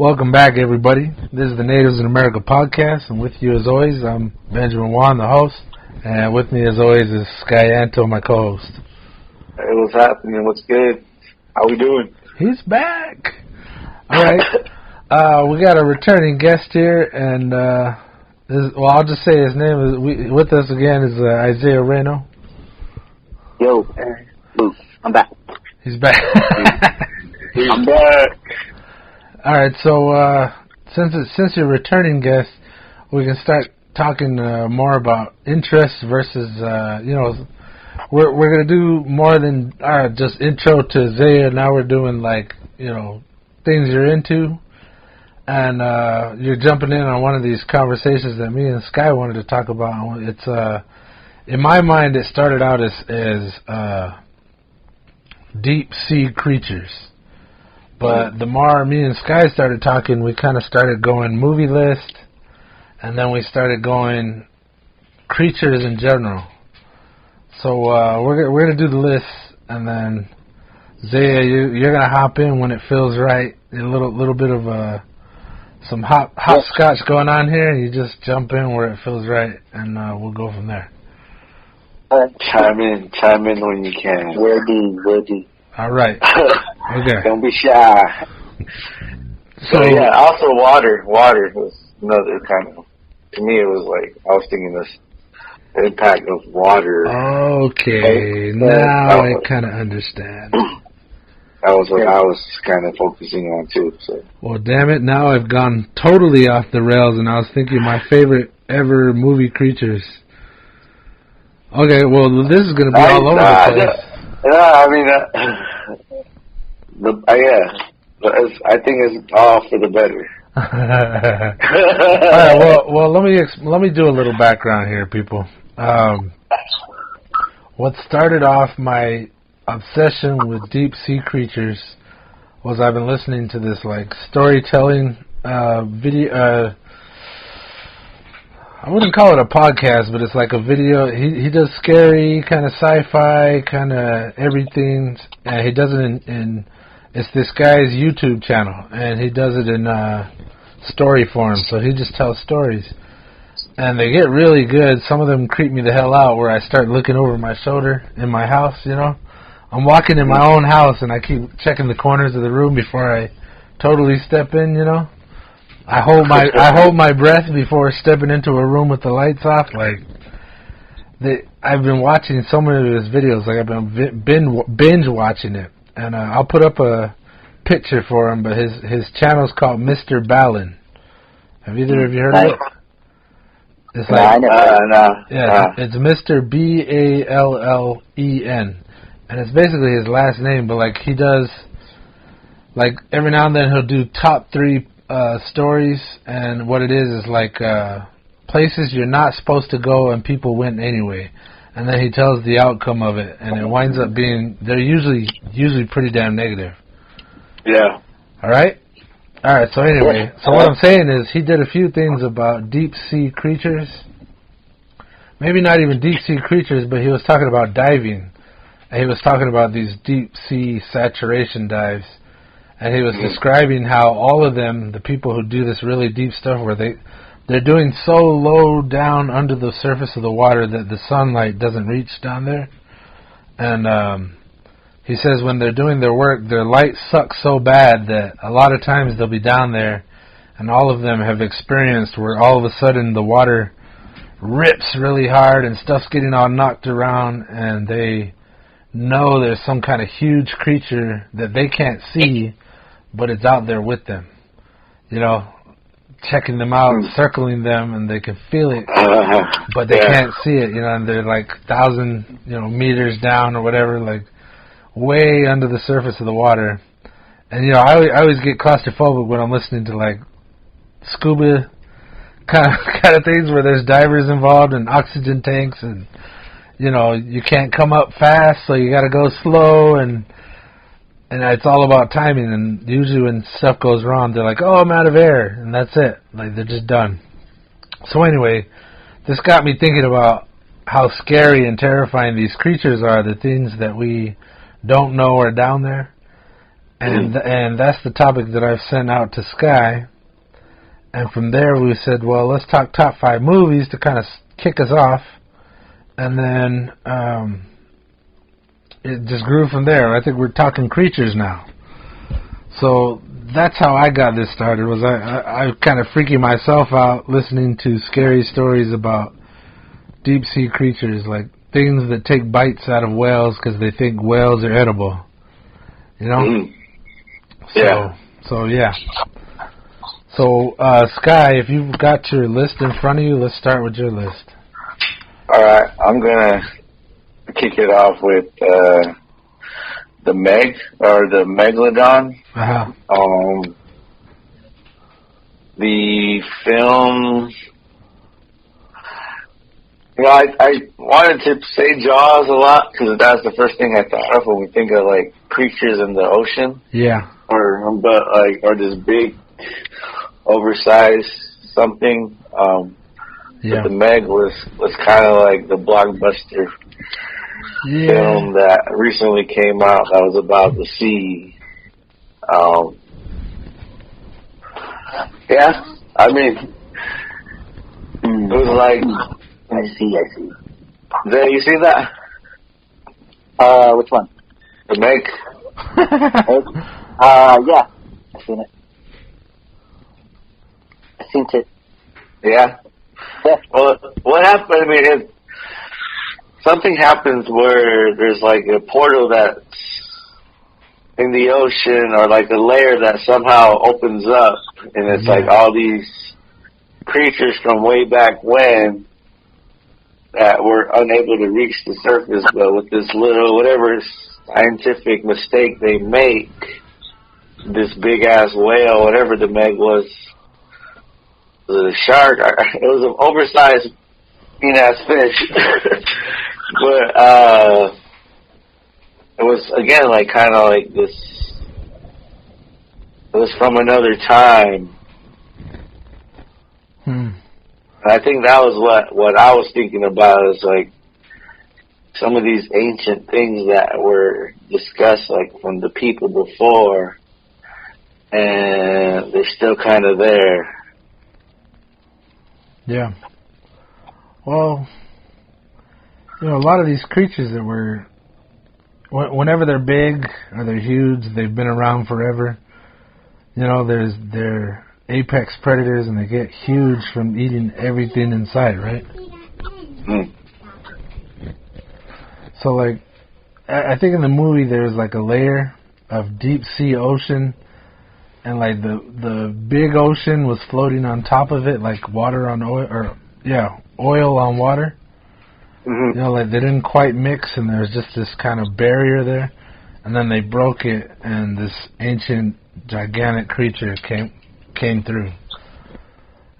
Welcome back, everybody. This is the Natives in America podcast, and with you, as always, I'm Benjamin Juan, the host, and with me, as always, is Sky Anto, my co-host. Hey, what's happening? What's good? How we doing? He's back. All right. We got a returning guest here, and I'll just say his name is with us again is Isiah Reino. Yo, Luke, I'm back. He's back. I'm back. All right, so since you're a returning guest, we can start talking more about interests versus we're gonna do more than just intro to Isiah. Now we're doing things you're into, and you're jumping in on one of these conversations that me and Sky wanted to talk about. It's in my mind, it started out as deep sea creatures. But the more me and Sky started talking, we kind of started going movie list, and then we started going creatures in general. So we're gonna do the list, and then Isiah, you're gonna hop in when it feels right. A little bit of some hopscotch going on here, and you just jump in where it feels right, and we'll go from there. Chime in when you can. Ready. All right. Okay. Don't be shy. So yeah, also water was another kind of, to me it was like, I was thinking the impact of water. Okay, now I kind of understand. That was what I was kind of focusing on too. So. Well, damn it, now I've gone totally off the rails, and I was thinking my favorite ever movie creatures. Okay, well, this is going to be all over the place. I mean, I think it's all for the better. All right, well, let me do a little background here, people. What started off my obsession with deep sea creatures was I've been listening to this storytelling video. I wouldn't call it a podcast, but it's like a video. He does scary, kind of sci-fi, kind of everything, and he does it in it's this guy's YouTube channel, and he does it in story form, so he just tells stories. And they get really good. Some of them creep me the hell out, where I start looking over my shoulder in my house, I'm walking in my own house, and I keep checking the corners of the room before I totally step in, I hold my breath before stepping into a room with the lights off. I've been watching so many of his videos. I've been binge watching it, and I'll put up a picture for him. But his channel's called Mr. Ballin. Have either of you heard of it? It's it's Mr. Ballen, and it's basically his last name. But he does every now and then he'll do top 3. Stories, and what it is places you're not supposed to go and people went anyway, and then he tells the outcome of it, and it winds up being, they're usually pretty damn negative. Yeah. Alright, so anyway, so what I'm saying is he did a few things about deep sea creatures, maybe not even deep sea creatures, but he was talking about diving, and he was talking about these deep sea saturation dives. And he was describing how all of them, the people who do this really deep stuff, where they're doing so low down under the surface of the water that the sunlight doesn't reach down there. And he says when they're doing their work, their light sucks so bad that a lot of times they'll be down there, and all of them have experienced where all of a sudden the water rips really hard and stuff's getting all knocked around, and they know there's some kind of huge creature that they can't see, but it's out there with them, checking them out, circling them, and they can feel it, but they can't see it, and they're 1,000, meters down or whatever, way under the surface of the water. And, I always get claustrophobic when I'm listening to, scuba kind of things where there's divers involved and oxygen tanks, and, you can't come up fast, so you got to go slow, and it's all about timing, and usually when stuff goes wrong, they're like, oh, I'm out of air, and that's it. They're just done. So anyway, this got me thinking about how scary and terrifying these creatures are, the things that we don't know are down there. and that's the topic that I've sent out to Sky. And from there we said, well, let's talk top 5 movies to kind of kick us off. And then it just grew from there. I think we're talking creatures now. So that's how I got this started. Was I kind of freaking myself out listening to scary stories about deep sea creatures, like things that take bites out of whales because they think whales are edible. You know? Mm. Yeah. So yeah. So Sky, if you've got your list in front of you, let's start with your list. All right, I'm gonna kick it off with the Meg or the Megalodon. Uh-huh. The film. You know, I wanted to say Jaws a lot because that's the first thing I thought of when we think of like creatures in the ocean. Yeah. Or this big, oversized something. Yeah. But the Meg was kind of like the blockbuster film that recently came out that was about the sea. Yeah, I mean, it was like... I see. Zay, you see that? Which one? The Meg. Yeah, I've seen it. I've seen it. Yeah? Yeah. Well, what happened, I mean, something happens where there's like a portal that's in the ocean or like a layer that somehow opens up and it's like all these creatures from way back when that were unable to reach the surface, but with this little, whatever scientific mistake they make, this big-ass whale, whatever the Meg was a shark, it was an oversized mean-ass fish, but it was, again, like kind of like this, it was from another time. And I think that was what I was thinking about is like some of these ancient things that were discussed like from the people before, and they're still kind of there. Yeah. Well, you know, a lot of these creatures that were, whenever they're big or they're huge, they've been around forever. You know, they're apex predators and they get huge from eating everything in sight, right? Mm. So, like, I think in the movie there's like a layer of deep sea ocean, and like the big ocean was floating on top of it, like water on oil, or oil on water. Mm-hmm. You know, like they didn't quite mix, and there was just this kind of barrier there, and then they broke it, and this ancient, gigantic creature came through.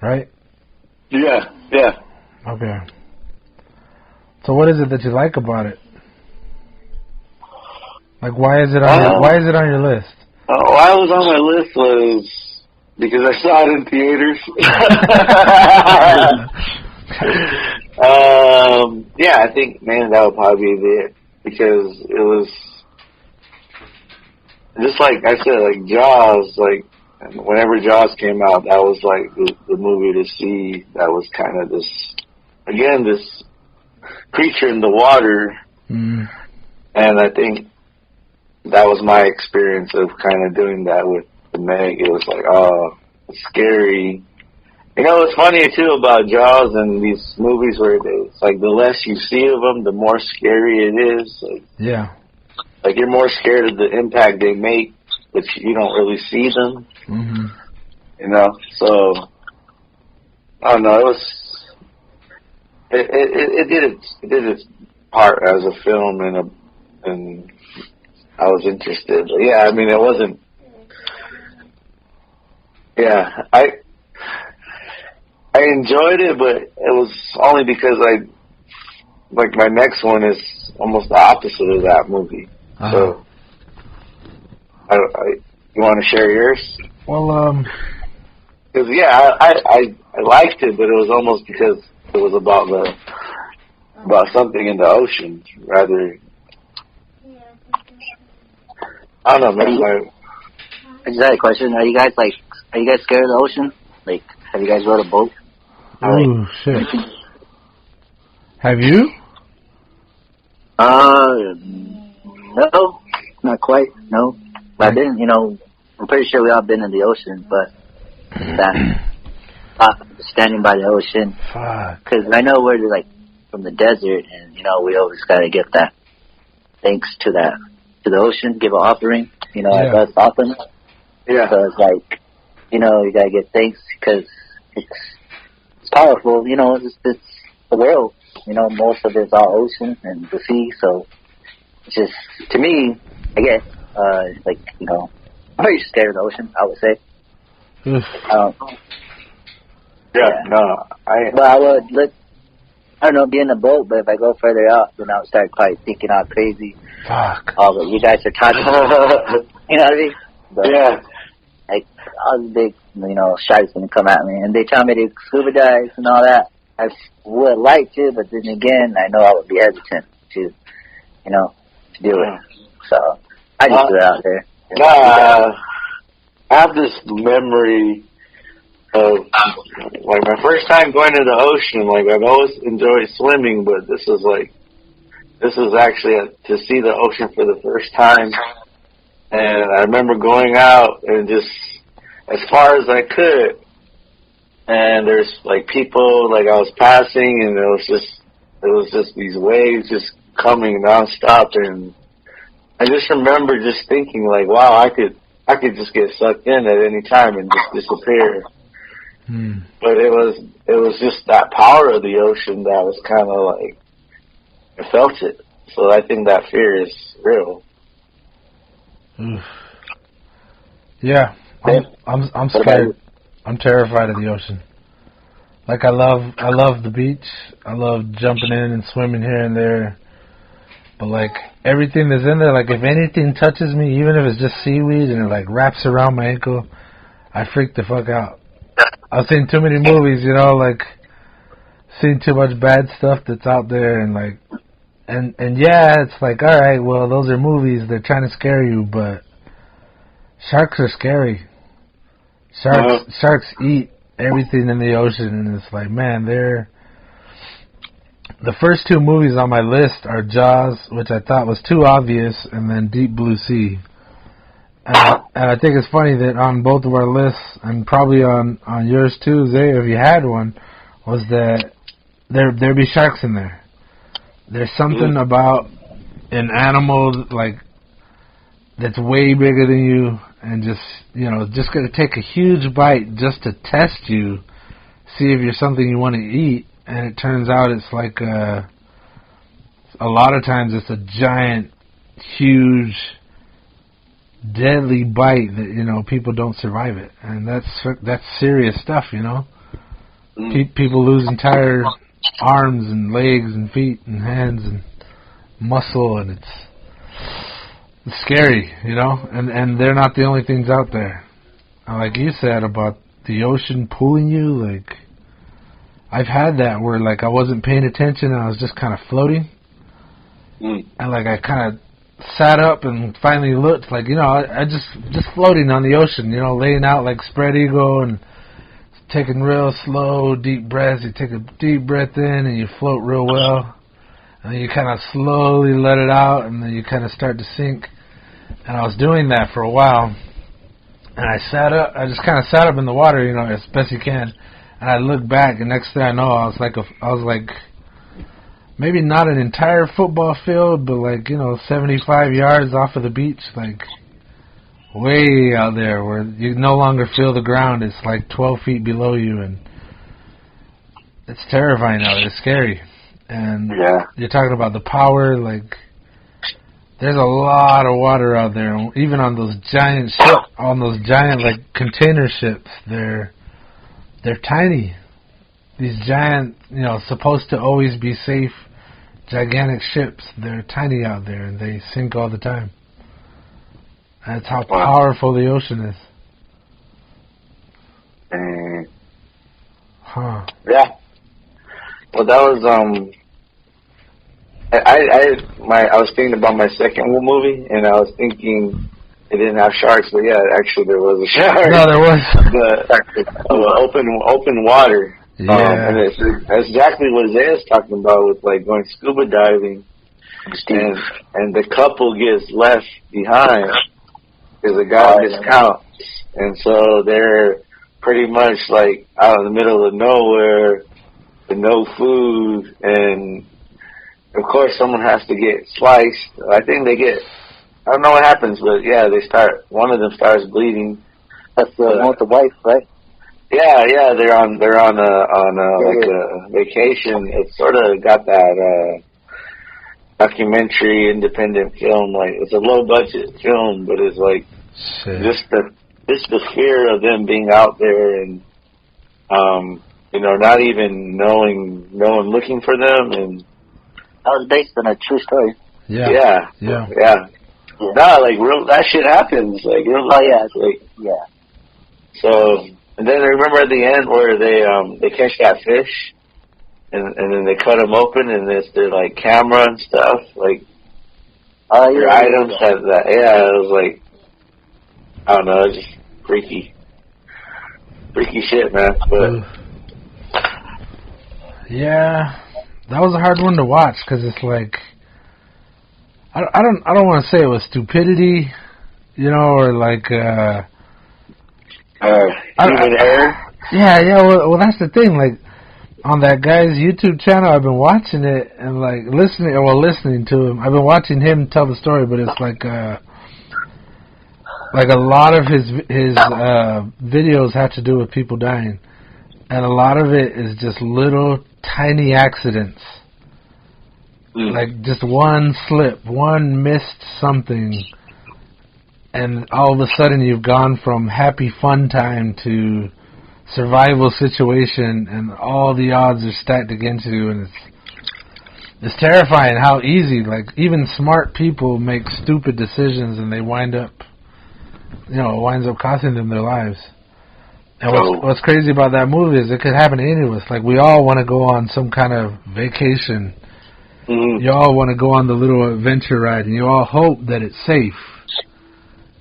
Right? Yeah. Okay. So what is it that you like about it? Like, why is it on your list? Why it was on my list was because I saw it in theaters. Yeah, I think, man, that would probably be it. Because it was just like I said, like Jaws, like whenever Jaws came out, that was like the movie to see. That was kind of this, again, this creature in the water. Mm. And I think that was my experience of kind of doing that with the Meg. It was like, oh, it's scary. You know, what's funny too about Jaws and these movies where it's like the less you see of them, the more scary it is. Like, yeah. Like you're more scared of the impact they make, but you don't really see them. Mm-hmm. You know, so I don't know. It did its part as a film, and I was interested. But yeah, I mean, it wasn't. Yeah, I enjoyed it, but it was only because like my next one is almost the opposite of that movie. Uh-huh. So, you want to share yours? Well, because I liked it, but it was almost because it was about something in the ocean rather. I don't know, maybe just had a question. Are you guys scared of the ocean? Like, have you guys rode a boat? Ooh, shit. Have you? No, not quite. No, I've been. I'm pretty sure we all been in the ocean, but standing by the ocean. Fuck. Because I know we're like from the desert, and we always gotta give that thanks to the ocean, give an offering. As us offering. Yeah. So it's like, you gotta give thanks because it's powerful. It's the world. Most of it's all ocean and the sea. So it's just, to me, I guess, like, I'm very scared of the ocean, I would say. But I would, I don't know, be in a boat, but if I go further out, then I would start probably thinking all crazy. Fuck. Oh, but you guys are talking, you know what I mean? But, yeah. Like, all the big, sharks going to come at me, and they tell me to scuba dive and all that. I would like to, but then again, I know I would be hesitant to, to do it. So, I just threw it out there. I have this memory of, like, my first time going to the ocean. Like, I've always enjoyed swimming, but this was actually to see the ocean for the first time. And I remember going out and just as far as I could. And there's like people, like I was passing, and it was just these waves just coming nonstop. And I just remember just thinking, like, wow, I could just get sucked in at any time and just disappear. But it was just that power of the ocean that was kind of like, I felt it. So I think that fear is real. Yeah, I'm scared. I'm terrified of the ocean. Like, I love the beach. I love jumping in and swimming here and there. But, like, everything that's in there, like, if anything touches me, even if it's just seaweed and it, like, wraps around my ankle, I freak the fuck out. I've seen too many movies, like, seen too much bad stuff that's out there, and, like, and yeah, it's like, alright, well, those are movies, they're trying to scare you, but sharks are scary. Sharks eat everything in the ocean, and it's like, man, the first two movies on my list are Jaws, which I thought was too obvious, and then Deep Blue Sea. And I think it's funny that on both of our lists, and probably on yours too, Zay, if you had one, was that there'd be sharks in there. There's something about an animal, like, that's way bigger than you, and just going to take a huge bite just to test you, see if you're something you want to eat, and it turns out it's like a lot of times it's a giant, huge, deadly bite that, people don't survive it, and that's serious stuff, People lose entire arms and legs and feet and hands and muscle, and it's scary, and they're not the only things out there. Like you said about the ocean pulling you, like, I've had that where, like, I wasn't paying attention and I was just kind of floating, and, like, I kind of sat up and finally looked, like, I just floating on the ocean, laying out like spread eagle and taking real slow, deep breaths. You take a deep breath in and you float real well, and then you kind of slowly let it out, and then you kind of start to sink. And I was doing that for a while, and I just kind of sat up in the water, as best you can, and I looked back, and next thing I know, I was like maybe not an entire football field, but like, 75 yards off of the beach, like way out there where you no longer feel the ground. It's like 12 feet below you, and it's terrifying out there. It's scary. And you're talking about the power, like, there's a lot of water out there, even on those giant ships, like, container ships. They're tiny. These giant, supposed to always be safe, gigantic ships, they're tiny out there, and they sink all the time. That's how powerful the ocean is. Yeah. Well, that was I was thinking about my second movie, and I was thinking they didn't have sharks, but yeah, actually there was a shark. No, there was. Open water. Yeah. And that's exactly what Isaiah's talking about with like going scuba diving, and the couple gets left behind because the guy discounts, and so they're pretty much like out in the middle of nowhere with no food, and of course someone has to get sliced. I think they get, I don't know what happens, but yeah, one of them starts bleeding. That's the one with the wife, right? Yeah, they're on like a vacation. It sort of got that documentary independent film, like it's a low budget film, but it's like just the fear of them being out there and not even knowing no one looking for them, and that was based on a true story. Yeah. No, like real, that shit happens, like real life. So, and then I remember at the end where they catch that fish, and then they cut them open, and they're like camera and stuff, like your items have that. Yeah, it was like, I don't know, it's just freaky shit, man. But yeah, that was a hard one to watch because it's like I don't want to say it was stupidity, or like human error. Yeah. Well, that's the thing. Like on that guy's YouTube channel, I've been watching it and like listening to him. I've been watching him tell the story, but it's like a lot of his videos have to do with people dying, and a lot of it is just little tiny accidents. Like just one slip, one missed something, and all of a sudden you've gone from happy fun time to survival situation, and all the odds are stacked against you, and it's terrifying how easy, like even smart people make stupid decisions, and they wind up, it winds up costing them their lives. And what's crazy about that movie is it could happen to any of us. Like we all want to go on some kind of vacation. You all want to go on the little adventure ride, and you all hope that it's safe.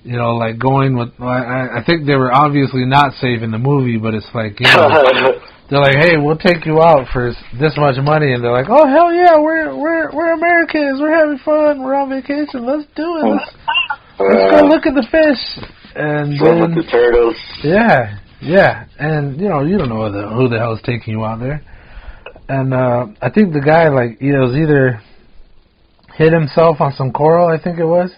Like going with, I think they were obviously not safe in the movie, but it's like, they're like, hey, we'll take you out for this much money, and they're like, oh hell yeah, we're Americans, we're having fun, we're on vacation, let's do it, let's go look at the fish, and swim with the turtles. Yeah, and you don't know who the hell is taking you out there. And I think the guy, like, was either hit himself on some coral, I think it was.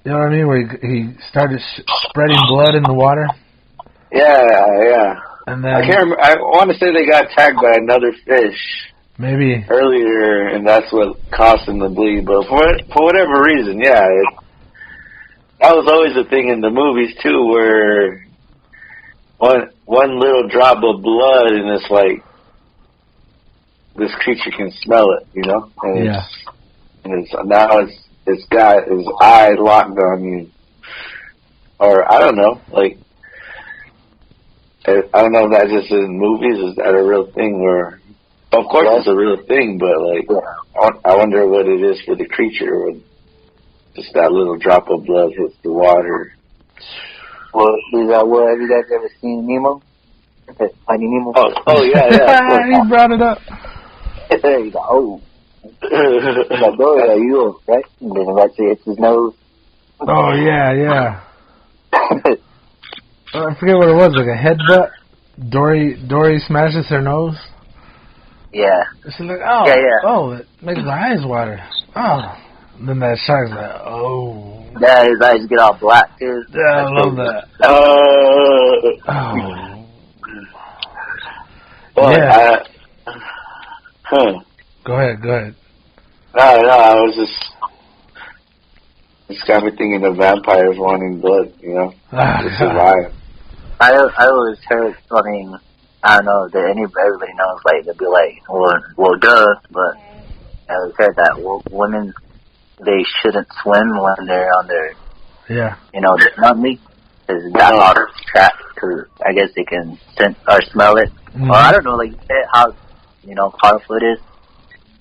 You know what I mean? Where he started spreading blood in the water. Yeah. And then I can't remember. I want to say they got attacked by another fish. Maybe earlier, and that's what caused him to bleed. But for whatever reason, that was always a thing in the movies too, where one little drop of blood, and it's like, this creature can smell it, and it's got his eye locked on you, or I don't know, like I don't know if that's just in movies. Is that a real thing? Where, of course, it's a real thing, but like I wonder what it is for the creature when just that little drop of blood hits the water. Well, have you guys ever seen Nemo? Finding Nemo? Oh yeah. He brought it up. There you go. Oh. Like, you right? And then eventually it's his nose. Oh, yeah. I forget what it was, like a headbutt. Dory smashes her nose. Yeah. She's like, oh, it makes my eyes water. Oh. And then that shark's like, oh. Yeah, his eyes get all black, too. Yeah, I love that. Yeah. Go ahead. No, I was it's got me thinking of vampires wanting blood, to survive. I always heard, I don't know that everybody knows, like, they'll be like, well, duh, but I always heard that women, they shouldn't swim when they're on their, their monthly, because that water's trapped, because I guess they can sense or smell it. Or I don't know, like you said, how, powerful it is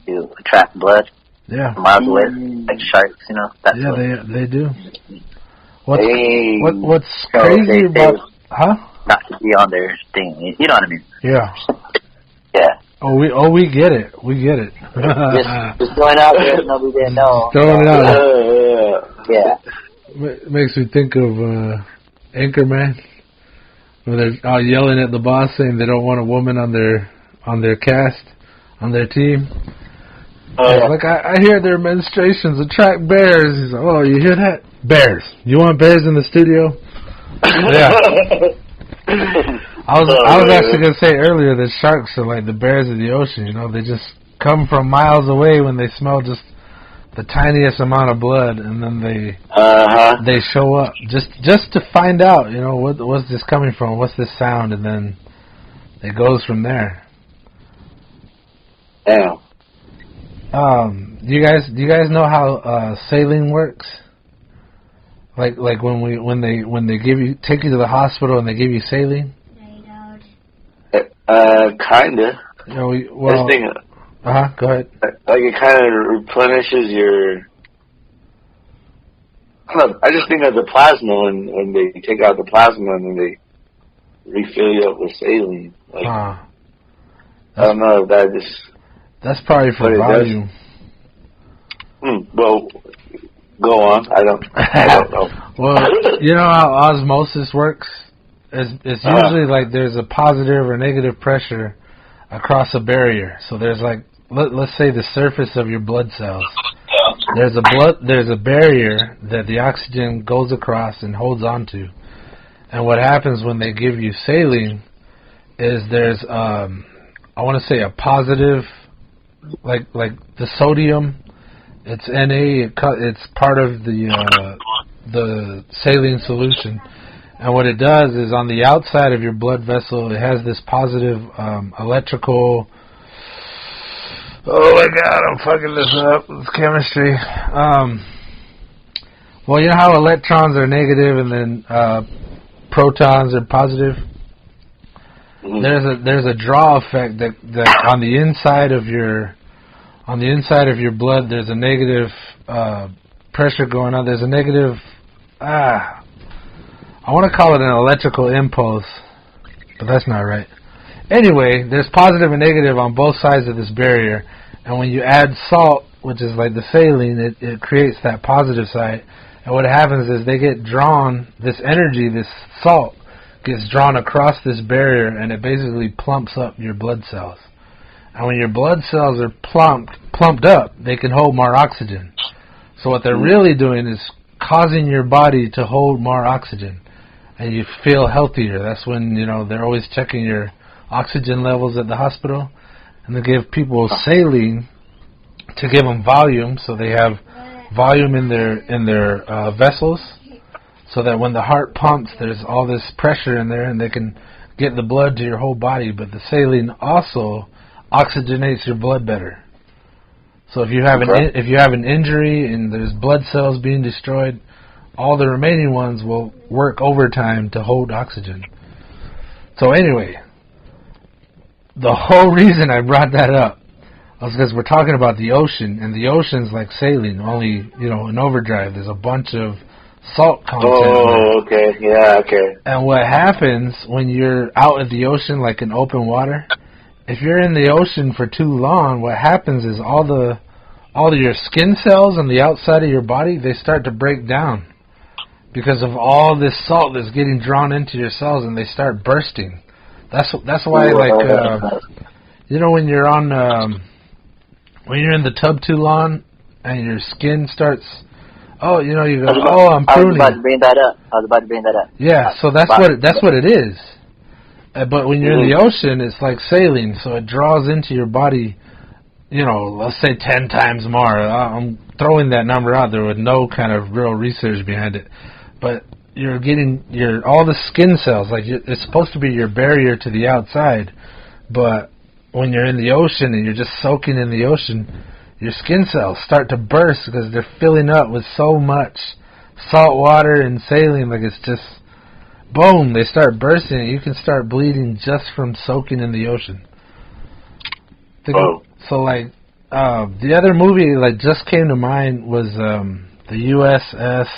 to attract blood. Yeah. Miles away, like sharks, you know. That's they do. What's crazy about... Huh? Not to be on their thing. You know what I mean? Yeah. Yeah. We get it. We get it. just going out there, nobody didn't know. Throwing it out. Yeah. Makes me think of Anchorman, when they're all yelling at the boss saying they don't want a woman on their cast, on their team. Like, I hear their menstruations attract bears. He's like, oh, you hear that? Bears. You want bears in the studio? Yeah. I was actually going to say earlier that sharks are like the bears of the ocean, you know. They just come from miles away when they smell just the tiniest amount of blood, and then they show up just to find out, you know, what's this coming from? What's this sound? And then it goes from there. Yeah. Do you guys know how saline works? Like when they take you to the hospital and they give you saline? Kinda. You know, go ahead. Like it kind of replenishes your... I just think of the plasma when they take out the plasma and then they refill you up with saline. Like, I don't know if that just... That's probably for volume. Well, go on. I don't know. Well, you know how osmosis works? It's usually like there's a positive or negative pressure across a barrier. So there's like, let's say the surface of your blood cells. There's a barrier that the oxygen goes across and holds onto. And what happens when they give you saline is there's I want to say a positive, like the sodium. It's Na. It's part of the saline solution. And what it does is on the outside of your blood vessel, it has this positive electrical... Oh my God, I'm fucking this up. It's chemistry. Well, you know how electrons are negative and then protons are positive? Mm-hmm. There's a draw effect that on the inside of your blood, there's a negative pressure going on. There's a negative... I want to call it an electrical impulse, but that's not right. Anyway, there's positive and negative on both sides of this barrier, and when you add salt, which is like the saline, it creates that positive side, and what happens is they get drawn, this energy, this salt, gets drawn across this barrier, and it basically plumps up your blood cells. And when your blood cells are plumped up, they can hold more oxygen. So what they're really doing is causing your body to hold more oxygen. And you feel healthier. That's when, you know, they're always checking your oxygen levels at the hospital. And they give people saline to give them volume, so they have volume in their vessels, so that when the heart pumps, there's all this pressure in there, and they can get the blood to your whole body. But the saline also oxygenates your blood better. So if you have an injury and there's blood cells being destroyed, all the remaining ones will work overtime to hold oxygen. So anyway, the whole reason I brought that up was because we're talking about the ocean, and the ocean's like saline, only, you know, in overdrive. There's a bunch of salt content. Oh, okay. Yeah, okay. And what happens when you're out in the ocean, like in open water, if you're in the ocean for too long, what happens is all your skin cells on the outside of your body, they start to break down because of all this salt that's getting drawn into your cells, and they start bursting. That's why, like, you know, when you're when you're in the tub too long and your skin starts, you go, I'm pruning. I was about to bring that up. Yeah, so that's what it is. But when you're in the ocean, it's like saline, so it draws into your body, you know, let's say 10 times more. I'm throwing that number out there with no kind of real research behind it. But you're getting all the skin cells, like it's supposed to be your barrier to the outside, but when you're in the ocean and you're just soaking in the ocean, your skin cells start to burst because they're filling up with so much salt water and saline, like it's just, boom, they start bursting, and you can start bleeding just from soaking in the ocean. So, like, The other movie that just came to mind was the USS.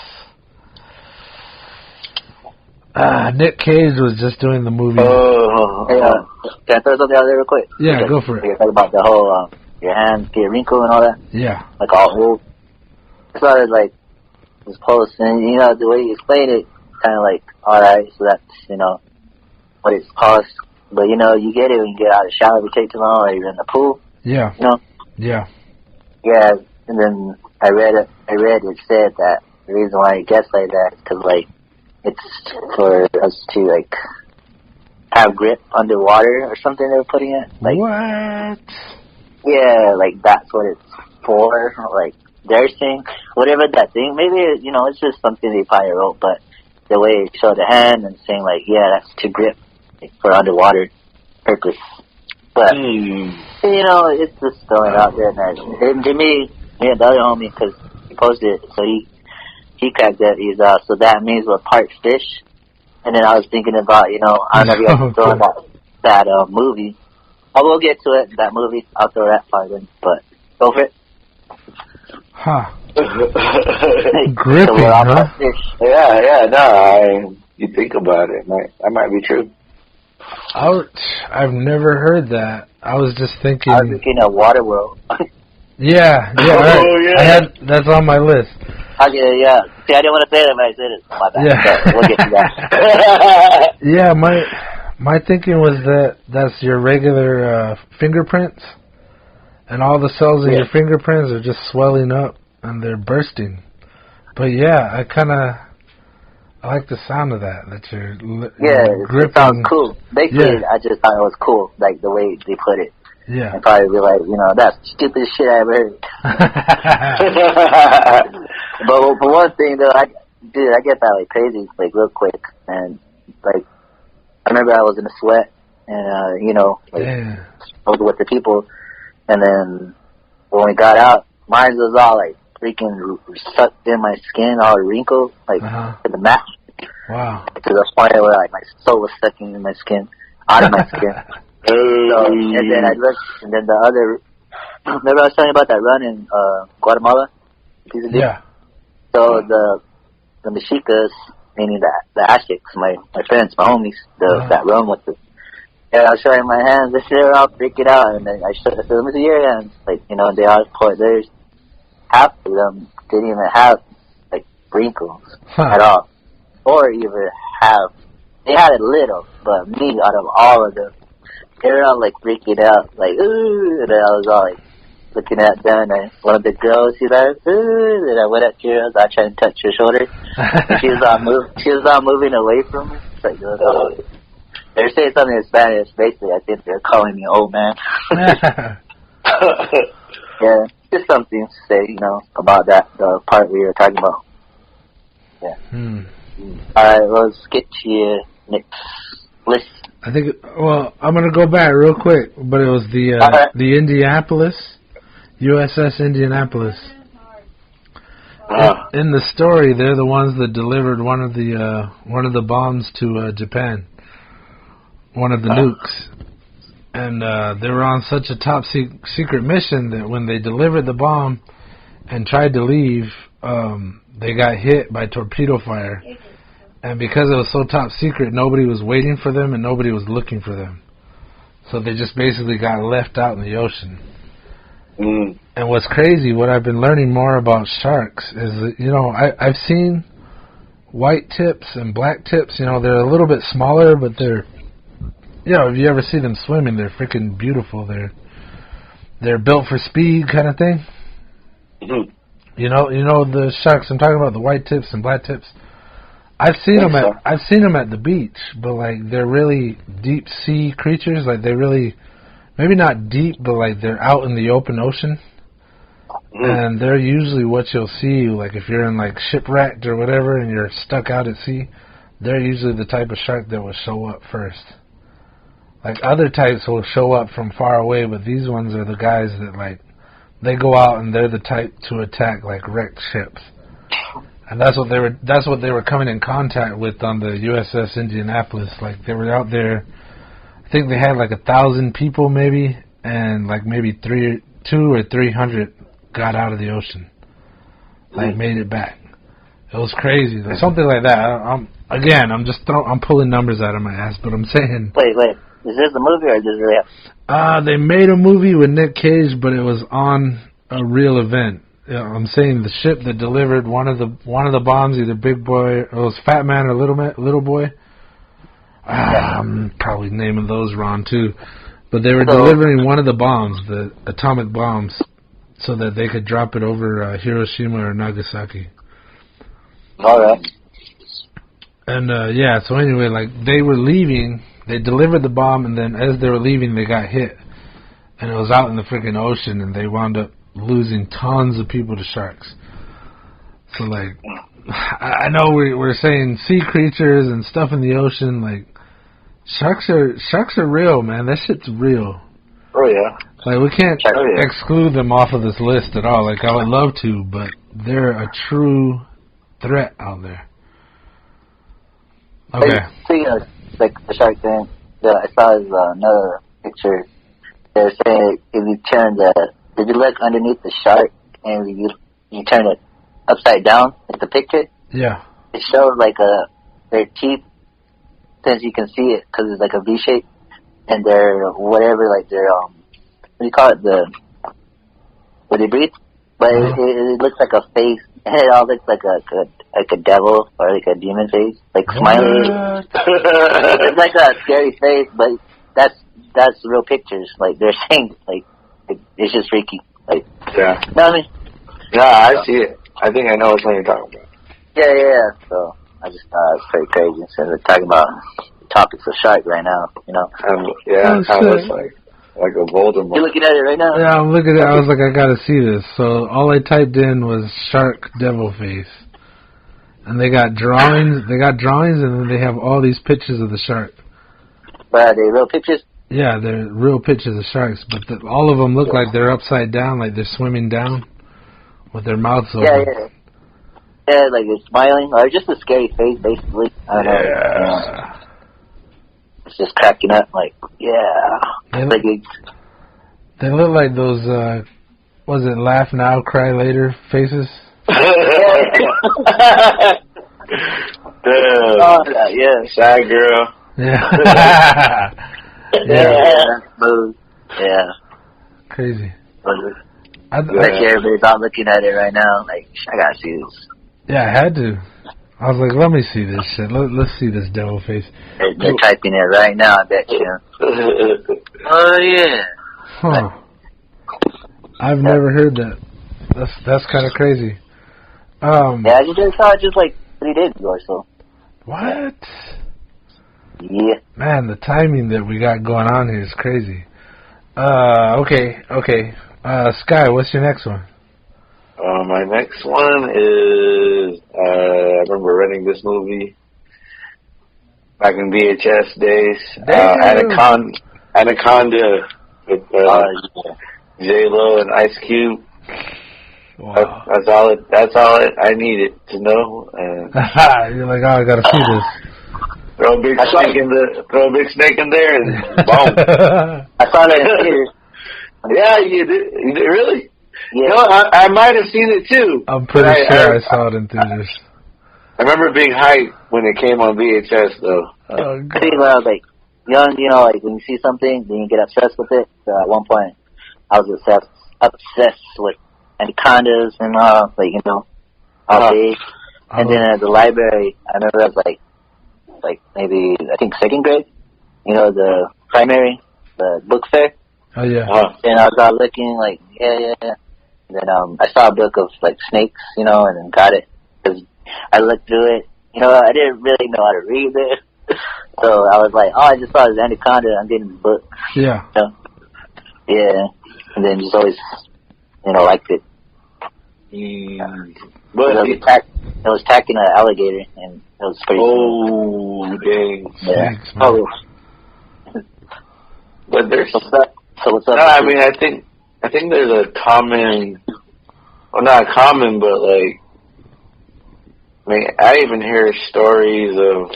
Nick Cage was just doing the movie. Hey, can I throw something out there real quick? Yeah, because go for it. You're talking about the whole your hands get wrinkled and all that. Yeah. Like all old. I saw it like this post, and you know the way you explain it, kind of like, all right, so that's what it's cost. But you get it when you get out of the shower, if you take too long, or you're in the pool. Yeah. Yeah. Yeah, and then I read it said that the reason why it gets like that is because like it's for us to like have grip underwater or something they were putting it. Like, what? Yeah, like that's what it's for. Like they're saying whatever that thing. Maybe it's just something they probably wrote, but the way it showed the hand and saying like, yeah, that's to grip like, for underwater purpose. But it's just throwing it out there. And to me and the other homie, because he posted it, so he cracked that. He's so that means we're part fish. And then I was thinking about I don't know if you guys throwing that movie. I will get to it. That movie, I'll throw that part in. But go for it. Huh. Gripping, huh? Yeah. No, you think about it. That might be true. I've never heard that. I was just thinking. I was thinking of Waterworld. Yeah. Yeah. That's on my list. Okay, yeah. See, I didn't want to say that, but I said it. My bad. Yeah. So we'll get to that. Yeah, my thinking was that's your regular fingerprints, and all the cells in your fingerprints are just swelling up and they're bursting. But yeah, I like the sound of that you're gripping. It sounds cool. Basically, I just thought it was cool, like the way they put it. Yeah. And probably be like, that's the stupidest shit I ever heard. But for one thing, though, I get that like crazy, like real quick. And like, I remember I was in a sweat, and I was with the people. And then when we got out, mine was all like freaking sucked in my skin, all wrinkled, like to the max. Wow. To the point where like my soul was sucking in my skin, out of my skin. So, and then I looked, and then the other. Remember I was telling you about that run in Guatemala? Yeah. So the Mexicas, meaning the Aztecs, my friends, my homies, that run with us. And I was showing my hands. They were all freaking out, and then I said, "Let me see your hands." Like they all put theirs. Half of them didn't even have like wrinkles at all, or even have. They had a little, but me, out of all of them, they were all like freaking out, like ooh. And I was all like looking at them, and one of the girls, she's like ooh. And I went up to her, I tried to touch her shoulder, and she was all moving away from me. It's like, they're saying something in Spanish. Basically, I think they're calling me old man. Yeah, just something to say, about that, the part we were talking about. Yeah. Alright, let's get to your next list. I think, I'm going to go back real quick, but it was the Indianapolis, USS Indianapolis. In the story, they're the ones that delivered one of the bombs to Japan, one of the nukes. And they were on such a top secret mission that when they delivered the bomb and tried to leave, they got hit by torpedo fire. And because it was so top secret, nobody was waiting for them and nobody was looking for them. So they just basically got left out in the ocean. And what's crazy, what I've been learning more about sharks is that, I've seen white tips and black tips. They're a little bit smaller, but they're... if you ever see them swimming, they're freaking beautiful. They're built for speed, kind of thing. The sharks I'm talking about, the white tips and black tips. I've seen them at the beach, but like they're really deep sea creatures. Like they're really, maybe not deep, but like they're out in the open ocean. And they're usually what you'll see. Like if you're in like shipwrecked or whatever, and you're stuck out at sea, they're usually the type of shark that will show up first. Like other types will show up from far away, but these ones are the guys that like they go out and they're the type to attack like wrecked ships. And that's what they were coming in contact with on the USS Indianapolis. Like they were out there, I think they had like 1,000 people maybe, and like maybe 200 or 300 got out of the ocean. Like, made it back. It was crazy. Something like that. I'm pulling numbers out of my ass, but I'm saying... Wait. Is this a movie or is this real? They made a movie with Nick Cage, but it was on a real event. I'm saying the ship that delivered one of the bombs, either Big Boy, it was Fat Man or Little Boy. I'm probably naming those wrong too, but they were delivering one of the bombs, the atomic bombs, so that they could drop it over Hiroshima or Nagasaki. All right. And so anyway, like they were leaving, they delivered the bomb, and then as they were leaving, they got hit, and it was out in the freaking ocean, and they wound up losing tons of people to sharks. So like, I know we're saying sea creatures and stuff in the ocean, like sharks are real, man. That shit's real. Oh yeah. Like we can't exclude them off of this list at all. Like I would love to, but they're a true threat out there. Okay. Speaking of like the shark thing, I saw another picture. They're saying if you turn did you look underneath the shark and you turn it upside down, like the picture? Yeah. It shows like their teeth, since you can see it, because it's like a V shape, and their whatever, like their what do you call it? Where they breathe, but it looks like a face. It all looks like a devil or like a demon face, like smiling. It's like a scary face, but that's real pictures. Like they're saying, like it's just freaky. Like yeah. You know what I mean? Yeah, I see it. I think I know what you're talking about. Yeah. So I just thought it was pretty crazy. Since we're talking about topics of shark right now, you know. I was like a Voldemort. You're looking at it right now? Yeah, I'm looking at it. I was like, I gotta see this. So all I typed in was shark devil face. And they got drawings, and then they have all these pictures of the shark. But are they real pictures? Yeah, they're real pictures of sharks, but all of them look like they're upside down, like they're swimming down with their mouths open. Yeah, like they're smiling, or just a scary face, basically. I don't know. It's just cracking up, like, They look like those, was it laugh now, cry later faces? Shy girl. Yeah. Yeah. Crazy. I bet you everybody's all looking at it right now, like, I gotta see this. Yeah, I had to. I was like, let me see this shit. Let's see this devil face. They're typing it right now, I bet you. Oh, yeah. Huh. I've never heard that. That's kind of crazy. Yeah, I just saw it just like 3 days ago or so. What? Yeah. Man, the timing that we got going on here is crazy. Okay. Sky, what's your next one? My next one is, I remember renting this movie back in VHS days. Anaconda with J-Lo and Ice Cube. Wow. That's all I needed to know. And you're like, I gotta see this. Throw a big snake in there, and boom. I saw that in theaters. Yeah, you did. You did really? Yeah. No, I might have seen it too. I'm pretty sure I saw it in theaters. I remember being hyped when it came on VHS, though. Oh, I think when I was like young, you know, like when you see something, then you get obsessed with it. So at one point, I was obsessed with anacondas and all, like, you know, all big. And then at the library, I remember I was like maybe, I think 2nd grade, you know, the primary, the book fair. Oh, yeah. And I was all looking like, yeah. And then I saw a book of like snakes, you know, and then got it. Because I looked through it. You know, I didn't really know how to read it. So I was like, I just saw this anaconda, I'm getting the book. Yeah. You know? Yeah. And then just always, you know, liked it. But it was attacking an alligator, and it was pretty cool. Dang. Yeah. Thanks, but there's... what's up? No, I mean, I think there's a common... Well, not common, but, like... I mean, I even hear stories of,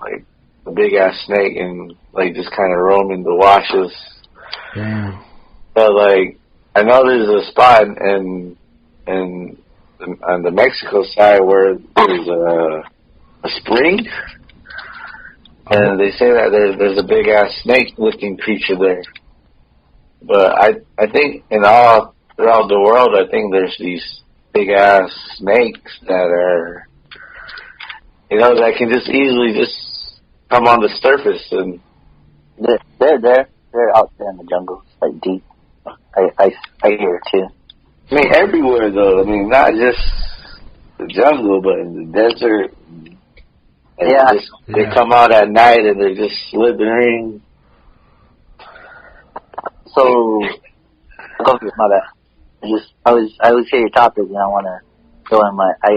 like, a big-ass snake and, like, just kind of roaming the washes. Yeah. But, like, I know there's a spot on the Mexico side where there's a spring, and they say that there's a big ass snake-looking creature there. But I think throughout the world, I think there's these big ass snakes that are, that can just easily just come on the surface, and they're out there in the jungles, like deep. I hear it too. I mean, everywhere though. I mean, not just the jungle, but in the desert. And they come out at night and they're just slithering. So, my bad. I always hear your topic, and I want to go in my. I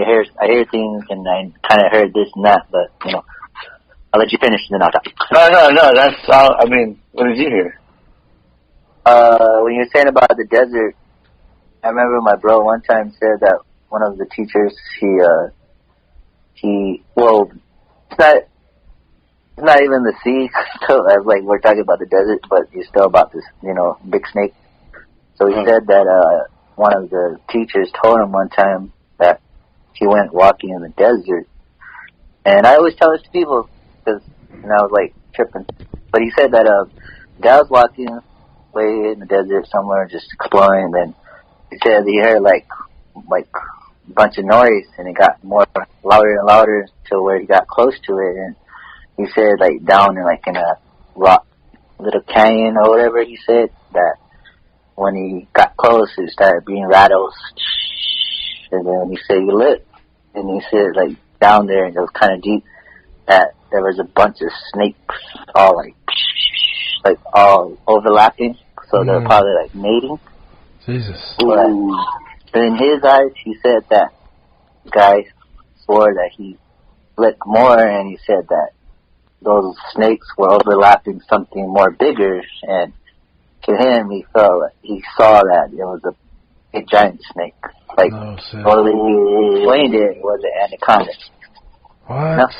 hear things, and I kind of heard this and that, but I'll let you finish, and then I'll talk. No. That's all. I mean, what did you hear? When you were saying about the desert, I remember my bro one time said that one of the teachers, it's not even the sea, so as like we're talking about the desert, but you're still about this, big snake. So he said that one of the teachers told him one time that he went walking in the desert, and I always tell this to people because I was like tripping, but he said that guy was walking way in the desert somewhere, just exploring, and then he said he heard like a bunch of noise, and it got more louder and louder to where he got close to it, and he said like down in a rock little canyon or whatever, he said that when he got close it started being rattles, and then he said he looked, and he said like down there, and it was kind of deep, that there was a bunch of snakes all like all overlapping, so they're probably like mating. Jesus. But in his eyes, he said that guy swore that he looked more, and he said that those snakes were overlapping something more bigger, and to him, he saw that it was a giant snake. Like, he explained it was an anaconda. What?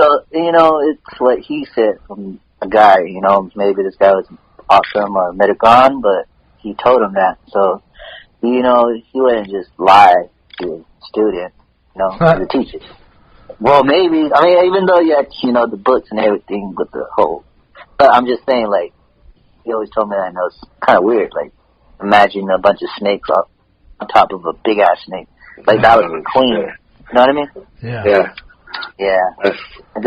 So, it's what he said from a guy, maybe this guy was awesome or Metacon, but he told him that. So, he wouldn't just lie to a student, to the teacher. Well, maybe, even though you had, the books and everything with the whole, but I'm just saying, like, he always told me that, and it was kind of weird, like, imagine a bunch of snakes on top of a big-ass snake. Like, that was clean. You know what I mean? Yeah. And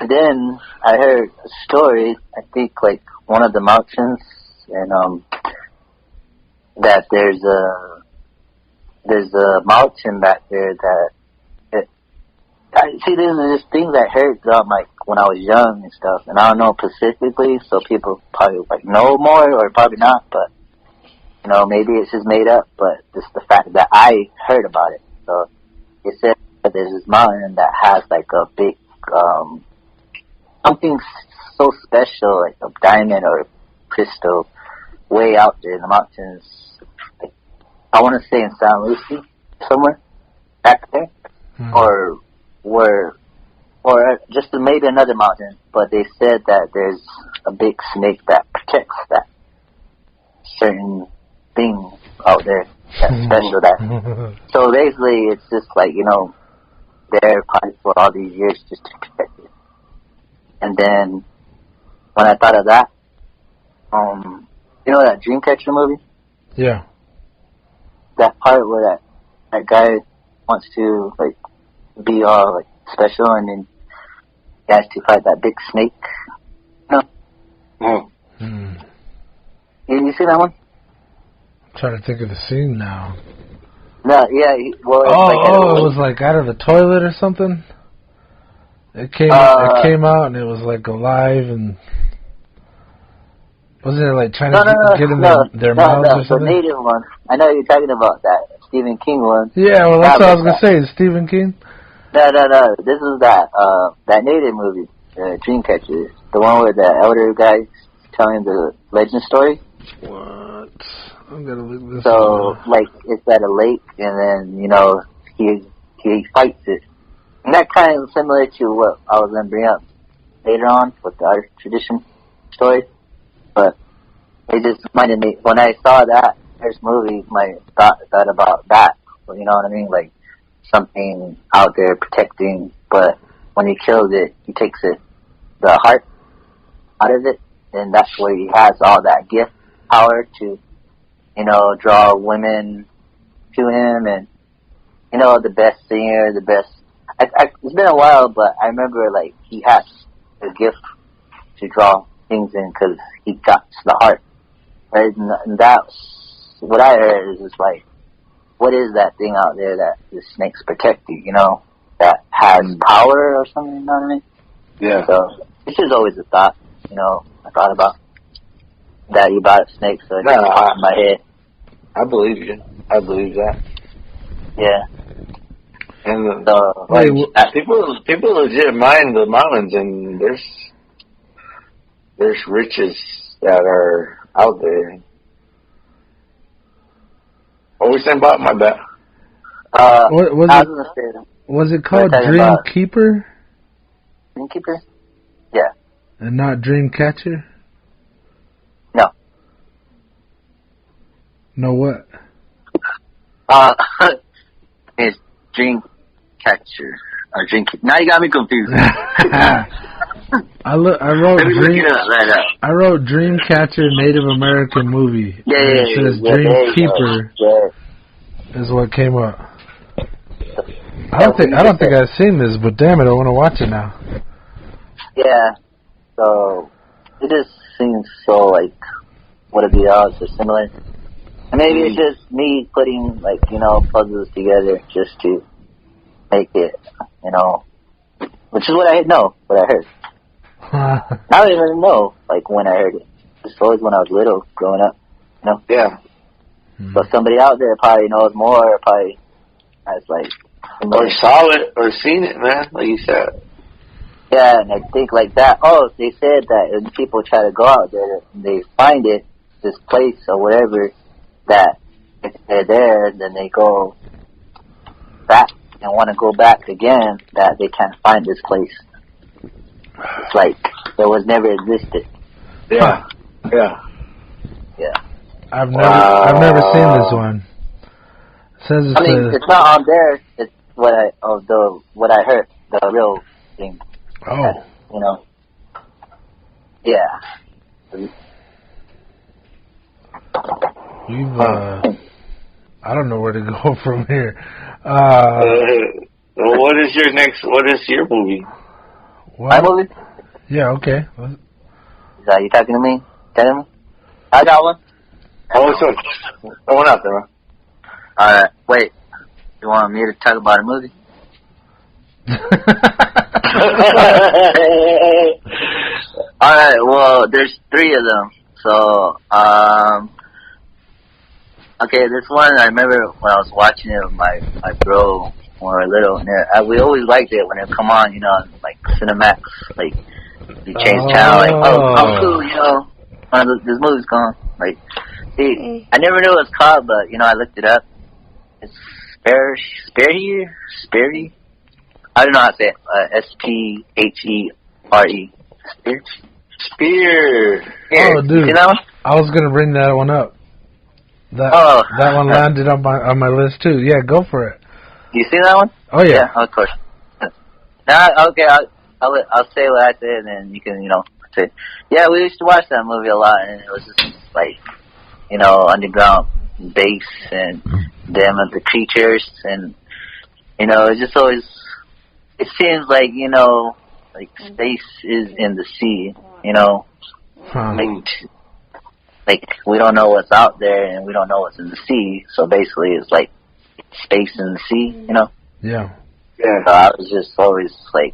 then I heard a story, I think, like, one of the mountains, and, that there's a mountain back there that, there's things I heard like when I was young and stuff, and I don't know specifically, so people probably like know more or probably not, but maybe it's just made up, but just the fact that I heard about it. So it said that there's this mountain that has like a big something so special, like a diamond or crystal, way out there in the mountains. Like, I want to say in San Lucie somewhere back there, or just maybe another mountain, but they said that there's a big snake that protects that certain thing out there that's special. That so basically, it's just like they're probably for all these years just to protect it. And then when I thought of that, that Dreamcatcher movie? Yeah. That part where that guy wants to like be all like special, and then he has to fight that big snake. You see that one? I'm trying to think of the scene now. No, yeah. It was like out of the toilet or something. It came out and it was like alive, and wasn't it like trying to get in their mouths or something? The native one. I know you're talking about that Stephen King one. Yeah, well that's what I was gonna say. Stephen King. No. This is that native movie, Dreamcatcher, the one where the elder guy telling the legend story. What? I'm gonna look this. So like it's at a lake, and then he fights it, and that kind of similar to what I was gonna bring up later on with the art tradition story. But it just reminded me, when I saw that first movie, my thought about that. You know what I mean? Like, something out there protecting, but when he kills it, he takes the heart out of it, and that's where he has all that gift power to, you know, draw women to him, and, you know, the best singer, the best. It's been a while, but I remember, like, he has a gift to draw things in because he got the heart. Right? And that's what I heard is just like, what is that thing out there that the snakes protect you, you know, that has power or something, you know what I mean? Yeah. So, this is always a thought, you know, I thought about that you brought up snakes, so it just popped in my head. I believe you. I believe that. Yeah. And so, people legit mine the mountains, and there's riches that are out there. What we saying about my bet? Was it called Dreamkeeper? Dreamkeeper? Yeah. And not Dreamcatcher? No. No what? It's Dreamcatcher or Dreamkeeper. Now you got me confused. I wrote Dreamcatcher Native American movie. Yeah, it says Dreamkeeper is what came up. I don't think I've seen this, but damn it, I want to watch it now. Yeah, so it just seems so like what if the odds are similar. And maybe it's just me putting, like, you know, puzzles together just to make it, you know, which is what I heard. I don't even know, like, when I heard it. It's always when I was little, growing up, you know? Yeah. But somebody out there probably knows more, or probably has, like... Or saw it, or seen it, man, like you said. Yeah, and I think like that, they said that when people try to go out there, and they find it, this place or whatever, that if they're there, then they go back and want to go back again, that they can't find this place. It's like it was never existed. Yeah. Yeah. Yeah. I've never seen this one. It says it's not on there. It's what I heard, the real thing. Oh. That, you know. Yeah. I don't know where to go from here. What is your movie? What? My movie? Yeah, okay. Is that you talking to me? Telling me? I got one. Oh, so throw one out there, man. Alright, wait. You want me to talk about a movie? Alright, well, there's 3 of them. So, okay, this one, I remember when I was watching it with my bro when we were little, and we always liked it when it would come on, you know, like Cinemax, like, you change channel, like, oh, cool, you know, this movie's gone. Like, see, I never knew what it was called, but, you know, I looked it up. It's Sphere? I don't know how to say it. S-P-H-E-R-E. Sphere. Oh, dude. You see that one? I was going to bring that one up. That one landed on my list, too. Yeah, go for it. You see that one? Oh, yeah. Yeah, of course. Okay, I'll say what I said, and then you can, you know, say, yeah, we used to watch that movie a lot, and it was just, like, you know, underground bass, and them and the creatures, and, you know, it's just always, it seems like, you know, like, space is in the sea, you know, like, we don't know what's out there, and we don't know what's in the sea, so basically it's like space in the sea, you know? Yeah. Yeah. So I was just always, like,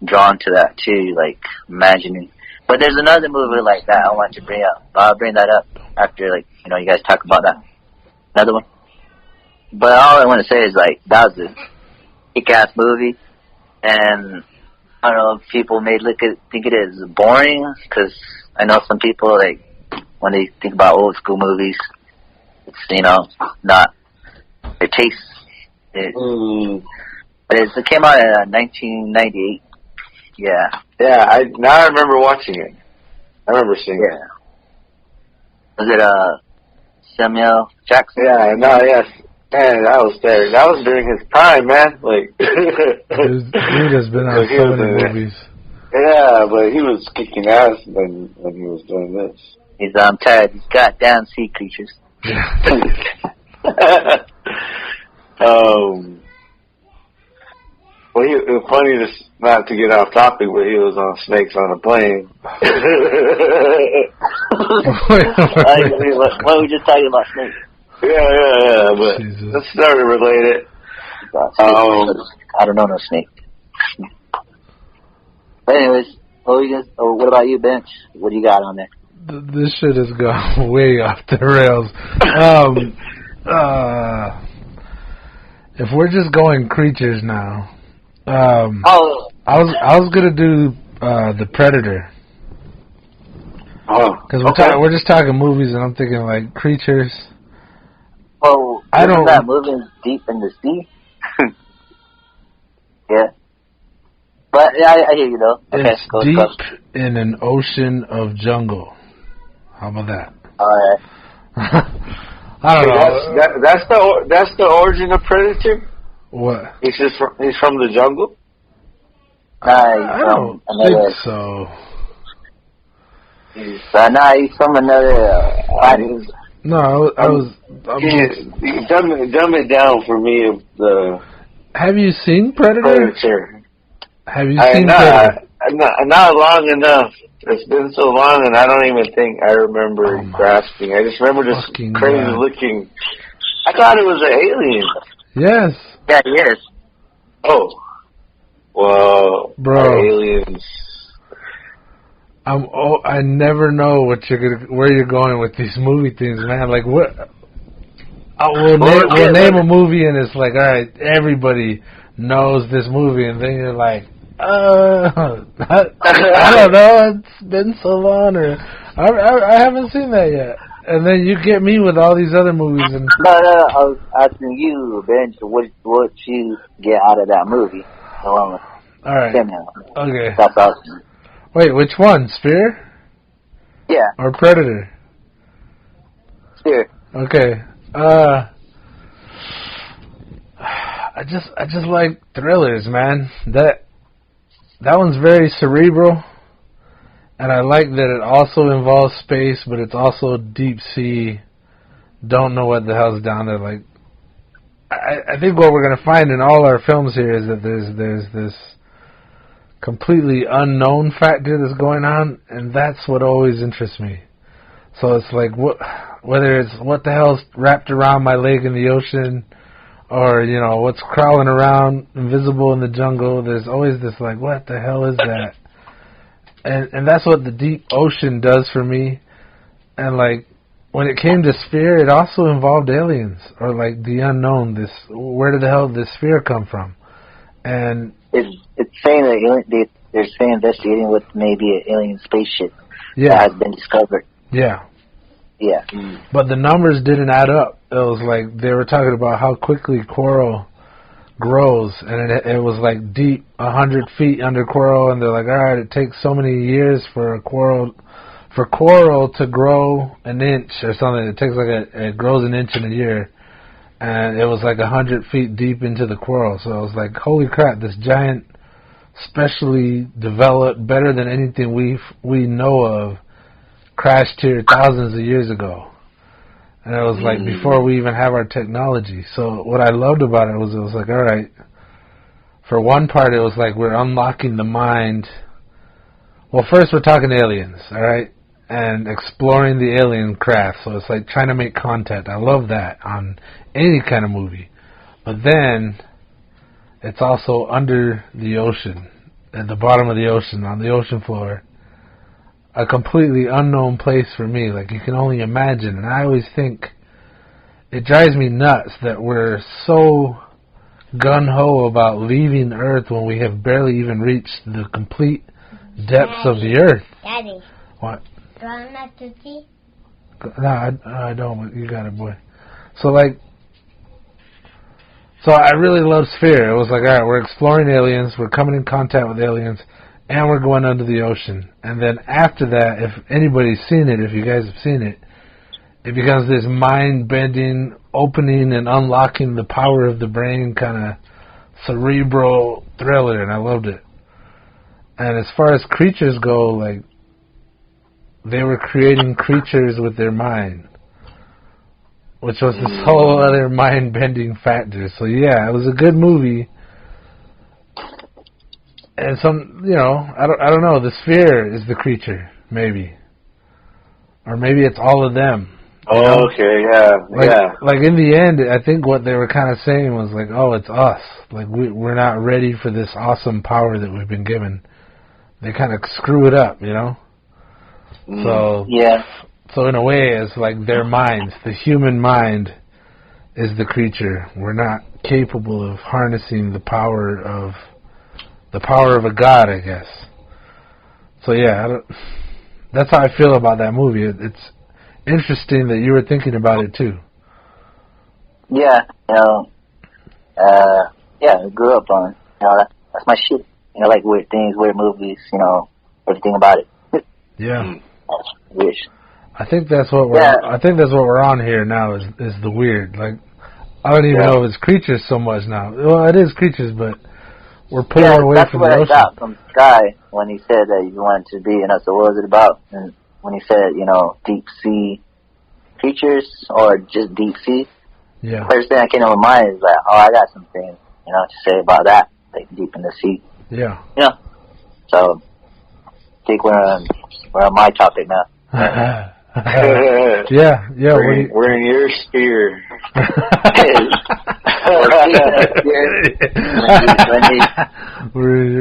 drawn to that, too, like, imagining. But there's another movie like that I want to bring up. I'll bring that up after, like, you know, you guys talk about that. Another one. But all I want to say is, like, that was a kick-ass movie, and I don't know if people may think it is boring, because I know some people, like, when they think about old school movies, it's, you know, not their taste. But it came out in 1998. Yeah. Yeah, I remember watching it. I remember seeing it. Was it Samuel Jackson? Yeah, no, yes. Man, that was there. That was during his prime, man. Like, dude has been on so many movies. Yeah, but he was kicking ass when he was doing this. He's tired. These goddamn sea creatures. Well, it was funny not to get off topic, but he was on snakes on a plane. What were we just talking about snakes? Yeah, but Jesus. Let's start to relate it. I don't know no snake. But anyways, what about you, Bench? What do you got on there? This shit has gone way off the rails. If we're just going creatures now, I was gonna do the Predator. Oh, because we're just talking movies, and I'm thinking like creatures. Oh, isn't that movie Deep in the Sea? Yeah. But yeah, I hear you though. Okay, it's deep in an ocean of jungle. How about that? Alright. I don't know. That's the origin of Predator? What? He's from the jungle? I don't think so. He's from another island. No, you dumb it down for me. Have you seen Predator? Have you seen Predator? Not long enough. It's been so long, and I don't even think I remember grasping. I just remember this crazy looking. I thought it was an alien. Yes. Yeah, he is. Oh. Well, bro. Aliens. I never know where you're going with these movie things, man. Like what? We'll name a movie, and it's like, all right, everybody knows this movie, and then you're like, I don't know. It's been so long, or I haven't seen that yet. And then you get me with all these other movies. And no, I was asking you, Ben, what you get out of that movie? Along with all right. Okay. That's awesome. Wait, which one? Sphere? Yeah. Or Predator? Sphere. Okay. I just like thrillers, man. That one's very cerebral, and I like that it also involves space, but it's also deep sea. Don't know what the hell's down there. Like, I think what we're gonna find in all our films here is that there's this completely unknown factor that's going on, and that's what always interests me. So it's like whether it's what the hell's wrapped around my leg in the ocean, or what's crawling around invisible in the jungle. There's always this like, what the hell is that? And that's what the deep ocean does for me. And like when it came to Sphere, it also involved aliens, or like the unknown. Where did the hell did this sphere come from? And it's saying that they're saying investigating with maybe an alien spaceship that has been discovered. Yeah. Yeah. But the numbers didn't add up. It was like they were talking about how quickly coral grows, and it was like deep 100 feet under coral, and they're like, all right, it takes so many years for coral to grow an inch or something. It takes it grows an inch in a year. And it was like 100 feet deep into the coral. So I was like, holy crap, this giant, specially developed, better than anything we know of, crashed here thousands of years ago. And it was like before we even have our technology. So what I loved about it was like, all right, for one part it was like we're unlocking the mind. Well, first we're talking aliens, all right? And exploring the alien craft. So it's like trying to make contact. I love that on any kind of movie. But then it's also under the ocean, at the bottom of the ocean, on the ocean floor. A completely unknown place for me. Like you can only imagine. And I always think it drives me nuts that we're so gung-ho about leaving Earth when we have barely even reached the complete depths of the Earth. Daddy. What? Do I have to see? No, I don't. You got it, boy. So I really love Sphere. It was like, all right, we're exploring aliens, we're coming in contact with aliens, and we're going under the ocean. And then after that, if anybody's seen it, if you guys have seen it, it becomes this mind-bending, opening and unlocking the power of the brain kind of cerebral thriller, and I loved it. And as far as creatures go, like, they were creating creatures with their mind, which was this whole other mind-bending factor. So yeah, it was a good movie. And some, I don't know, the sphere is the creature, maybe. Or maybe it's all of them. Oh, okay, yeah. Like in the end, I think what they were kind of saying was like, oh, it's us. Like, we're not ready for this awesome power that we've been given. They kind of screw it up, So, yeah. So in a way, it's like their minds, the human mind is the creature. We're not capable of harnessing the power of a god, I guess. So yeah, that's how I feel about that movie. It's interesting that you were thinking about it too. Yeah, I grew up on, that's my shit. Like weird things, weird movies, everything about it. Yeah. That's weird. I think that's what we're on here now is the weird. Like, I don't even know if it's creatures so much now. Well, it is creatures, but we're pulling away from the ocean. That's what I got from Sky when he said that he wanted to be, so what was it about? And when he said, deep sea creatures or just deep sea, yeah. First thing that came to my mind is like, oh, I got something, to say about that, like deep in the sea. Yeah. Yeah. So, I think we're on my topic now. Yeah. We're in your sphere.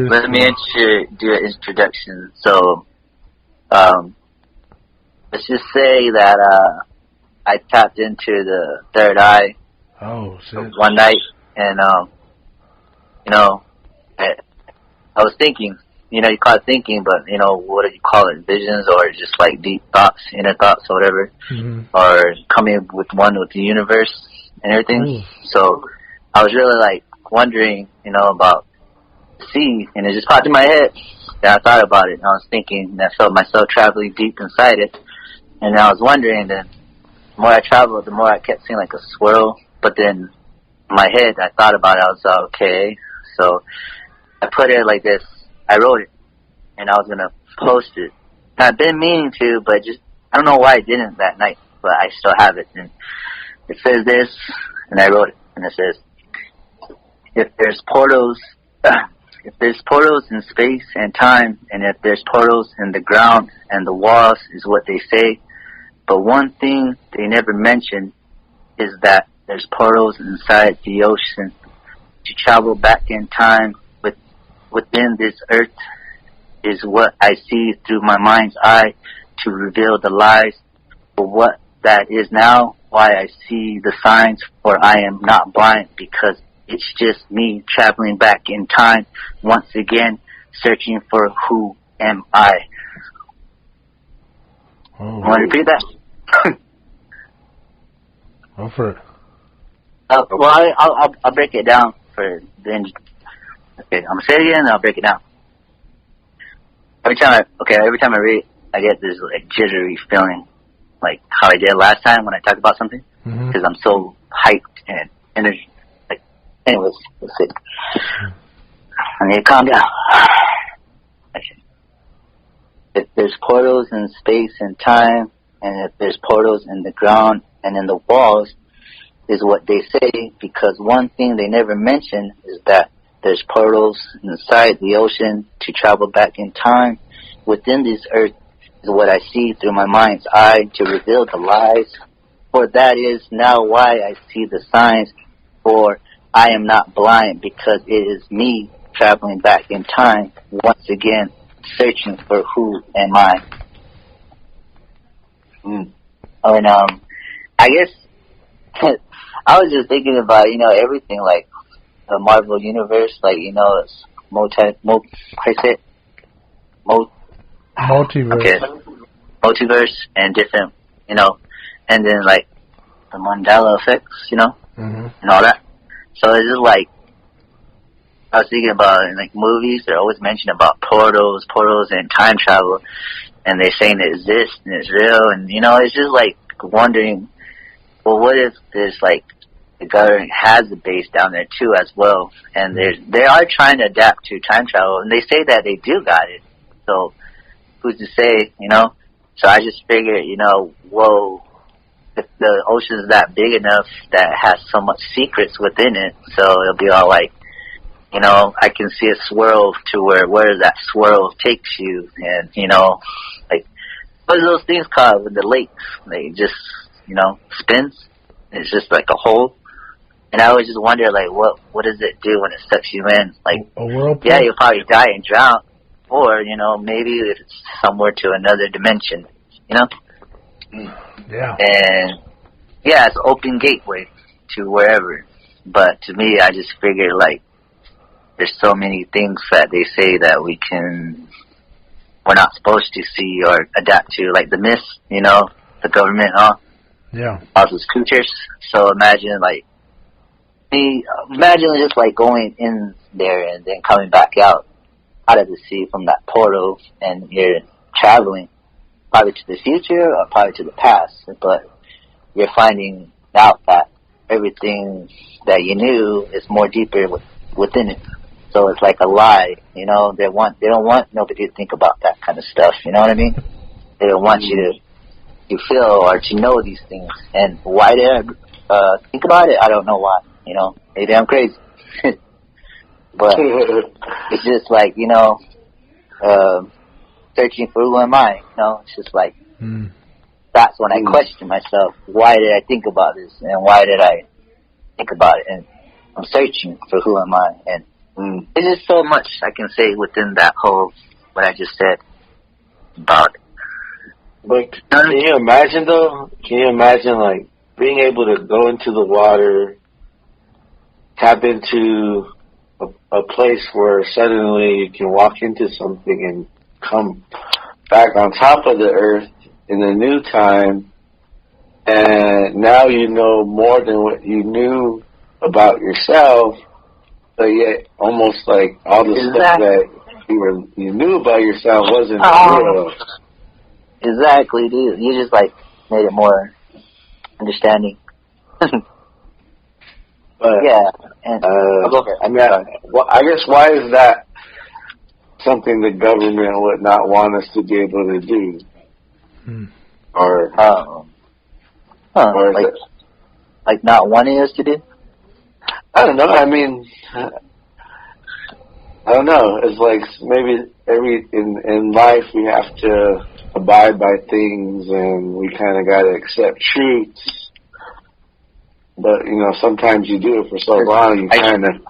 Let me do an introduction. So, let's just say that I tapped into the third eye. Oh, shit. One night, and I was thinking. You call it thinking, but what do you call it? Visions, or just like deep thoughts, inner thoughts, or whatever, or coming with one with the universe and everything. Ooh. So I was really like wondering, about the sea, and it just popped in my head. And I thought about it, and I was thinking, and I felt myself traveling deep inside it. And I was wondering, and then the more I traveled, the more I kept seeing like a swirl. But then in my head, I thought about it. I was like, okay, so I put it like this. I wrote it, and I was going to post it. And I've been meaning to, but just, I don't know why I didn't that night, but I still have it. And it says this, and I wrote it, and it says, if there's portals in space and time, and if there's portals in the ground and the walls is what they say, but one thing they never mention is that there's portals inside the ocean to travel back in time. Within this earth is what I see through my mind's eye to reveal the lies for what that is now, why I see the signs, for I am not blind, because it's just me traveling back in time, once again, searching for who am I. Oh. Want to repeat that? Go for it. Well, I'll break it down for the end. Okay, I'm gonna say it again, and I'll break it down. Every time I read it, I get this like jittery feeling, like how I did last time when I talked about something, because I'm so hyped and energy. Like, anyways, let's see. I need to calm down. Okay. If there's portals in space and time, and if there's portals in the ground and in the walls, is what they say, because one thing they never mention is that there's portals inside the ocean to travel back in time. Within this earth is what I see through my mind's eye to reveal the lies. For that is now why I see the signs. For I am not blind, because it is me traveling back in time, once again, searching for who am I. And I guess I was just thinking about, everything, like the Marvel Universe, like, it's multiverse. Okay. Multiverse and different, and then like the Mandela effects, and all that. So it's just like, I was thinking about in like movies, they're always mentioning about portals and time travel, and they're saying it exists and it's real, and it's just like, wondering, well, what if there's like the government has a base down there too as well, and they are trying to adapt to time travel, and they say that they do got it. So who's to say, you know? So I just figured, you know, whoa, if the ocean's that big enough that has so much secrets within it, so it'll be all like, you know, I can see a swirl to where that swirl takes you, and, you know, like, what are those things called with the lakes? They just, you know, spins. It's just like a hole. And I always just wonder, like, what does it do when it sucks you in? Like, a whirlpool? Yeah, you'll probably die and drown. Or, you know, maybe it's somewhere to another dimension, you know? Yeah. And, yeah, it's an open gateway to wherever. But to me, I just figured, like, there's so many things that they say that we're not supposed to see or adapt to, like the myths, you know, the government, Yeah. all those creatures. So imagine just like going in there and then coming back out of the sea from that portal, and you're traveling probably to the future or probably to the past, but you're finding out that everything that you knew is more deeper within it. So it's like a lie, you know. They don't want nobody to think about that kind of stuff. You know what I mean? They don't want you to feel or to know these things. And why did I think about it? I don't know why. You know, maybe I'm crazy. But it's just like, you know, searching for who am I. You know, it's just like that's when I question myself. Why did I think about this? And why did I think about it? And I'm searching for who am I. And there's just so much I can say within that whole, what I just said about it. But can you imagine, though? Can you imagine, like, being able to go into the water, tap into a place where suddenly you can walk into something and come back on top of the earth in a new time, and now you know more than what you knew about yourself, but yet almost like all the stuff that you knew about yourself wasn't real. Exactly, dude. You just like made it more understanding. But yeah, and I mean, I guess why is that something the government would not want us to be able to do? Or like not wanting us to do? I don't know. I mean, I don't know. It's like maybe in life we have to abide by things, and we kind of got to accept truths. But, you know, sometimes you do it for so long, you kind of...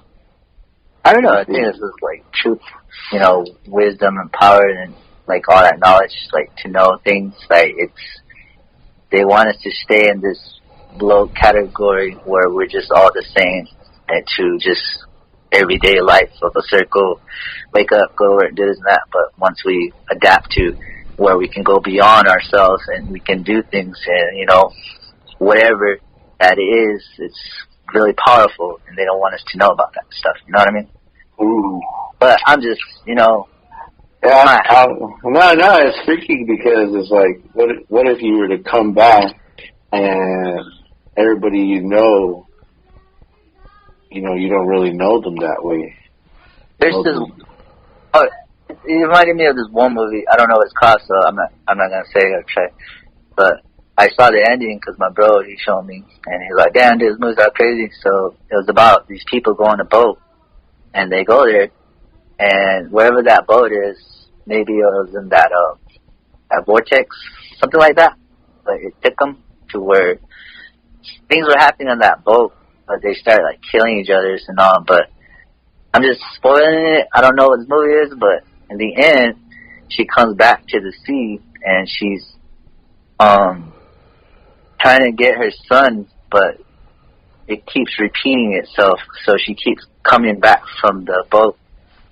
I don't know. I think this is like truth, you know, wisdom and power and like all that knowledge, like to know things. Like they want us to stay in this low category where we're just all the same, and to just everyday life of a circle, wake up, go where it does that. But once we adapt to where we can go beyond ourselves and we can do things, and, you know, whatever that is, it's really powerful, and they don't want us to know about that stuff. You know what I mean? Ooh. But I'm just, you know. Yeah, no, it's freaky because it's like, what if you were to come back and everybody you know, you don't really know them that way. There's this. It reminded me of this one movie. I don't know what it's called, so I'm not gonna say it. Okay, but I saw the ending because my bro, he showed me, and he's like, "Damn, dude, this movie's all crazy." So it was about these people go on a boat, and they go there, and wherever that boat is, maybe it was in that vortex, something like that. But it took them to where things were happening on that boat, but they started like killing each other and all. But I'm just spoiling it. I don't know what this movie is, but in the end, she comes back to the sea, and she's trying to get her son, but it keeps repeating itself. So she keeps coming back from the boat,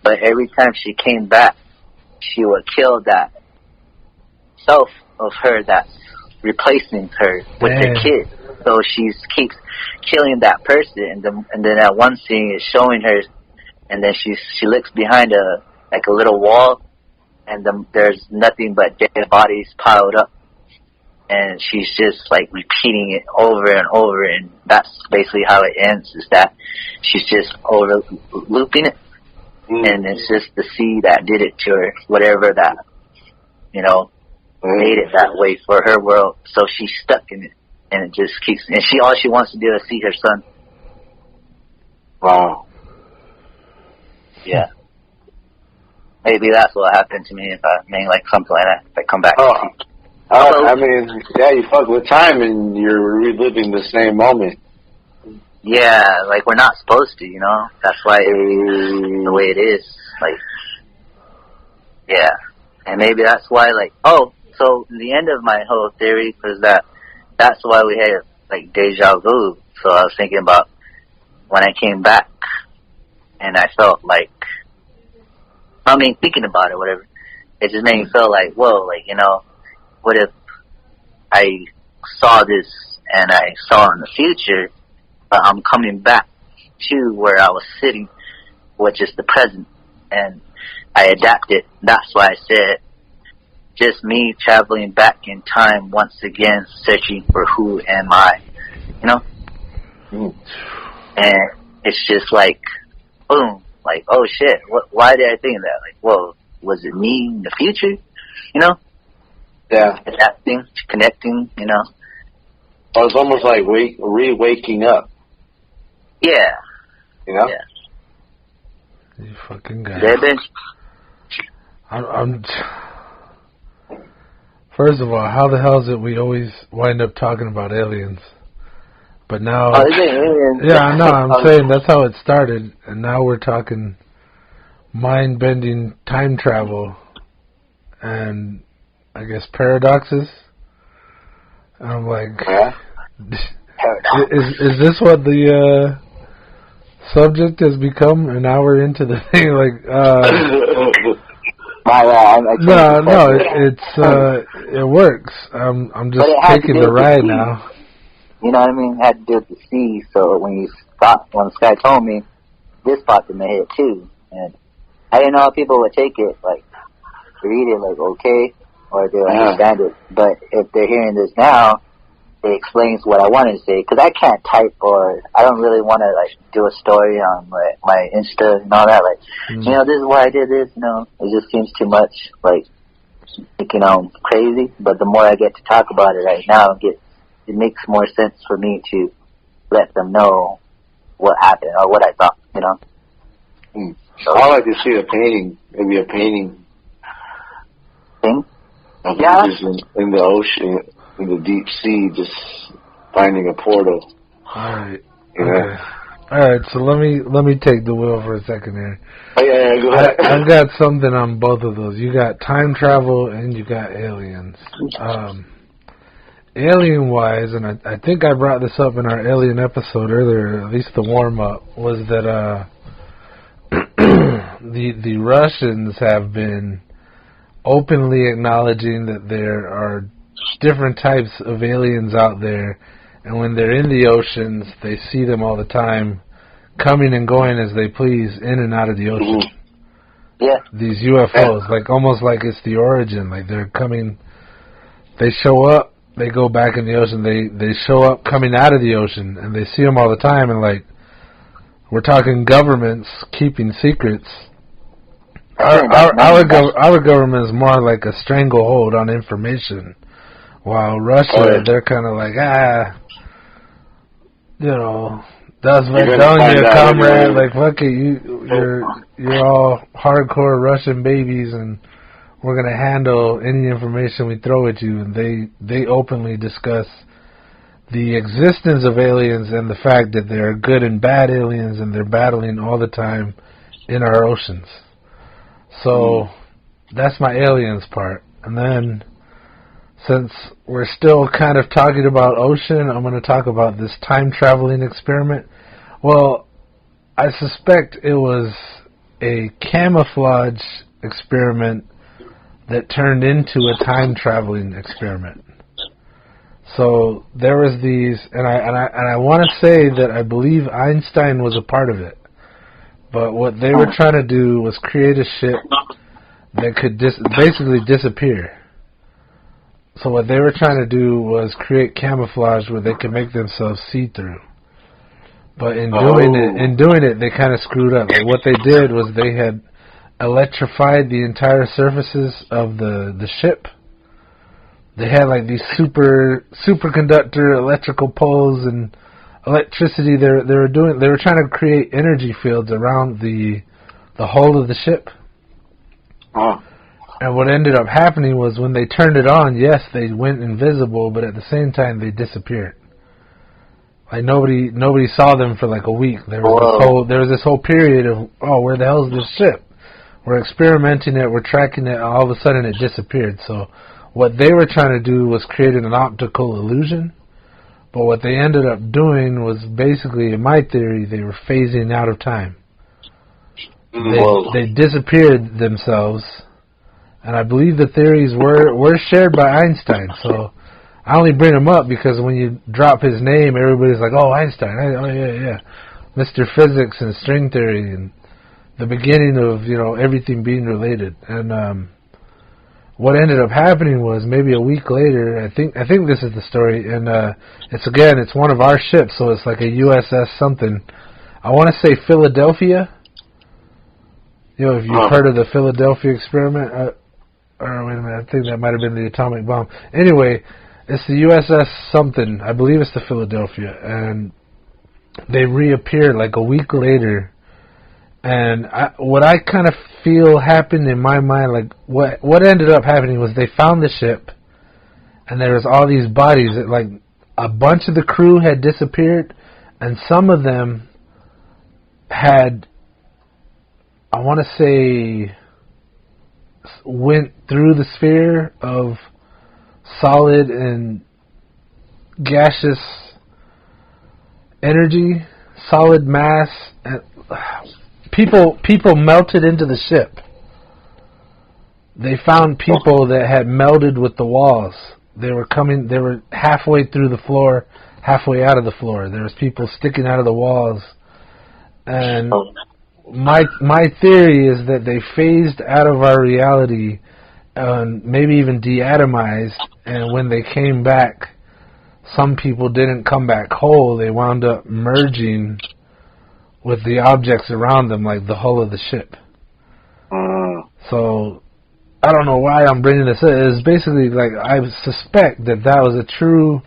but every time she came back, she would kill that self of her that's replacing her with the kid. So she keeps killing that person, and then that one scene is showing her, and then she looks behind a little wall, and there's nothing but dead bodies piled up. and she's just like repeating it over and over, and that's basically how it ends, is that she's just over looping it, and it's just the sea that did it to her, whatever that, you know, made it that way for her world. So she's stuck in it, and it just keeps, and all she wants to do is see her son. Wow. Yeah. Maybe that's what happened to me if I made like something like that. If I come back. I mean, yeah, you fuck with time and you're reliving the same moment. Yeah, like we're not supposed to, you know. That's why the way it is. Like, yeah, and maybe that's why. Like, so the end of my whole theory was that's why we had like deja vu. So I was thinking about when I came back, and I felt like, I mean, thinking about it, whatever, it just made me feel like, whoa, like, you know, what if I saw this and I saw in the future, but I'm coming back to where I was sitting, which is the present, and I adapted. That's why I said, just me traveling back in time once again, searching for who am I, you know? And it's just like, boom, like, oh shit, why did I think of that? Like, whoa, was it me in the future, you know? Yeah. Adapting, connecting, you know? Oh, it's almost like re-waking up. Yeah. You know? Yeah. You fucking guy. I'm First of all, how the hell is it we always wind up talking about aliens? But now... Oh, is it aliens? Yeah, no, I'm saying that's how it started, and now we're talking mind-bending time travel and, I guess, paradoxes. And I'm like... Yeah. Is this what the subject has become? And now we're into the thing, like... No, it works. I'm just taking the ride now. You know what I mean? It had to do with the sea. So when Sky told me, this popped in my head too, and I didn't know how people would take it, like read it like okay, or they understand it. But if they're hearing this now, it explains what I wanted to say, because I can't type, or I don't really want to like do a story on my Insta and all that. Like, you know, this is why I did this. You know, it just seems too much, like, you know, crazy. But the more I get to talk about it right now, it makes more sense for me to let them know what happened or what I thought. You know. So I like to see a painting, maybe a painting thing. Yeah. In the ocean. In the deep sea, just finding a portal. Alright. Okay. Alright, so let me take the wheel for a second here. Oh, yeah, go ahead. I've got something on both of those. You got time travel and you got aliens. Alien-wise, and I think I brought this up in our alien episode earlier, at least the warm-up, was that the Russians have been openly acknowledging that there are different types of aliens out there, and when they're in the oceans, they see them all the time, coming and going as they please in and out of the ocean. Yeah. These UFOs, like almost like it's the origin, like they're coming, they show up, they go back in the ocean, they show up coming out of the ocean, and they see them all the time, and like, we're talking governments keeping secrets. Our government is more like a stranglehold on information. While Russia, they're kind of like, you know, that's Macedonia, comrade. Like, fuck it, you're all hardcore Russian babies, and we're gonna handle any information we throw at you. And they openly discuss the existence of aliens and the fact that there are good and bad aliens, and they're battling all the time in our oceans. So that's my aliens part, and then. Since we're still kind of talking about ocean, I'm going to talk about this time-traveling experiment. Well, I suspect it was a camouflage experiment that turned into a time-traveling experiment. So there was these, and I want to say that I believe Einstein was a part of it. But what they were trying to do was create a ship that could basically disappear. So what they were trying to do was create camouflage where they could make themselves see-through. But in doing it, they kind of screwed up. Like what they did was they had electrified the entire surfaces of the ship. They had like these superconductor electrical poles and electricity. They were trying to create energy fields around the hull of the ship. Oh. And what ended up happening was when they turned it on, yes, they went invisible, but at the same time they disappeared. Like nobody saw them for like a week. There was this whole period of, oh, where the hell is this ship? We're experimenting it, we're tracking it, and all of a sudden it disappeared. So what they were trying to do was create an optical illusion. But what they ended up doing was basically, in my theory, they were phasing out of time. They disappeared themselves. And I believe the theories were shared by Einstein. So I only bring him up because when you drop his name, everybody's like, oh, Einstein. Oh, yeah. Mr. Physics and string theory and the beginning of, everything being related. And what ended up happening was maybe a week later, I think this is the story, and it's one of our ships, so it's like a USS something. I want to say Philadelphia. If you've heard of the Philadelphia experiment, or wait a minute, I think that might have been the atomic bomb. Anyway, it's the USS something. I believe it's the Philadelphia, and they reappeared like a week later. And what I kind of feel happened in my mind, like what ended up happening was they found the ship, and there was all these bodies. That, like a bunch of the crew had disappeared, and some of them had, I want to say, went through the sphere of solid and gaseous energy, solid mass, and people melted into the ship. They found people that had melded with the walls. They were halfway through the floor, halfway out of the floor. There was people sticking out of the walls. And my theory is that they phased out of our reality, maybe even deatomized, and when they came back, some people didn't come back whole. They wound up merging with the objects around them, like the hull of the ship. So, I don't know why I'm bringing this up. It's basically like, I suspect that was a true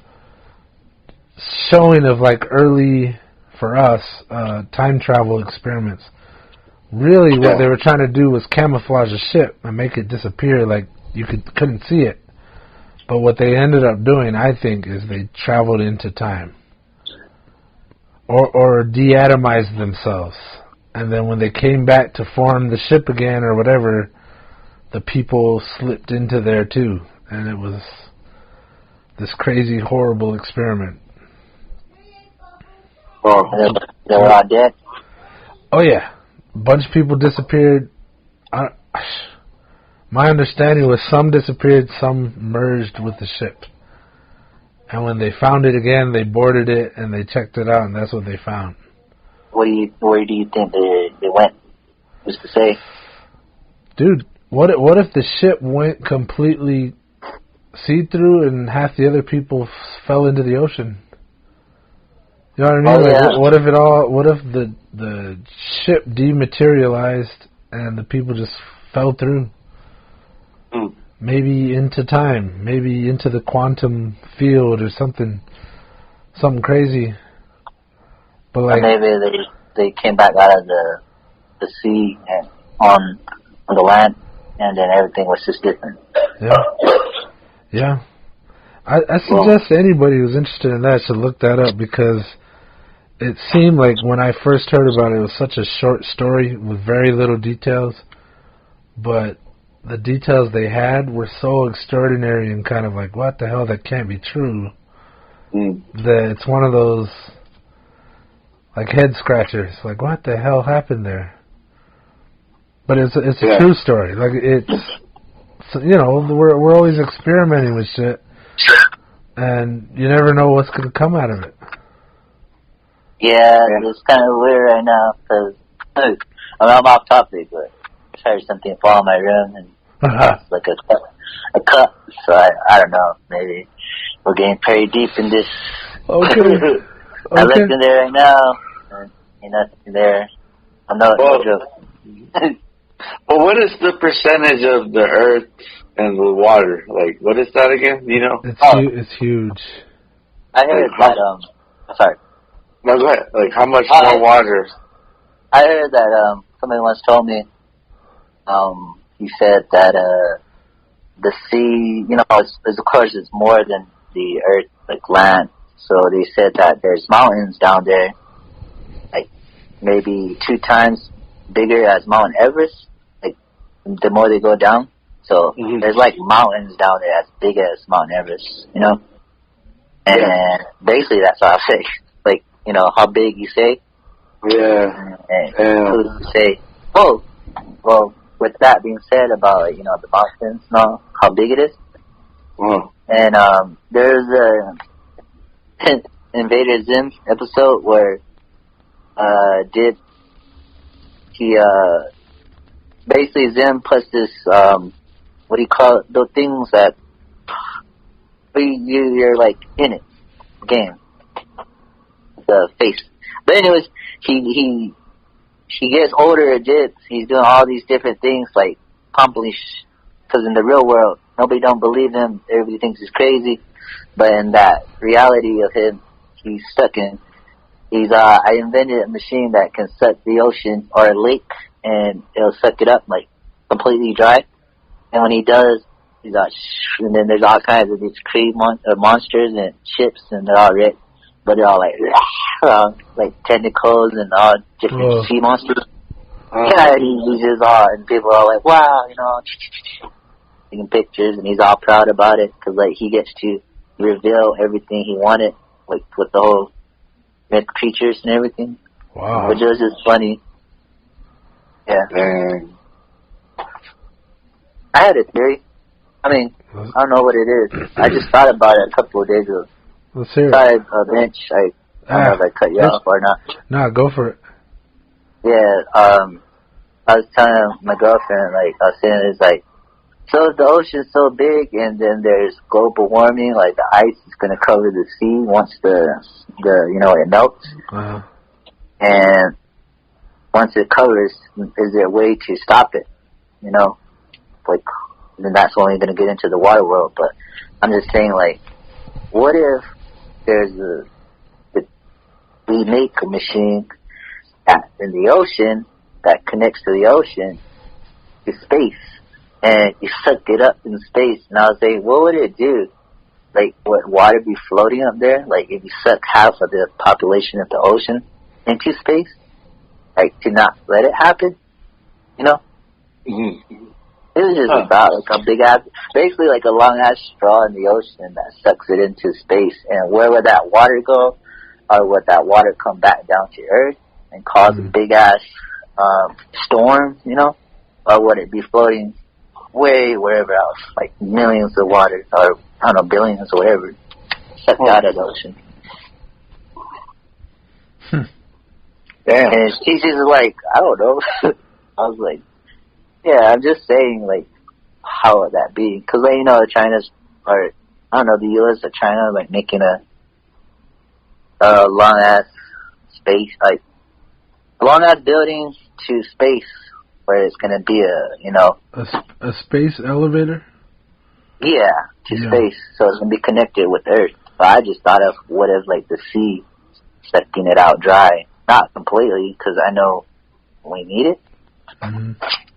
showing of like early, for us, time travel experiments. Really, what they were trying to do was camouflage a ship and make it disappear, like you couldn't see it. But what they ended up doing, I think, is they traveled into time. Or deatomized themselves. And then when they came back to form the ship again or whatever, the people slipped into there too. And it was this crazy, horrible experiment. Oh, they were all dead? Oh, yeah. A bunch of people disappeared. My understanding was some disappeared, some merged with the ship. And when they found it again, they boarded it and they checked it out, and that's what they found. Where do you think they went? Who's to say? Dude, what if the ship went completely see-through and half the other people fell into the ocean? You know what I mean? What if the ship dematerialized and the people just fell through? Maybe into time, maybe into the quantum field or something crazy. But like, or maybe they came back out of the sea and on the land, and then everything was just different. Yeah. I suggest anybody who's interested in that should look that up, because it seemed like when I first heard about it, it was such a short story with very little details, but the details they had were so extraordinary and kind of like, what the hell, that can't be true. That it's one of those like head scratchers, like what the hell happened there? But it's a true story. Like we're always experimenting with shit, and you never know what's going to come out of it. Yeah, it's kind of weird right now because I'm off topic, but I heard something fall in my room, and it's like a cup. So I don't know. Maybe we're getting pretty deep in this. Okay. I looked in there right now, and ain't nothing there. I'm not no joke. Well, what is the percentage of the Earth and the water? Like, what is that again? You know? It's huge. I heard that. Sorry. No, go ahead. Like, how much more water? I heard that somebody once told me. He said that the sea, you know, is of course it's more than the Earth, like land. So they said that there's mountains down there, like maybe 2 times bigger as Mount Everest. Like the more they go down, so there's like mountains down there as big as Mount Everest, you know. And basically that's all I say. Like, you know, how big you say. Yeah. And who say? Oh, well. With that being said about, like, you know, the mountains and all, how big it is. And there's a Invader Zim episode where basically Zim puts this what do you call it? Those things that you're like in it game. The face. But anyways, he gets older, he's doing all these different things, like accomplish, because in the real world, nobody don't believe him, everybody thinks he's crazy, but in that reality of him, he's stuck in, I invented a machine that can suck the ocean or a lake, and it'll suck it up, like, completely dry, and when he does, he's like, and then there's all kinds of these monsters and ships, and they're all red, but they're all like tentacles and all different sea monsters. Yeah, he's just all, and people are like, wow, you know, taking pictures, and he's all proud about it, because, like, he gets to reveal everything he wanted, like, with the whole myth creatures and everything. Wow. Which was just funny. Yeah. Dang. I had a theory. I mean, I don't know what it is. I just thought about it a couple of days ago. Let's hear it. Sorry, Bench. I don't know if I cut you off or not. Nah, go for it. Yeah, I was telling my girlfriend, like, I was saying, it's like, so if the ocean's so big and then there's global warming, like the ice is going to cover the sea once the you know, it melts. And once it covers, is there a way to stop it? You know, like, then that's only going to get into the water world. But I'm just saying, like, what if there's we make a machine in the ocean that connects to the ocean to space, and you suck it up in space. And I was saying, what would it do? Like, would water be floating up there? Like, if you suck half of the population of the ocean into space, like, to not let it happen, you know? It was just about, like, a big ass, basically like a long ass straw in the ocean that sucks it into space. And where would that water go? Or would that water come back down to Earth and cause a big ass storm, you know? Or would it be floating way wherever else, like millions of water, or I don't know, billions or whatever, sucked out of the ocean? Damn. And she's just like, I don't know. I was like, yeah, I'm just saying, like, how would that be? Because, like, you know, China's, or I don't know, the U.S. or China, like, making a long-ass space, like, a long-ass building to space where it's going to be a, you know. A space elevator? Yeah, to space. So it's going to be connected with Earth. But I just thought of what if, like, the sea sucking it out dry. Not completely, because I know we need it.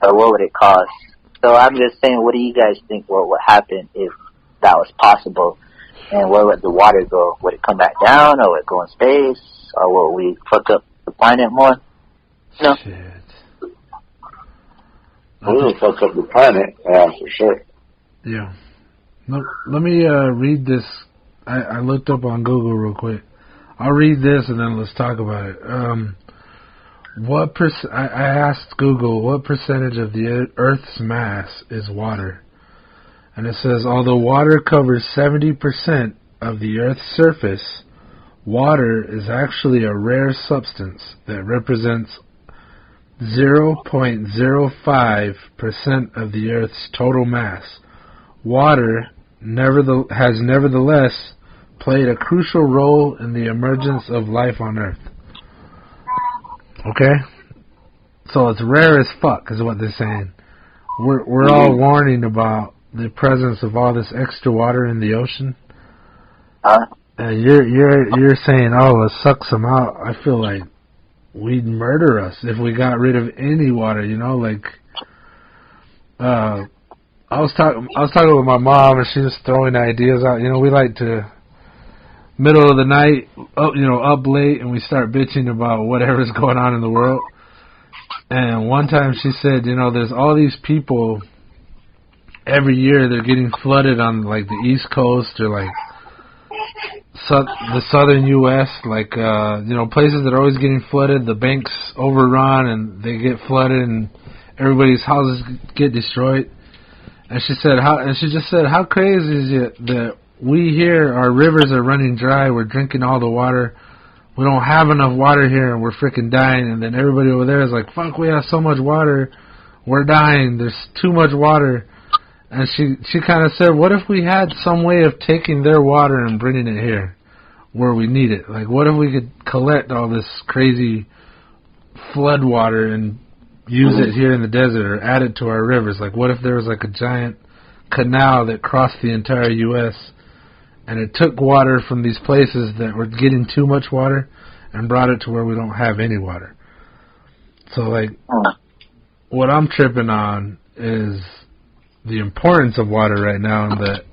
But what would it cost? So I'm just saying, what do you guys think what would happen if that was possible? And where would the water go? Would it come back down, or would it go in space? Or would we fuck up the planet more? No. We will fuck up the planet, yeah, for sure. Yeah. Let me read this. I looked up on Google real quick. I'll read this and then let's talk about it. I asked Google what percentage of the Earth's mass is water. And it says, although water covers 70% of the Earth's surface, water is actually a rare substance that represents 0.05% of the Earth's total mass. water has nevertheless played a crucial role in the emergence of life on Earth. Okay? So it's rare as fuck, is what they're saying. We're all warning about the presence of all this extra water in the ocean. And you're saying, oh, it sucks them out. I feel like we'd murder us if we got rid of any water, you know, like I was talking with my mom, and she was throwing ideas out. You know, we like to middle of the night, up late, and we start bitching about whatever's going on in the world. And one time she said, you know, there's all these people every year they're getting flooded on like the East Coast or like the southern U.S., like places that are always getting flooded. The banks overrun and they get flooded, and everybody's houses get destroyed. And she just said, how crazy is it that we here, our rivers are running dry, we're drinking all the water, we don't have enough water here, and we're freaking dying. And then everybody over there is like, fuck, we have so much water, we're dying, there's too much water. And she kind of said, what if we had some way of taking their water and bringing it here where we need it? Like, what if we could collect all this crazy flood water and use it here in the desert or add it to our rivers? Like, what if there was like a giant canal that crossed the entire U.S. and it took water from these places that were getting too much water and brought it to where we don't have any water? So, like, what I'm tripping on is the importance of water right now, and that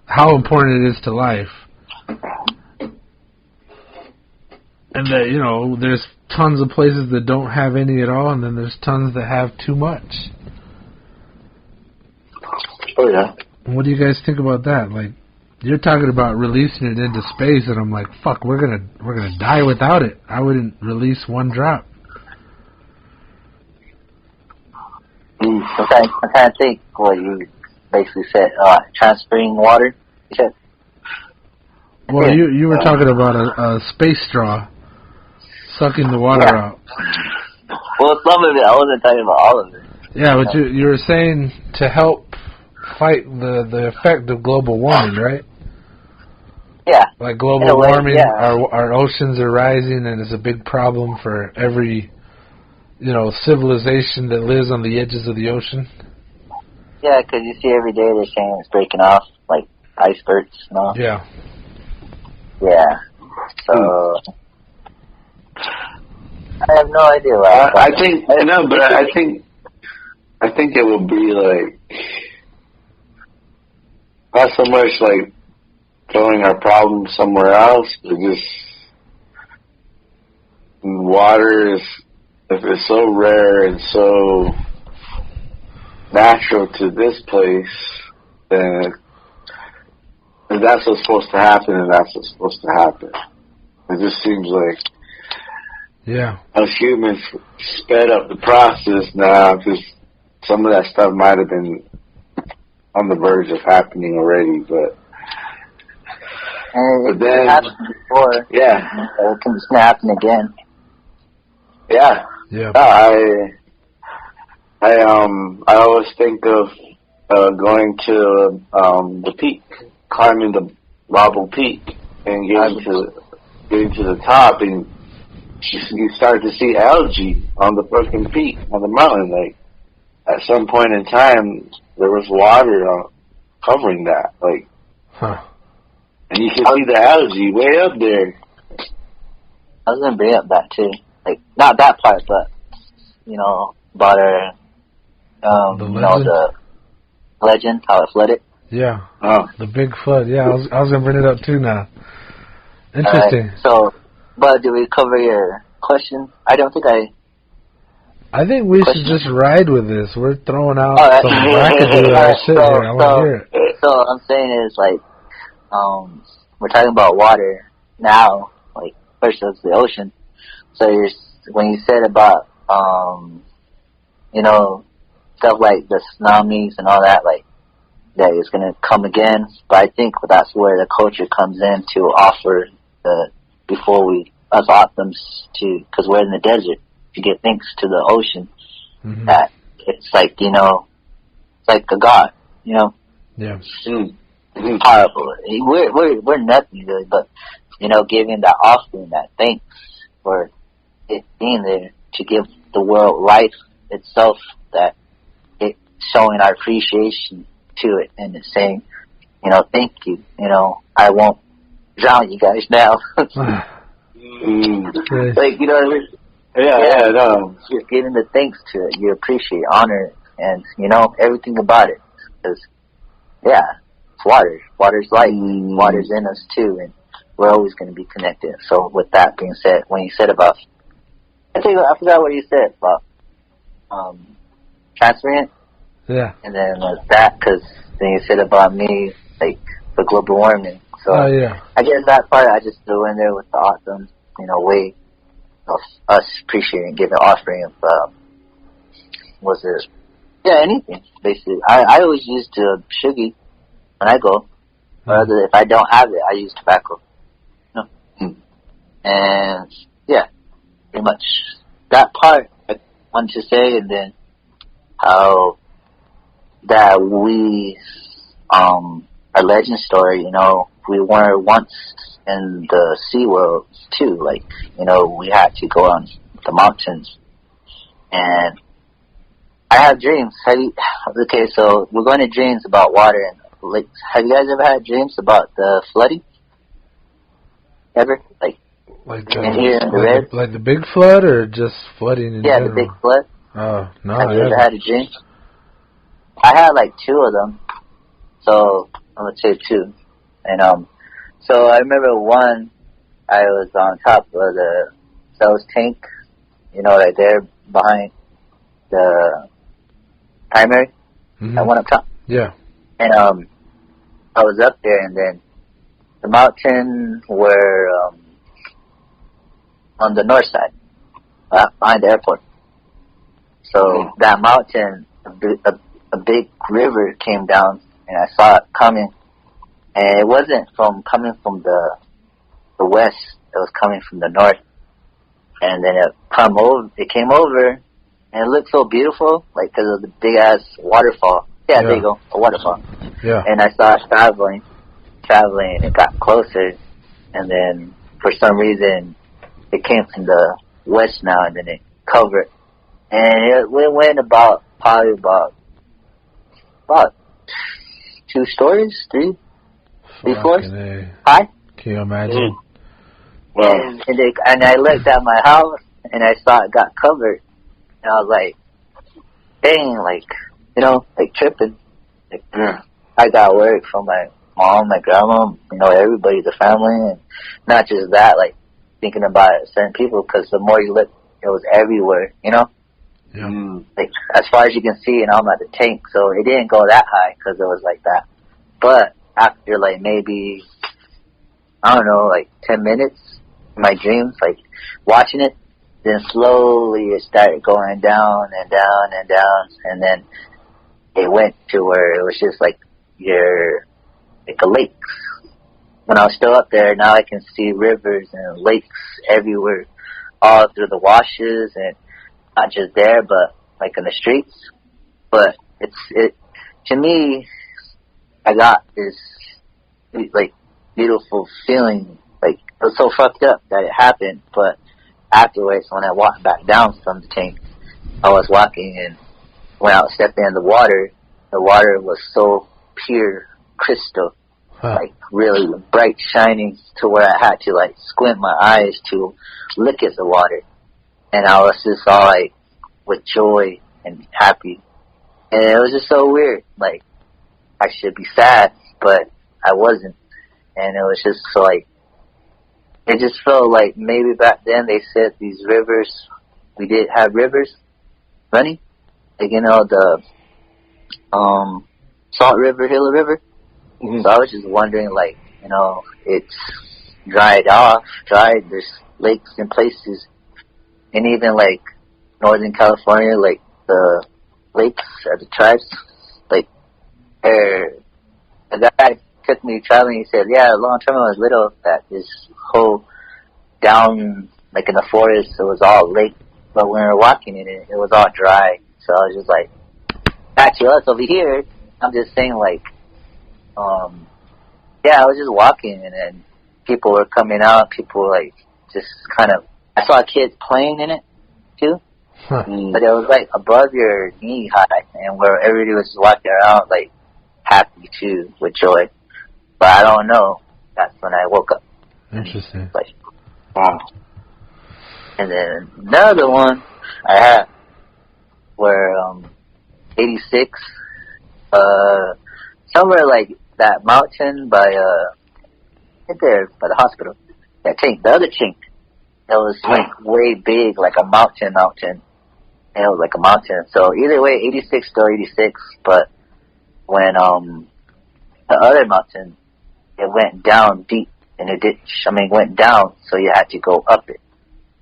how important it is to life, and that, you know, there's tons of places that don't have any at all, and then there's tons that have too much. Oh yeah. What do you guys think about that? Like, you're talking about releasing it into space, and I'm like, fuck, we're gonna die without it. I wouldn't release one drop. I'm trying to think what you basically said. Transferring water, you said? Well, you were talking about a space straw sucking the water out. Well, some of it, I wasn't talking about all of it. Yeah, but you were saying to help fight the effect of global warming, right? Yeah. Like global warming, our oceans are rising, and it's a big problem for every, you know, civilization that lives on the edges of the ocean. Yeah, because you see every day they're saying it's breaking off, like icebergs and all. Yeah. Yeah. So I have no idea why. I think it will be like not so much like throwing our problems somewhere else, but just water is, if it's so rare and so natural to this place, then if that's what's supposed to happen, then that's what's supposed to happen. It just seems like us humans sped up the process now, because some of that stuff might have been on the verge of happening already, but then happened before. Yeah, it can just happen again. Yeah. Yeah. I always think of going to the peak, climbing the Marble Peak, and getting to the top, and you start to see algae on the fucking peak, on the mountain. Like, at some point in time, there was water covering that, like, and you can see the algae way up there. I was gonna bring up that too, like not that part, but you know about the legend, how it flooded. Yeah. The big flood. Yeah, I was gonna bring it up too now. Interesting. So, but did we cover your question? I don't think I think we should just ride with this. We're throwing out some wackadoo shit here. I want to hear it. So what I'm saying is, like, we're talking about water now, like, versus the ocean. So when you said about, you know, stuff like the tsunamis and all that, like, that is going to come again. But I think that's where the culture comes in to offer us optimists to, because we're in the desert, to get things to the ocean. That it's like, you know, it's like a god, you know. Yeah. Horrible. We're nothing good, but giving that offering, that thanks for it being there to give the world life itself, that it showing our appreciation to it and it's saying, thank you. I won't drown you guys now. Like, what I mean? Yeah, no. Just giving the thanks to it. You appreciate, honor it, and, everything about it. Because, it's water. Water's life. Water's in us, too, and we're always going to be connected. So, with that being said, when you said about, I forgot what you said about transferring it. Yeah. And then that, because then you said about me, like, the global warming. So, I guess that part I just threw in there with the awesome, way of us appreciating, giving offering of, anything, basically. I always use the sugar when I go. Or if I don't have it, I use tobacco. And, pretty much that part I wanted to say, and then how that we, our legend story, we were once in the sea world too. Like, we had to go on the mountains, and I have dreams. Okay, so we're going to dreams about water and lakes. Have you guys ever had dreams about the flooding? Ever? Like the big flood, or just flooding in general? Yeah, the big flood. Oh, no. Have you ever had a dream? I had like 2 of them. So I'm gonna say 2. And so I remember one, I was on top of the sales tank, right there behind the primary. That one up top. Yeah. And I was up there, and then the mountain were on the north side, behind the airport. So that mountain, a big river came down, and I saw it coming. And it wasn't coming from the west; it was coming from the north. And then it came over, and it looked so beautiful, like because of the big ass waterfall. Yeah, there you go, a waterfall. Yeah. And I saw it traveling, and it got closer, and then for some reason it came from the west now, and then it covered, and it went probably about 2 stories, 3 floors high. Can you imagine? And I looked at my house, and I saw it got covered, and I was like, dang, like, tripping. Like, I got work from my mom, my grandma, everybody, the family, and not just that, like, thinking about certain people, because the more you look, it was everywhere, Yeah. Like, as far as you can see, and I'm at the tank, so it didn't go that high, because it was like that. But after, like, maybe, I don't know, like, 10 minutes, in my dreams, like, watching it, then slowly it started going down and down and down, and then it went to where it was just like a lake. When I was still up there, now I can see rivers and lakes everywhere, all through the washes, and not just there, but like in the streets. But it to me, I got this like beautiful feeling. Like, it was so fucked up that it happened, but afterwards, when I walked back down from the tank, I was walking, and when I was stepping in the water was so pure crystal, like really bright, shining, to where I had to like squint my eyes to look at the water, and I was just all like with joy and happy, and it was just so weird. Like, I should be sad, but I wasn't, and it was just so like, it just felt like maybe back then they said these rivers, we did have rivers running, like, the Salt River, Gila River. So I was just wondering, like, it's dried. There's lakes and places, and even like Northern California, like the lakes or the tribes, like, a guy took me traveling. He said, a long time when I was little, that this whole down, like in the forest, it was all lake, but when we were walking in it, it was all dry. So I was just like, back to us over here, I'm just saying, like, yeah, I was just walking, and then people were coming out. People were like just kind of. I saw kids playing in it too, but it was like above your knee high, and where everybody was just walking around like happy too with joy. But I don't know. That's when I woke up. Interesting. Like, wow. And then another one I had where 86, somewhere like that mountain by right there by the hospital. That chink, the other chink, it was like way big, like a mountain, and it was like a mountain. So either way, 86 still 86. But when the other mountain, it went down deep, and it went down, so you had to go up it.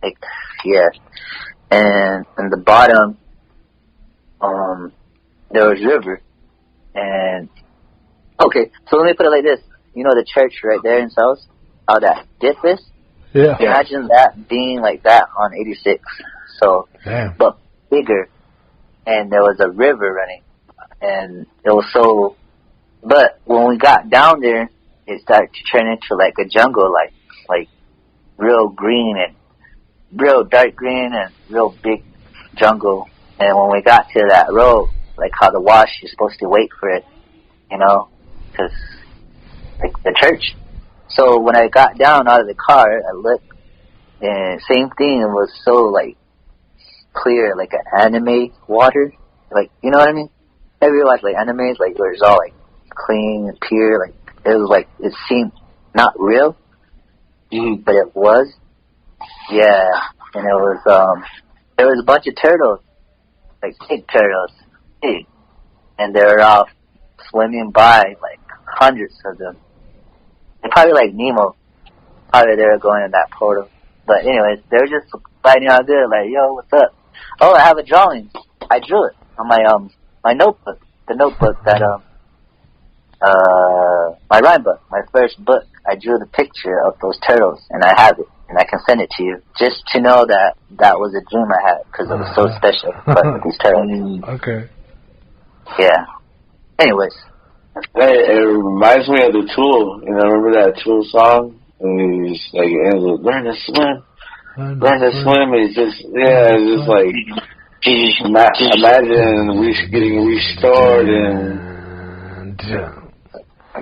Like, yeah. And in the bottom, there was river. And, okay, so let me put it like this. You know the church right there in South? How that dip is? Yeah. Imagine that being like that on 86. So, damn. But bigger. And there was a river running. And it was so, but when we got down there, it started to turn into like a jungle, like real green and real dark green and real big jungle. And when we got to that road, like how the wash, you're supposed to wait for it, you know, because like the church. So when I got down out of the car, I looked, and same thing. It was so like clear, like an anime water, like, you know what I mean? Have you watched like animes, like where it's all like clean and pure, like it was like it seemed not real, but it was. Yeah, and it was there was a bunch of turtles, like big turtles, big, and they were all swimming by, like hundreds of them. They're probably like Nemo. Probably they were going in that portal. But anyways, they were just fighting out good, like, yo, what's up? Oh, I have a drawing. I drew it on my notebook, the notebook that my rhyme book, my first book. I drew the picture of those turtles, and I have it, and I can send it to you, just to know that that was a dream I had, because it was so special. But with these turtles. Okay. Yeah. Anyways. It reminds me of the Tool. You know, remember that Tool song? And he's like, learn to swim. Learn to swim. It's just, yeah, it's just like, imagine getting restored, and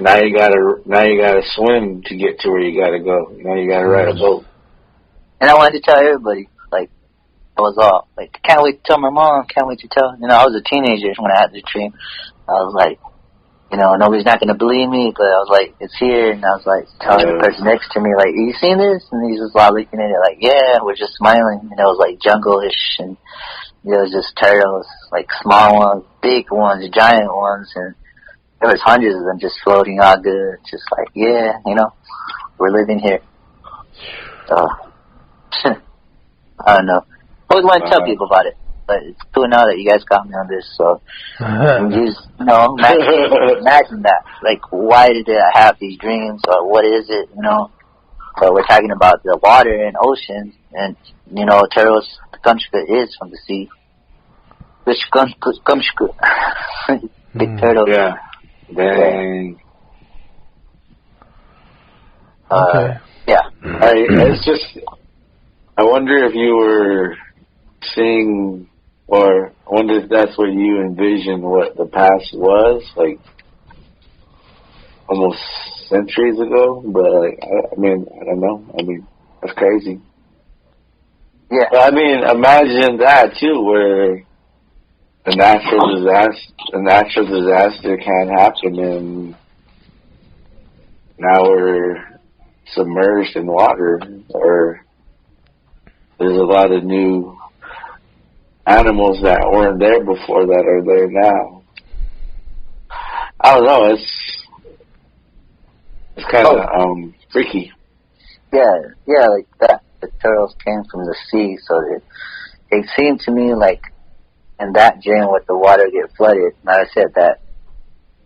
now you gotta swim to get to where you gotta go. Now you gotta ride a boat. And I wanted to tell everybody, like, I was all like, can't wait to tell my mom, can't wait to tell. You know, I was a teenager when I had this dream. I was like, you know, nobody's not going to believe me, but I was like, it's here. And I was like, telling the person next to me, like, you seen this? And he's just all looking at it like, yeah, we're just smiling. And it was like jungle-ish, and it was just turtles, like small ones, big ones, giant ones, and there was hundreds of them just floating all good, just like, yeah, you know, we're living here. So, I don't know. I always want to tell people about it. But it's cool now that you guys got me on this, so just, you know, imagine that. Like, why did I have these dreams, or what is it, you know? So we're talking about the water and ocean, and, you know, turtles, Kumshka is from the sea. Kumshka. Big turtle. Yeah. Dang. Okay. Yeah. It's just, I wonder if you were seeing, or I wonder if that's what you envisioned what the past was, like almost centuries ago. But like, I mean, I don't know. I mean, that's crazy. Yeah. But, I mean, imagine that too, where a natural disaster can happen, and now we're submerged in water, or there's a lot of new animals that weren't there before that are there now. I don't know. It's kind of freaky. Yeah, like that. The turtles came from the sea, so it seemed to me like in that dream with the water get flooded. And I said that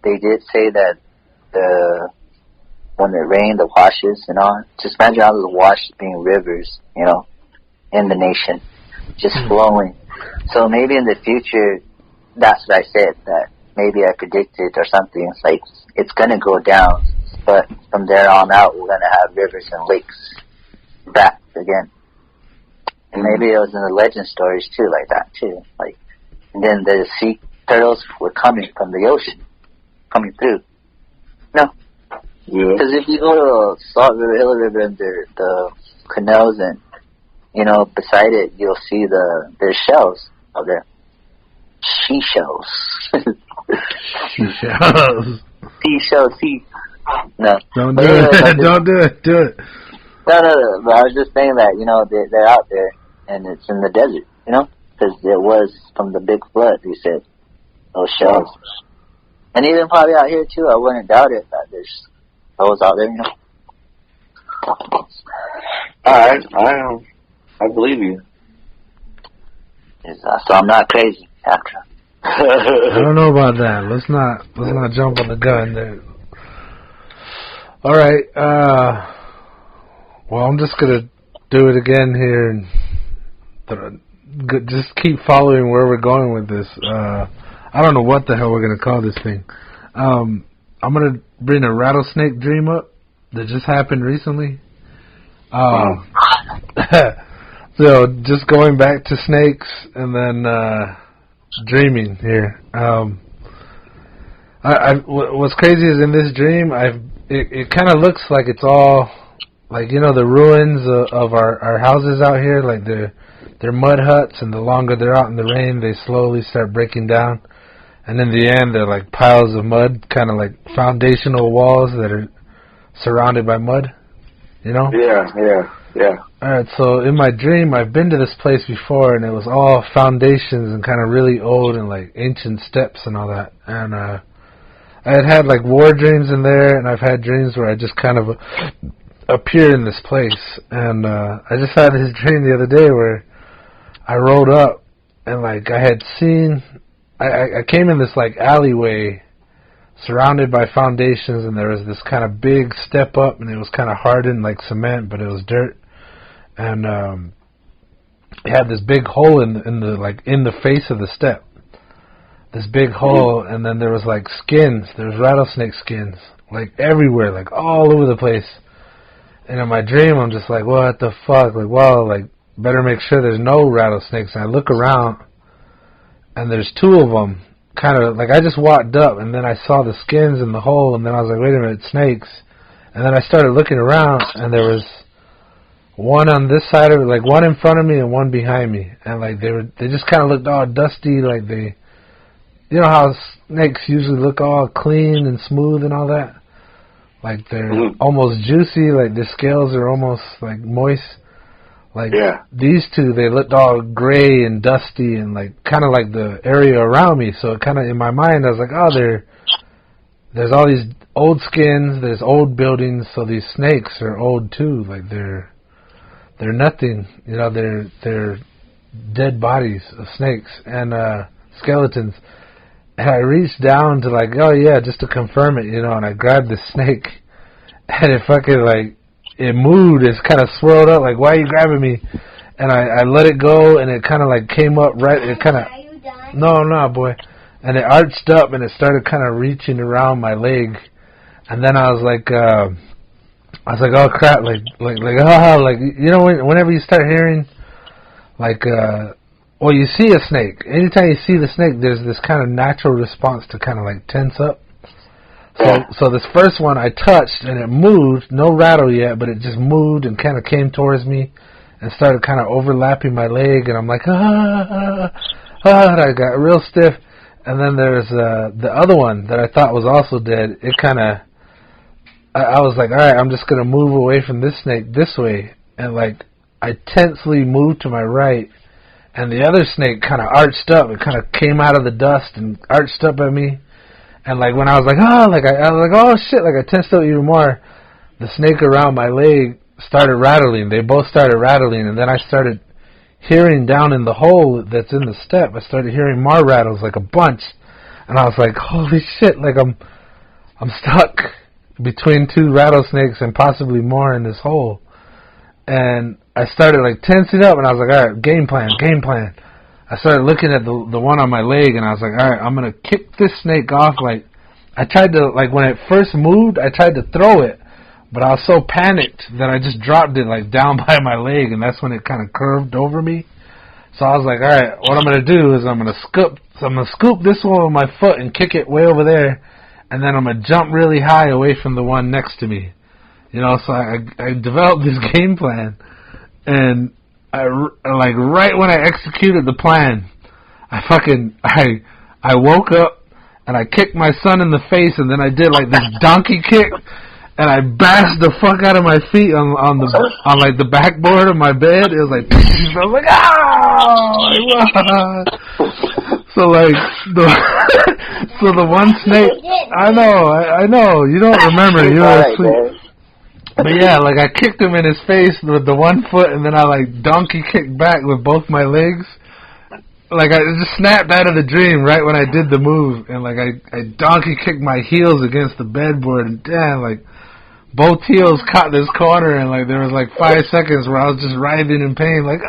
they did say that when it rained, the washes and all. Just imagine all those washes being rivers, you know, in the nation, just flowing. So maybe in the future, that's what I said, that maybe I predicted or something. It's like, it's going to go down, but from there on out, we're going to have rivers and lakes back again. And maybe it was in the legend stories too, like that too. Like, and then the sea turtles were coming from the ocean, coming through. No. Yeah. Because if you go to Salt River, Hill River, and the canals, and beside it, you'll see there's shells out there. Seashells. Seashells. Seashells. No. Don't do it. Don't do it. Do it. No. But I was just saying that they're out there, and it's in the desert. Because it was from the big flood. He said those shells, and even probably out here too. I wouldn't doubt it that there's those out there. Alright, I believe you. So I'm not crazy after. I don't know about that. Let's not jump on the gun there. All right. Well, I'm just gonna do it again here and just keep following where we're going with this. I don't know what the hell we're gonna call this thing. I'm gonna bring a rattlesnake dream up that just happened recently. So just going back to snakes and then dreaming here. What's crazy is in this dream, it kind of looks like it's all like the ruins of our houses out here, like they're mud huts, and the longer they're out in the rain, they slowly start breaking down, and in the end, they're like piles of mud, kind of like foundational walls that are surrounded by mud. Yeah. Alright, so in my dream, I've been to this place before, and it was all foundations and kind of really old and like ancient steps and all that. And I had like war dreams in there, and I've had dreams where I just kind of appear in this place. And I just had this dream the other day where I rode up, and like I had seen, I came in this like alleyway surrounded by foundations, and there was this kind of big step up, and it was kind of hardened like cement, but it was dirt. And it had this big hole in the face of the step. This big hole, and then there was like skins. There was rattlesnake skins, like everywhere, like all over the place. And in my dream, I'm just like, what the fuck? Like, well, like better make sure there's no rattlesnakes. And I look around, and there's two of them. Kind of like I just walked up, and then I saw the skins in the hole, and then I was like, wait a minute, snakes. And then I started looking around, and there was one on this side of it, like one in front of me and one behind me, and like they just kind of looked all dusty, like how snakes usually look all clean and smooth and all that, like they're almost juicy, like their scales are almost like moist. Like these two, they looked all gray and dusty and like kind of like the area around me. So it kind of in my mind, I was like, oh, there's all these old skins, there's old buildings, so these snakes are old too. Like they're nothing, they're dead bodies of snakes and skeletons. And I reached down to like, oh yeah, just to confirm it, and I grabbed the snake, and it fucking like. It moved, it's kind of swirled up, like, why are you grabbing me? And I let it go, and it kind of, like, came up right, it kind of, no, boy. And it arched up, and it started kind of reaching around my leg. And then I was like, oh, crap, whenever you start hearing, like, you see a snake. Anytime you see the snake, there's this kind of natural response to kind of, like, tense up. So this first one I touched, and it moved, no rattle yet, but it just moved and kind of came towards me and started kind of overlapping my leg, and I'm like, and I got real stiff. And then there's the other one that I thought was also dead. It kind of, I was like, all right, I'm just going to move away from this snake this way. And like, I tensely moved to my right, and the other snake kind of arched up. It kind of came out of the dust and arched up at me. And like when I was like, I was like, oh shit, like I tensed up even more. The snake around my leg started rattling. They both started rattling, and then I started hearing down in the hole that's in the step. I started hearing more rattles, like a bunch. And I was like, holy shit, like I'm stuck between two rattlesnakes and possibly more in this hole. And I started like tensing up, and I was like, all right, game plan. I started looking at the one on my leg, and I was like, all right, I'm gonna kick this snake off. Like, I tried to, like, when it first moved, I tried to throw it, but I was so panicked that I just dropped it, like, down by my leg, and that's when it kind of curved over me. So I was like, all right, what I'm gonna do is I'm gonna scoop this one with my foot and kick it way over there, and then I'm gonna jump really high away from the one next to me. You know, so I developed this game plan, and I right when I executed the plan, I woke up and I kicked my son in the face, and then I did like this donkey kick, and I bashed the fuck out of my feet on like the backboard of my bed. It was like, I was like, so like the one snake, I know, you don't remember, you were asleep. But yeah, like I kicked him in his face with the one foot, and then I like donkey kicked back with both my legs. Like I just snapped out of the dream right when I did the move, and like I donkey kicked my heels against the bedboard, and damn, like both heels caught this corner, and like there was like 5 seconds where I was just writhing in pain, like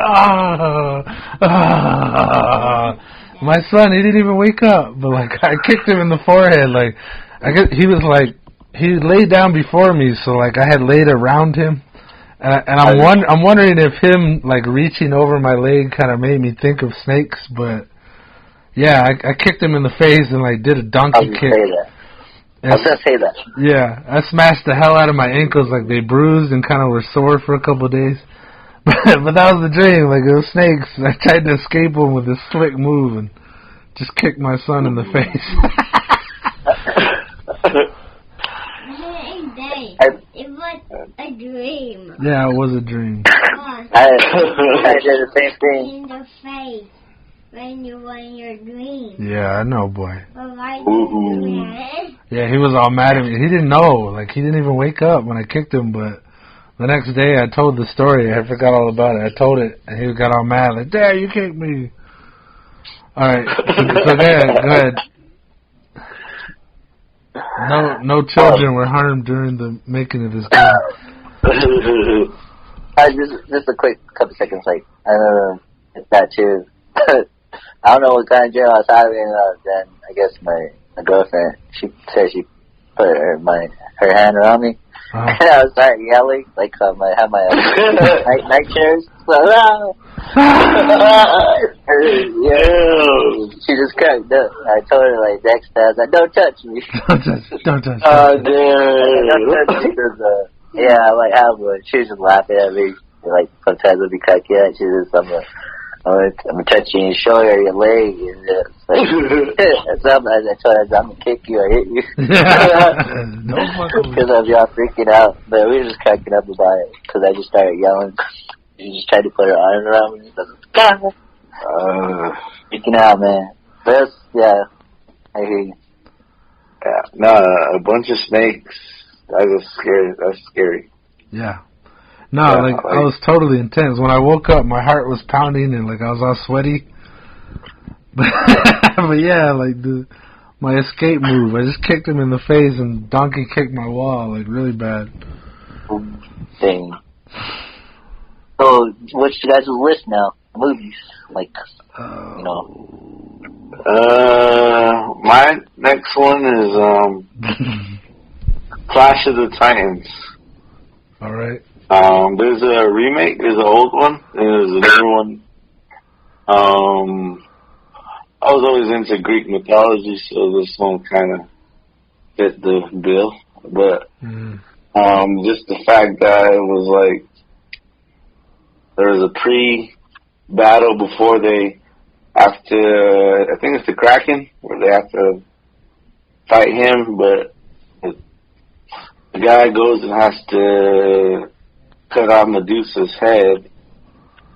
My son, he didn't even wake up, but like I kicked him in the forehead, like I guess he was like. He laid down before me, so like I had laid around him, and I'm wondering if him like reaching over my leg kind of made me think of snakes. But yeah, I kicked him in the face and like did a donkey kick. I was gonna say that. Yeah, I smashed the hell out of my ankles, like they bruised and kind of were sore for a couple of days. But that was the dream, like it was snakes. I tried to escape them with this slick move and just kicked my son in the face. It was a dream. Yeah, it was a dream. I did the same thing. In the face when you were in your dream. Yeah, I know, boy. But why did you do that? Yeah, he was all mad at me. He didn't know. Like, he didn't even wake up when I kicked him, but the next day I told the story. I forgot all about it. I told it, and he got all mad. Like, Dad, you kicked me. All right. So go ahead. No children were harmed during the making of this game. Just a quick couple seconds. Like, I don't know if that too. I don't know what kind of dream I was having. Then I guess my girlfriend, she said she put her hand around me, and I was starting yelling like I had my night chairs. So, she just cracked up. I told her like next time, I was like, "Don't touch me." Don't touch. Oh damn! Don't touch me, 'cause, yeah, I like have one. She was just laughing at me. Like sometimes I'll be cracking at. She just I'm gonna touch you and show her your leg, and sometimes I told her I'm gonna kick you or hit you. Because of y'all freaking out. But we were just cracking up about it because I just started yelling. She just tried to put her arms around me. Freaking out, man. But yeah, I hear you. Yeah, no, a bunch of snakes. That was scary. That's scary. Yeah. No, yeah, I was totally intense. When I woke up, my heart was pounding and like I was all sweaty. But yeah, like my escape move, I just kicked him in the face and donkey kicked my wall like really bad. Dang. So, what's your guys' list now? Movies, like you know. My next one is Clash of the Titans. All right. There's a remake, there's an old one, and there's a new one. I was always into Greek mythology, so this one kind of fit the bill. But just the fact that it was like there was a pre-battle before they have to, I think it's the Kraken, where they have to fight him, but the guy goes and has to cut off Medusa's head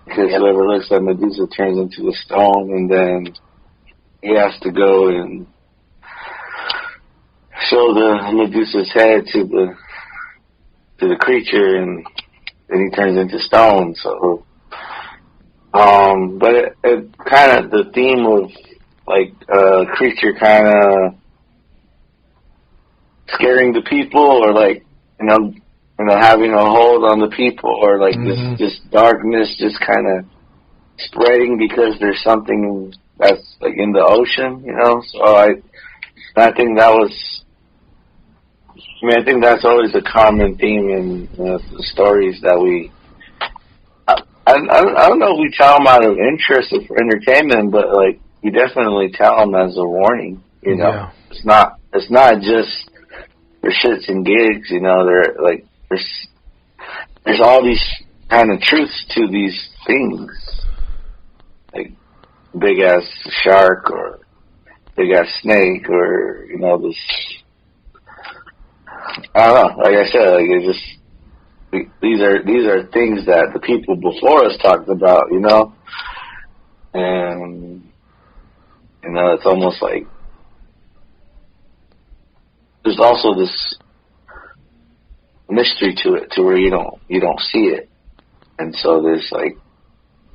because whoever looks at Medusa turns into a stone, and then he has to go and show the Medusa's head to the creature, and then he turns into stone. So, but it kind of the theme of like creature kind of scaring the people, or like you know, having a hold on the people, or like this darkness just kind of spreading because there's something that's like in the ocean, you know. So I think that was. I mean, I think that's always a common theme in the stories that we. I don't know if we tell them out of interest or for entertainment, but like we definitely tell them as a warning. You know, Yeah. It's not just for shits and gigs. You know, they're like there's all these kind of truths to these things, like big ass shark or big ass snake or you know this. I don't know. Like I said, like it just these are things that the people before us talked about, you know, and you know it's almost like there's also this mystery to it, to where you don't see it, and so there's like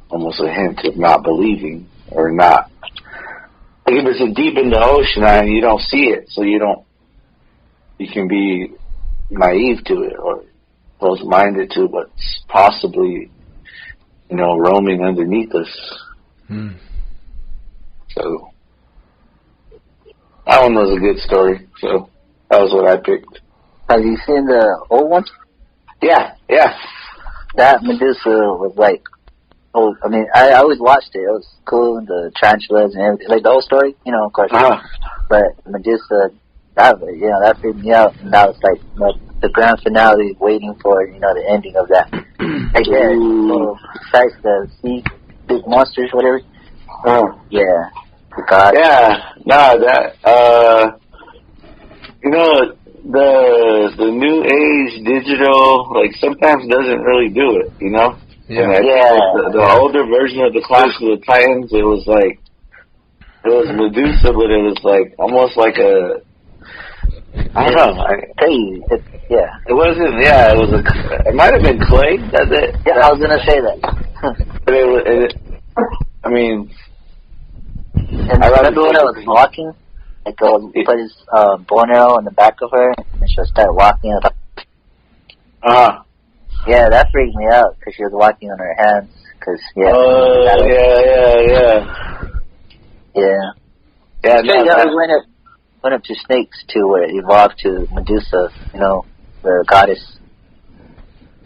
almost a hint of not believing or not. Like if it's deep in the ocean and you don't see it, so you can be naive to it or close-minded to what's possibly, you know, roaming underneath us. So that one was a good story. So that was what I picked. Have you seen the old one? Yeah. That Medusa was like, oh, I mean, I always watched it. It was cool, the tarantulas and everything, like the whole story, you know, of course. But Medusa, that freaked me out, and that was like the grand finale, waiting for the ending of that. Like besides the sea big monsters, whatever. Yeah, the god. Yeah, no, that you know the new age digital like sometimes doesn't really do it, you know. Yeah, the older version of the Clash of the Titans, it was Medusa, but it was like almost like a. I don't know. It wasn't. Yeah, it was it might have been clay. That's it. Yeah, I was gonna say that. But I mean, and I remember when I was walking, like put his bow and arrow on the back of her, and she'll start walking. Yeah, that freaked me out because she was walking on her hands. Yeah. That went up to snakes too, where it evolved to Medusa, you know, the goddess.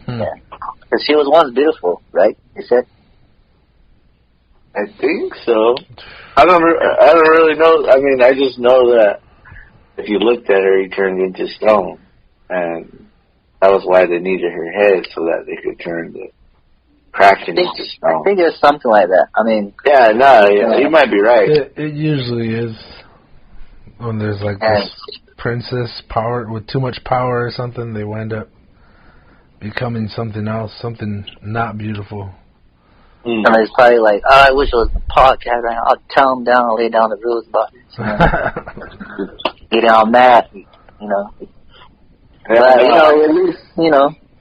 Yeah, because she was once beautiful, right? You said. I think so. I don't really know. I mean, I just know that if you looked at her, you turned into stone, and that was why they needed her head so that they could turn the Kraken into stone. I think it's something like that. I mean, you might be right. It usually is when there's like this princess power with too much power or something, they wind up becoming something else, something not beautiful. And it's probably like, I wish it was a podcast. I'll tell them down, I'll lay down the rules about it. Get all mad, you know. But, at least,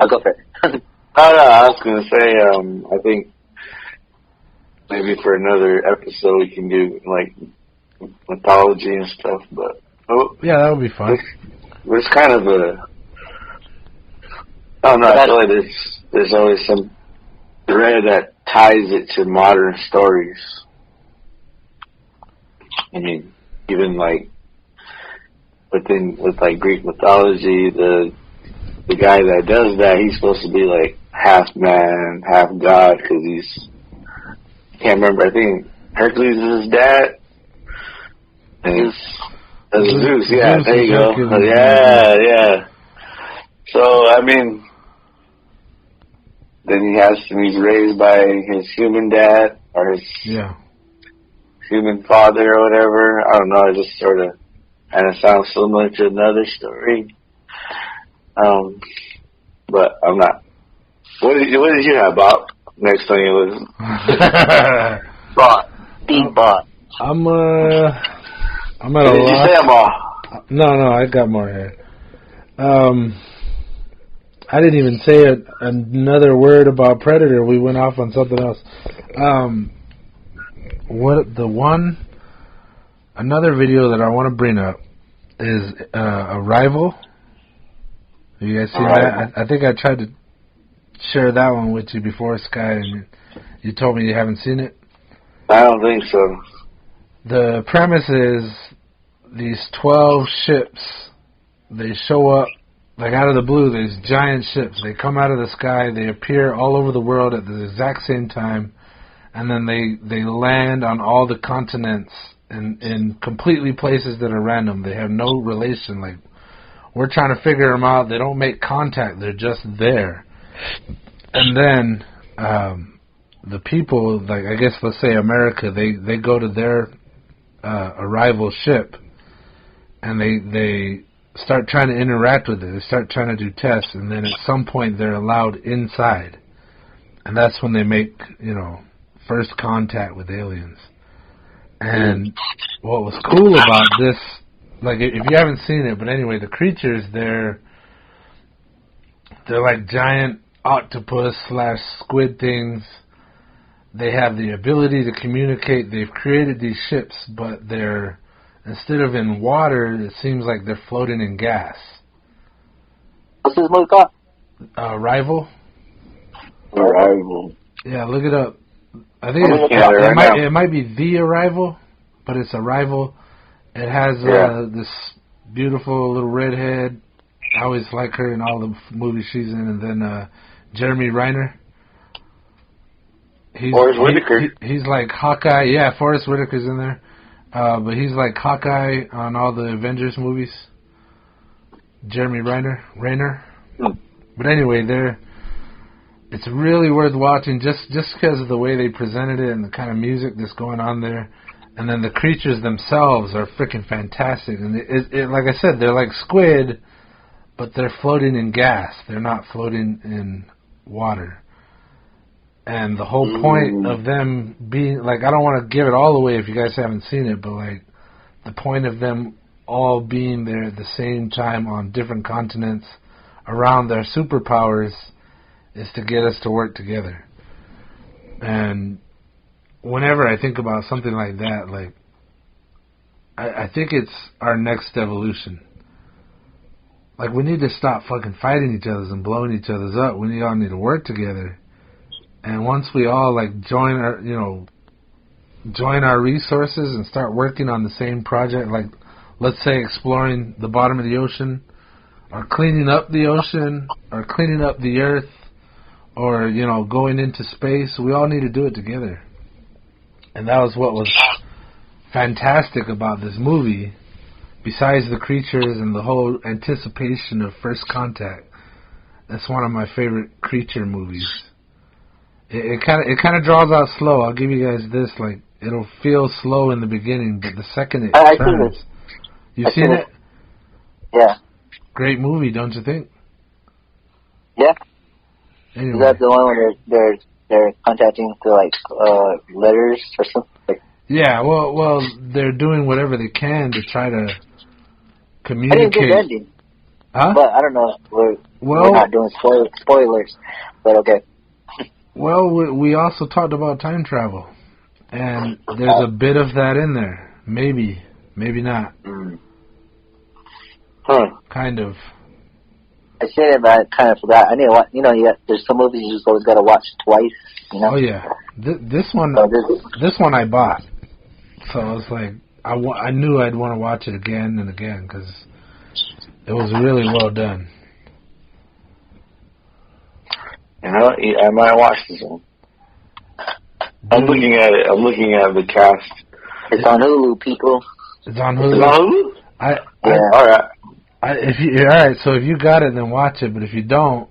I'll go for it. I was going to say, I think maybe for another episode we can do, like, mythology and stuff, but... yeah, that would be fun. There's kind of I don't know, I feel like there's always some thread that ties it to modern stories. I mean, even, like, with like Greek mythology, the guy that does that, he's supposed to be like half man, half god, because can't remember. I think Hercules is his dad, and Zeus. Yeah, there you go. Yeah. So I mean, then he's raised by his human dad or his human father or whatever. I don't know. It just sort of. And it sounds similar to another story. But I'm not. What did you have, Bob? Next on your list. Bot. I'm at a loss. Did you say them all? No, I got more here. I didn't even say another word about Predator. We went off on something else. Another video that I want to bring up is Arrival. Have you guys seen that? I think I tried to share that one with you before, Sky, and You told me you haven't seen it? I don't think so. The premise is these 12 ships, they show up, like out of the blue, these giant ships. They come out of the sky, they appear all over the world at the exact same time, and then they land on all the continents in completely places that are random. They have no relation. Like, we're trying to figure them out. They don't make contact. They're just there. And then the people, like I guess let's say America, they go to their arrival ship, and they start trying to interact with it. They start trying to do tests, and then at some point they're allowed inside. And that's when they make, first contact with aliens. And what was cool about this, like if you haven't seen it, but anyway, the creatures, they're like giant octopus / squid things. They have the ability to communicate. They've created these ships, but they're, instead of in water, it seems like they're floating in gas. What's this movie called? Arrival. Arrival. Yeah, look it up. I think it might be The Arrival, but it's Arrival. It has this beautiful little redhead. I always like her in all the movies she's in. And then Jeremy Reiner. Forrest Whitaker. He's like Hawkeye. Yeah, Forrest Whitaker's in there. But he's like Hawkeye on all the Avengers movies. Jeremy Reiner. But anyway, it's really worth watching just because of the way they presented it and the kind of music that's going on there. And then the creatures themselves are freaking fantastic. And it like I said, they're like squid, but they're floating in gas. They're not floating in water. And the whole point of them being, like, I don't want to give it all away if you guys haven't seen it, but, like, the point of them all being there at the same time on different continents around their superpowers is to get us to work together. And whenever I think about something like that, like, I think it's our next evolution. Like, we need to stop fucking fighting each other and blowing each other's up. We all need to work together. And once we all, like, join our resources and start working on the same project, like, let's say exploring the bottom of the ocean, or cleaning up the ocean, or cleaning up the earth, or, going into space, we all need to do it together. And that was what was fantastic about this movie, besides the creatures and the whole anticipation of first contact. That's one of my favorite creature movies. It kind of draws out slow. I'll give you guys this, like, it'll feel slow in the beginning, but the second it turns. You've seen it? Yeah. Great movie, don't you think? Yeah. Anyway. Is that the one where they're contacting through, like, letters or something? Yeah, well, they're doing whatever they can to try to communicate. I didn't get the ending. Huh? But I don't know. We're not doing spoilers, but okay. Well, we also talked about time travel, and there's a bit of that in there. Maybe not. Kind of. I said it, but I kind of forgot. I need to watch. There's some movies you just always got to watch twice. Oh yeah, this one I bought, so I was like, I knew I'd want to watch it again and again because it was really well done. I might watch this one. I'm looking at it. I'm looking at the cast. It's on Hulu, people. It's on Hulu. It's on Hulu? All right. So if you got it, then watch it. But if you don't,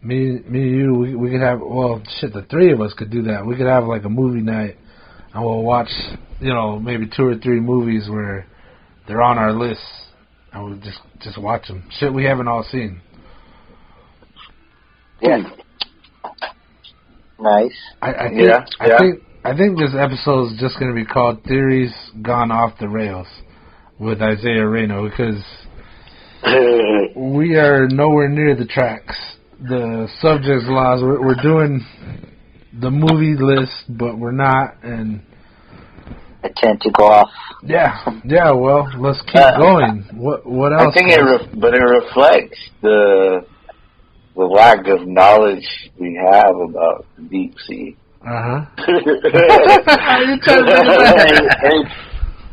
me, you, we could have. Well, shit, the three of us could do that. We could have like a movie night, and we'll watch, maybe 2 or 3 movies where they're on our list, and we'll just watch them. Shit, we haven't all seen. Yeah. Nice. I think this episode is just going to be called Theories Gone Off the Rails with Isiah Reino because we are nowhere near the tracks. The subjects laws, we're doing the movie list, but we're not, and I tend to go off. Yeah, well, let's keep going. What else? I think it reflects the lack of knowledge we have about deep sea. Uh-huh.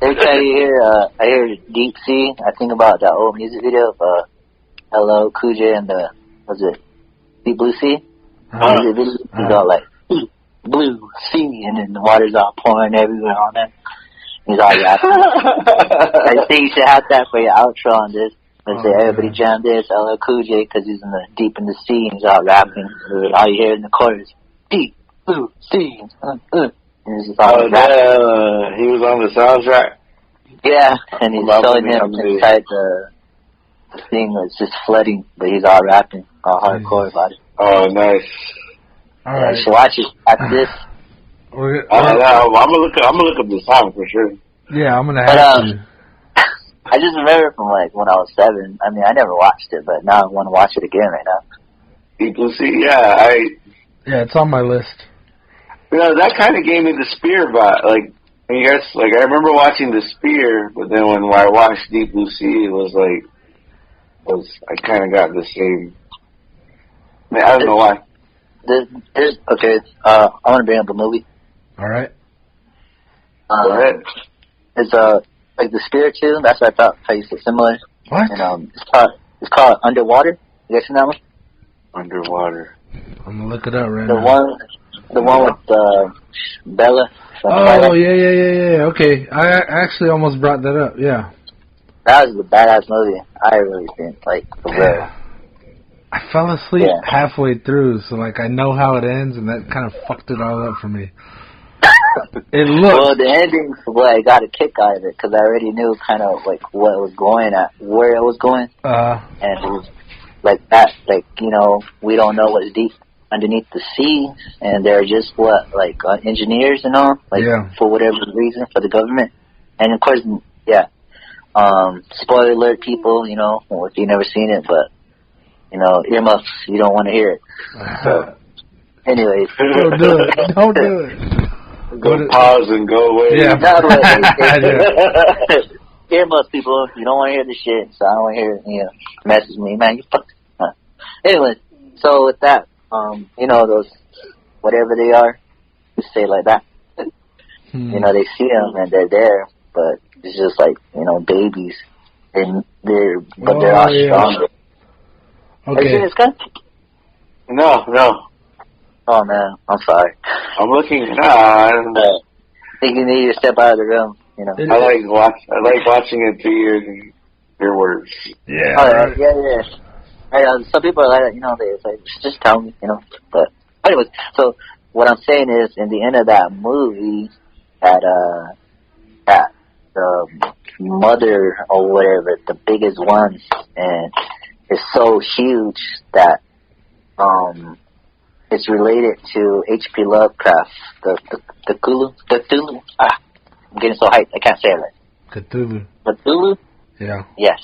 Every time you hear, I hear deep sea, I think about that old music video of Hello, Cool J and the, what's it, Deep Blue Sea? Music video, he's all like, blue sea, and then the water's all pouring everywhere on it. He's all rapping. I think you should have that for your outro on this. Let's say everybody jam this, LL Cool J, because he's deep in the sea, and he's all rapping. All you hear in the chorus, deep blue sea. And it's just all rapping. He was on the soundtrack? Yeah, and he's showing him inside the thing that's just flooding, but he's all rapping, all hardcore about it. Oh, nice. All right. You should watch it after this. I'm gonna look up the song for sure. Yeah, I'm gonna have to. I just remember from like when I was 7. I mean, I never watched it, but now I want to watch it again right now. People see, yeah, it's on my list. You know, that kind of gave me the Spear vibe. Like, I guess, like I remember watching the Spear, but then when I watched Deep Blue Sea, it was like, I kind of got the same. I mean, I don't know why. Okay, I want to bring up a movie. All right. Go ahead. It's like the Spear too. That's what I thought. How you said similar. What? And it's called Underwater. You guys seen that one? Underwater. I'm gonna look it up right now. The one with Bella. Oh yeah. Okay, I actually almost brought that up. Yeah. That was a badass movie. I really think I fell asleep halfway through, so like I know how it ends, and that kind of fucked it all up for me. It looked. Well, the ending, I got a kick out of it because I already knew kind of like what it was going at, where it was going, and it was like that. Like we don't know what's deep underneath the sea, and they're just engineers and all, for whatever reason for the government, and of course, spoiler alert, people, if you've never seen it, but. Earmuffs, you don't want to hear it. So, anyways. Don't do it. Don't do it. Go pause and go away. Yeah. Earmuffs, people, you don't want to hear this shit, so I don't want to hear it, message me, man, you fuck. Anyways, so with that, those, whatever they are, just say it like that. They see them and they're there, but it's just like, babies, and they're all stronger. Okay. Are you seeing this guy? No. Oh man, I'm sorry. I'm looking. I think you need to step out of the room. I like watching it through your words. Yeah. Right. Yeah. Some people are like that. They say, just tell me. But anyways, so what I'm saying is, in the end of that movie, that the mother or whatever, the biggest one, and. Is so huge that it's related to H.P. Lovecraft, the Cthulhu. I'm getting so hyped, I can't say it right. Cthulhu? Yeah. Yes.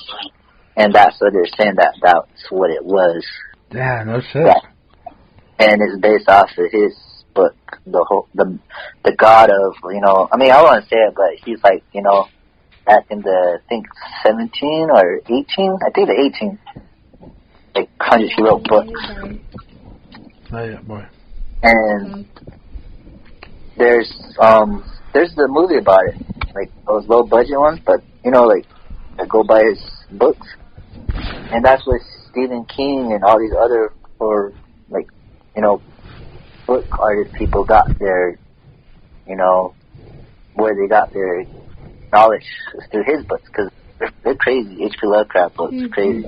And that's what they're saying, that's what it was. Yeah, no shit. Yeah. And it's based off of his book, the god of, I mean, I don't want to say it, but he's like, back in the, I think, 17 or 18? I think the 18. Like 100 he wrote books. Oh yeah, boy. And there's the movie about it, like those low budget ones, but that go by his books, and that's what Stephen King and all these other book artist people got their, where they got their knowledge is through his books, because they're crazy. H.P. Lovecraft books, crazy.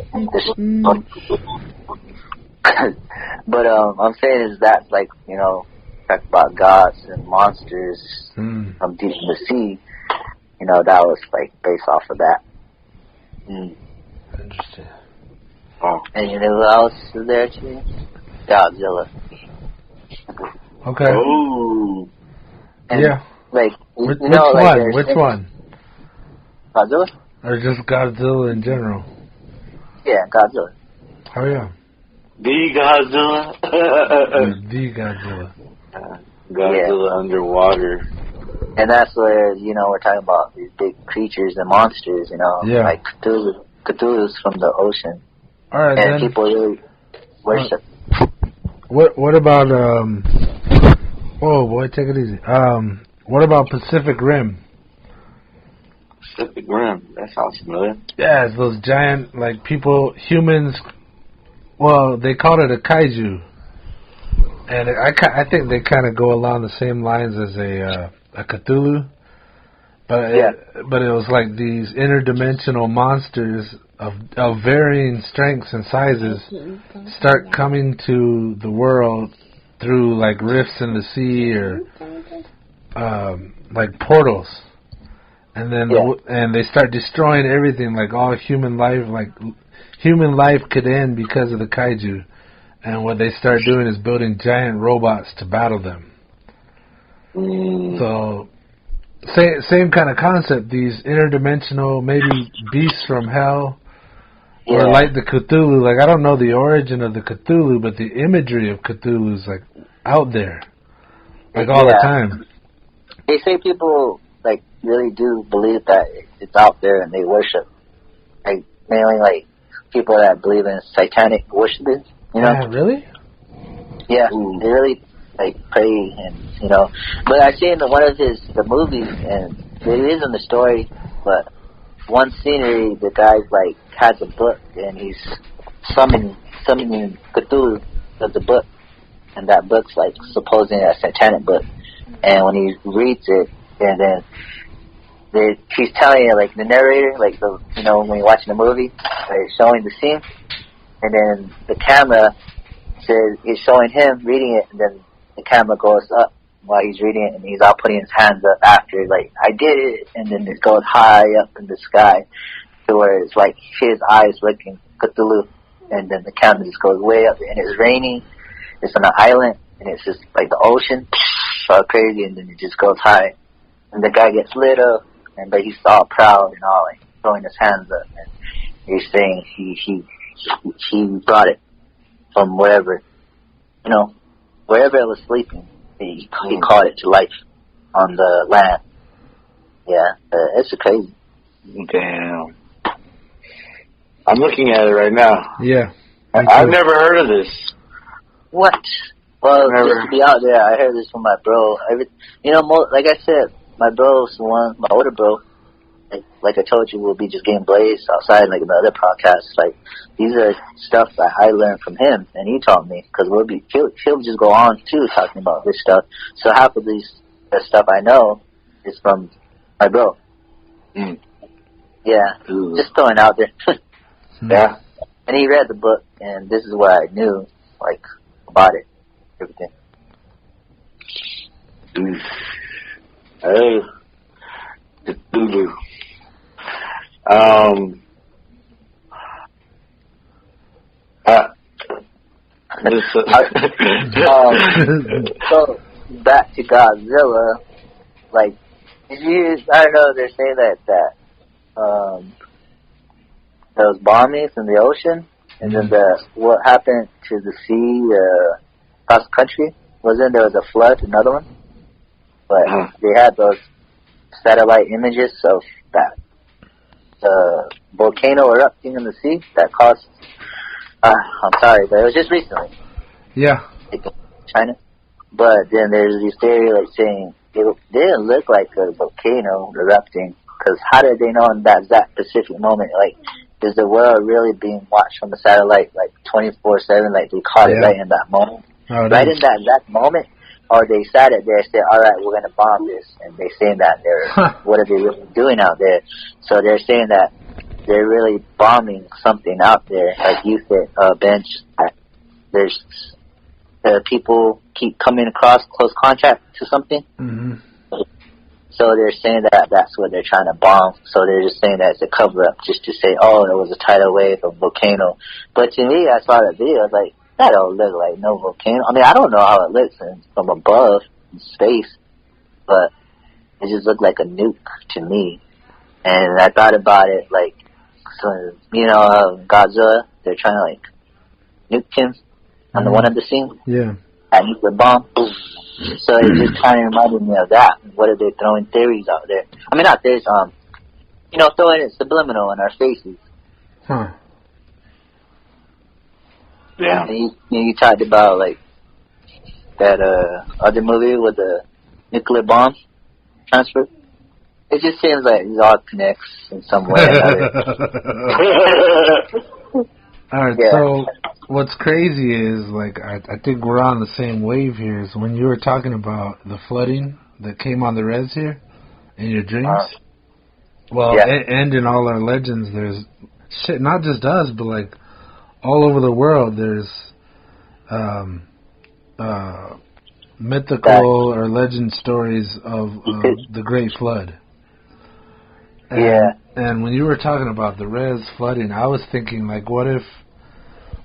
But I'm saying is that talk about gods and monsters from deep in the sea. That was based off of that. Interesting. Oh. And who else is there too? Godzilla. Okay. Oh. And yeah. Which one? Godzilla? Or just Godzilla in general? Yeah, Godzilla. Oh, yeah. The Godzilla. The Godzilla. Godzilla underwater. And that's where, we're talking about these big creatures and monsters, like Cthulhu's from the ocean. All right, and then. people really, worship. What about whoa boy, take it easy. What about Pacific Rim? Pacific Rim. That sounds familiar. Yeah, it's those giant humans. Well, they called it a kaiju, and I think they kind of go along the same lines as a Cthulhu, but it was like these interdimensional monsters of varying strengths and sizes start coming to the world through like rifts in the sea or like portals, and then and they start destroying everything, like all human life. Like human life could end because of the kaiju, and what they start doing is building giant robots to battle them. So same kind of concept. These interdimensional, maybe beasts from hell. Or like the Cthulhu, like I don't know the origin of the Cthulhu, but the imagery of Cthulhu is like out there, like all the time. They say people like really do believe that it's out there and they worship, like mainly like people that believe in satanic worshipers. You know? Yeah, really? Yeah, they really like pray and But I seen one of the movies, and it isn't the story, but one scenery, the guy's like has a book and he's summoning Cthulhu of the book, and that book's like supposedly a satanic book. And when he reads it, and then he's telling you, like the narrator, like when you're watching a movie, like showing the scene, and then the camera says it's showing him reading it, and then the camera goes up while he's reading it, and he's all putting his hands up after, like, I did it, and then it goes high up in the sky to where it's like his eyes looking Cthulhu, and then the camera just goes way up, and it's raining, it's on an island, and it's just like the ocean, all crazy, and then it just goes high, and the guy gets lit up, but he's all proud and all like throwing his hands up, and he's saying he brought it from wherever it was sleeping. He caught it to life on the land. Yeah, it's crazy. Damn. I'm looking at it right now. Yeah. I've never heard of this. What? Well, just to be out there, I heard this from my bro. Like I said, my bro's my older bro, like I told you, we'll be just getting blazed outside, like in the other podcasts. Like, these are stuff that I learned from him, and he taught me, because he'll just go on, too, talking about this stuff. So half of the stuff I know is from my bro. Yeah, just throwing out there. Yeah. And he read the book, and this is what I knew, like, about it, everything. Hey, Cthulhu. So back to Godzilla, like, I don't know, they're saying that those bombings in the ocean, and then what happened to the sea across the country, there was a flood, another one, but they had those satellite images of that volcano erupting in the sea that caused, I'm sorry, but it was just recently. Yeah. China. But then there's this theory like saying it didn't look like a volcano erupting, because how did they know in that specific moment? Like, is the world really being watched from the satellite like 24/7? Like, they caught it right in that moment? Right in that exact moment? Or they sat it there and said, all right, we're going to bomb this. And they're saying that what are they really doing out there? So they're saying that they're really bombing something out there. Like you said, Bench, there's people keep coming across close contact to something. Mm-hmm. So they're saying that that's what they're trying to bomb. So they're just saying that it's a cover-up just to say, oh, it was a tidal wave of volcano. But to me, I saw that video, I was like, that don't look like no volcano. I mean, I don't know how it looks from above in space, but it just looked like a nuke to me. And I thought about it, like, so, Godzilla, they're trying to, like, nuke him on the one of the scene. Yeah. That nuclear bomb. So it just kind of reminded me of that. What are they throwing theories out there? I mean, not theories, throwing it subliminal in our faces. Huh. Yeah. And you talked about like that other movie with the nuclear bomb transfer. It just seems like it all connects in some way or another. All right, so what's crazy is, like, I think we're on the same wave here. Is when you were talking about the flooding that came on the res here in your dreams. And in all our legends, there's shit, not just us, but like all over the world, there's mythical or legend stories of the Great Flood. And when you were talking about the res flooding, I was thinking, like, what if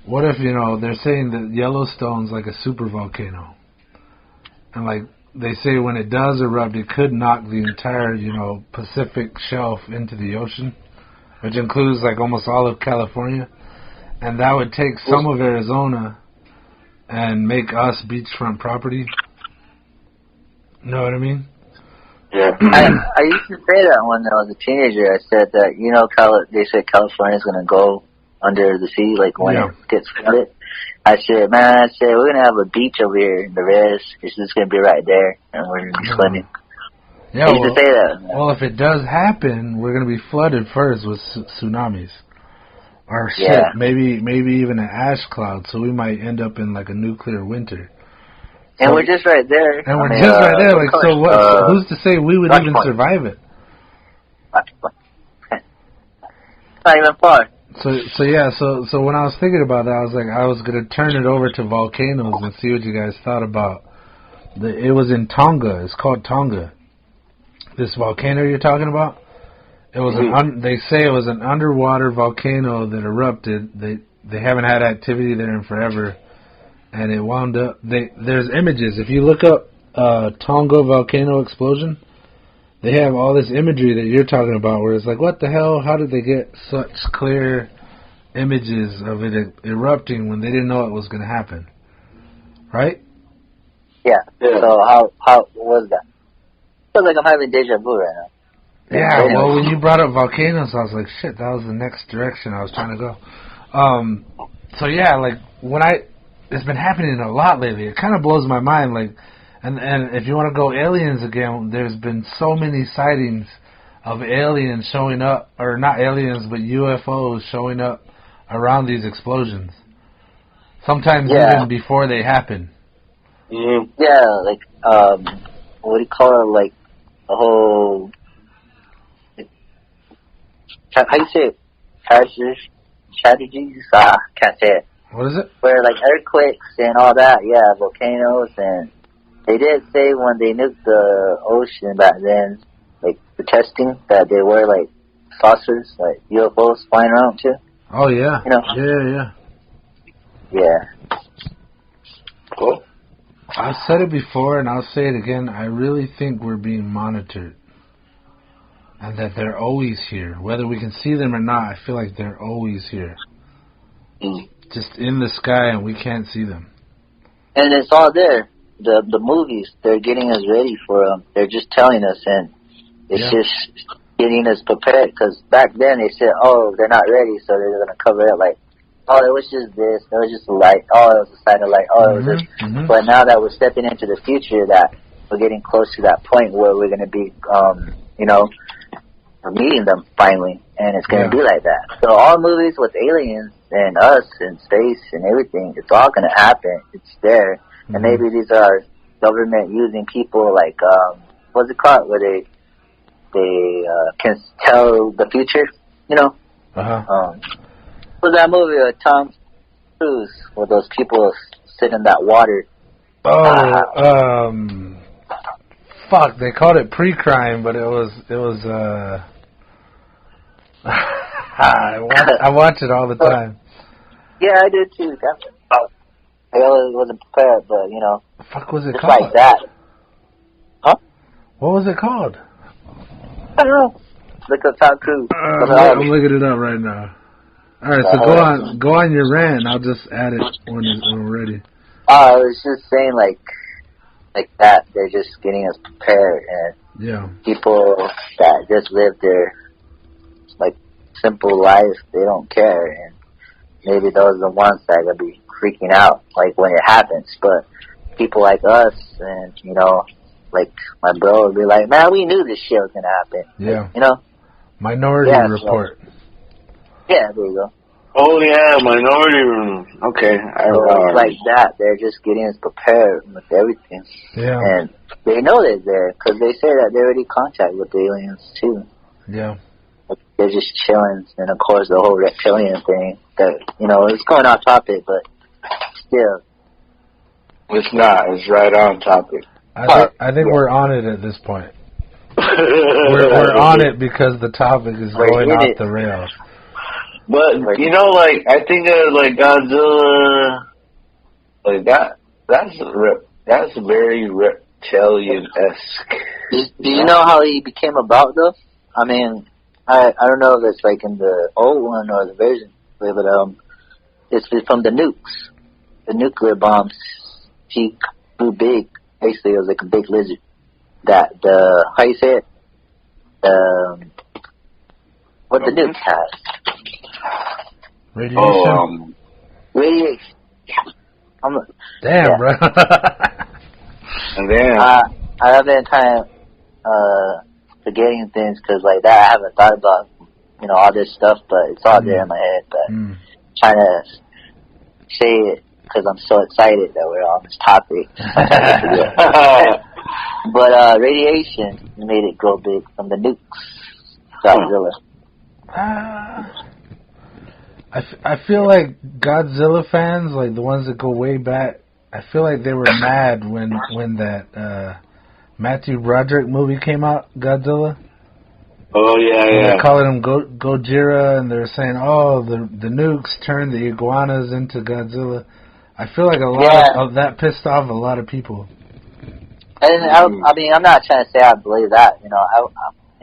they're saying that Yellowstone's like a super volcano, and like they say when it does erupt, it could knock the entire Pacific shelf into the ocean, which includes like almost all of California, and that would take some of Arizona and make us beachfront property. Know what I mean? Yeah. I used to say that when I was a teenager. I said that, they said California's going to go under the sea, like when it gets flooded. I said, we're going to have a beach over here in the res. It's just going to be right there, and we're going to be swimming. Yeah, I used to say that. Well, if it does happen, we're going to be flooded first with tsunamis. Or maybe even an ash cloud, so we might end up in like a nuclear winter. And we're just right there. And we're just right there. Like, so what? Who's to say we would even survive it? Not even far. So when I was thinking about that, I was like, I was gonna turn it over to volcanoes and see what you guys thought about. It was in Tonga. It's called Tonga. This volcano you're talking about. It was they say it was an underwater volcano that erupted. They haven't had activity there in forever. And it wound up. There's images. If you look up Tonga volcano explosion, they have all this imagery that you're talking about, where it's like, what the hell? How did they get such clear images of it erupting when they didn't know it was going to happen? Right? Yeah. So how was that? I feel like I'm having deja vu right now. Yeah. Well, when you brought up volcanoes, I was like, shit, that was the next direction I was trying to go. So yeah, like it's been happening a lot lately. It kind of blows my mind. Like, and if you want to go aliens again, there's been so many sightings of aliens showing up, or not aliens, but UFOs showing up around these explosions. Sometimes even before they happen. Mm-hmm. Yeah, like what do you call it? Like a whole. How do you say it? Strategies? Can't say it. What is it? Where like earthquakes and all that, volcanoes, and they did say when they nuked the ocean back then, like the testing, that they were like saucers, like UFOs flying around too. Oh yeah. Yeah. Cool. I've said it before and I'll say it again. I really think we're being monitored. And that they're always here. Whether we can see them or not, I feel like they're always here. Just in the sky, and we can't see them. And it's all there. The movies, they're getting us ready for them. They're just telling us, and it's just getting us prepared. Because back then they said, they're not ready, so they're going to cover it like, it was just this, it was just a light, it was a satellite, it was this. Mm-hmm. But now that we're stepping into the future, that we're getting close to that point where we're going to be, we're meeting them finally, and it's going to be like that. So all movies with aliens and us and space and everything, it's all going to happen. It's there. Mm-hmm. And maybe these are government using people like, what's it called, where they can tell the future, What was that movie with Tom Cruise, where those people sit in that water? Fuck, they called it pre-crime, but it was I watch it all the time. Yeah, I did too. I always wasn't prepared, but The fuck was it just called? Like that. Huh? What was it called? I don't know. Look up Tom Cruise. I'm looking it up right now. All right, so go on your rant. I'll just add it when we're ready. I was just saying, like that. They're just getting us prepared, and people that just live their like simple life, they don't care, and maybe those are the ones that are gonna be freaking out like when it happens. But people like us and, you know, like my bro would be like, man, we knew this shit was going to happen. Yeah. Like, you know? Minority Report. So, yeah, there you go. Oh, yeah, Minority Room. Okay. So it's like that. They're just getting us prepared with everything. Yeah. And they know they're there because they say that they're already in contact with the aliens, too. Yeah. They're just chilling. And, of course, the whole reptilian thing that, you know, it's going off topic, but still. It's not. It's right on topic. I think we're on it at this point. we're on it because the topic is going off the rails. But, you know, like, I think like Godzilla, like that's very reptilian-esque. Do you know how he became about, though? I mean, I don't know if it's like in the old one or the version, but it's from the nukes. The nuclear bombs, he grew big. Basically, it was like a big lizard. How you say it? What the nukes has. Radiation? Radiation. Damn, bro. And then I've been kind of forgetting things because like that I haven't thought about, you know, all this stuff, but it's all there in my head. But trying to say it because I'm so excited that we're on this topic. But radiation made it grow big from the nukes. Godzilla. I feel like Godzilla fans, like the ones that go way back, I feel like they were mad when that Matthew Broderick movie came out, Godzilla. Oh, yeah. They're calling him Gojira, and they're saying, oh, the nukes turned the iguanas into Godzilla. I feel like a lot of that pissed off a lot of people. And I mean, I'm not trying to say I believe that. You know,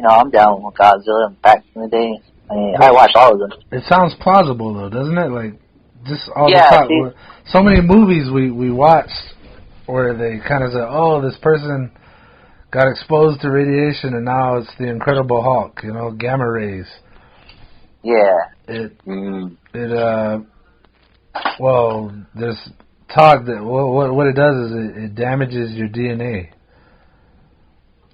I'm down with Godzilla back in the day. I mean, I watched all of them. It sounds plausible, though, doesn't it? Like, just all the time. So many movies we watched where they kind of say, oh, this person got exposed to radiation and now it's the Incredible Hulk, you know, gamma rays. Yeah. Well, there's talk that what it does is it damages your DNA.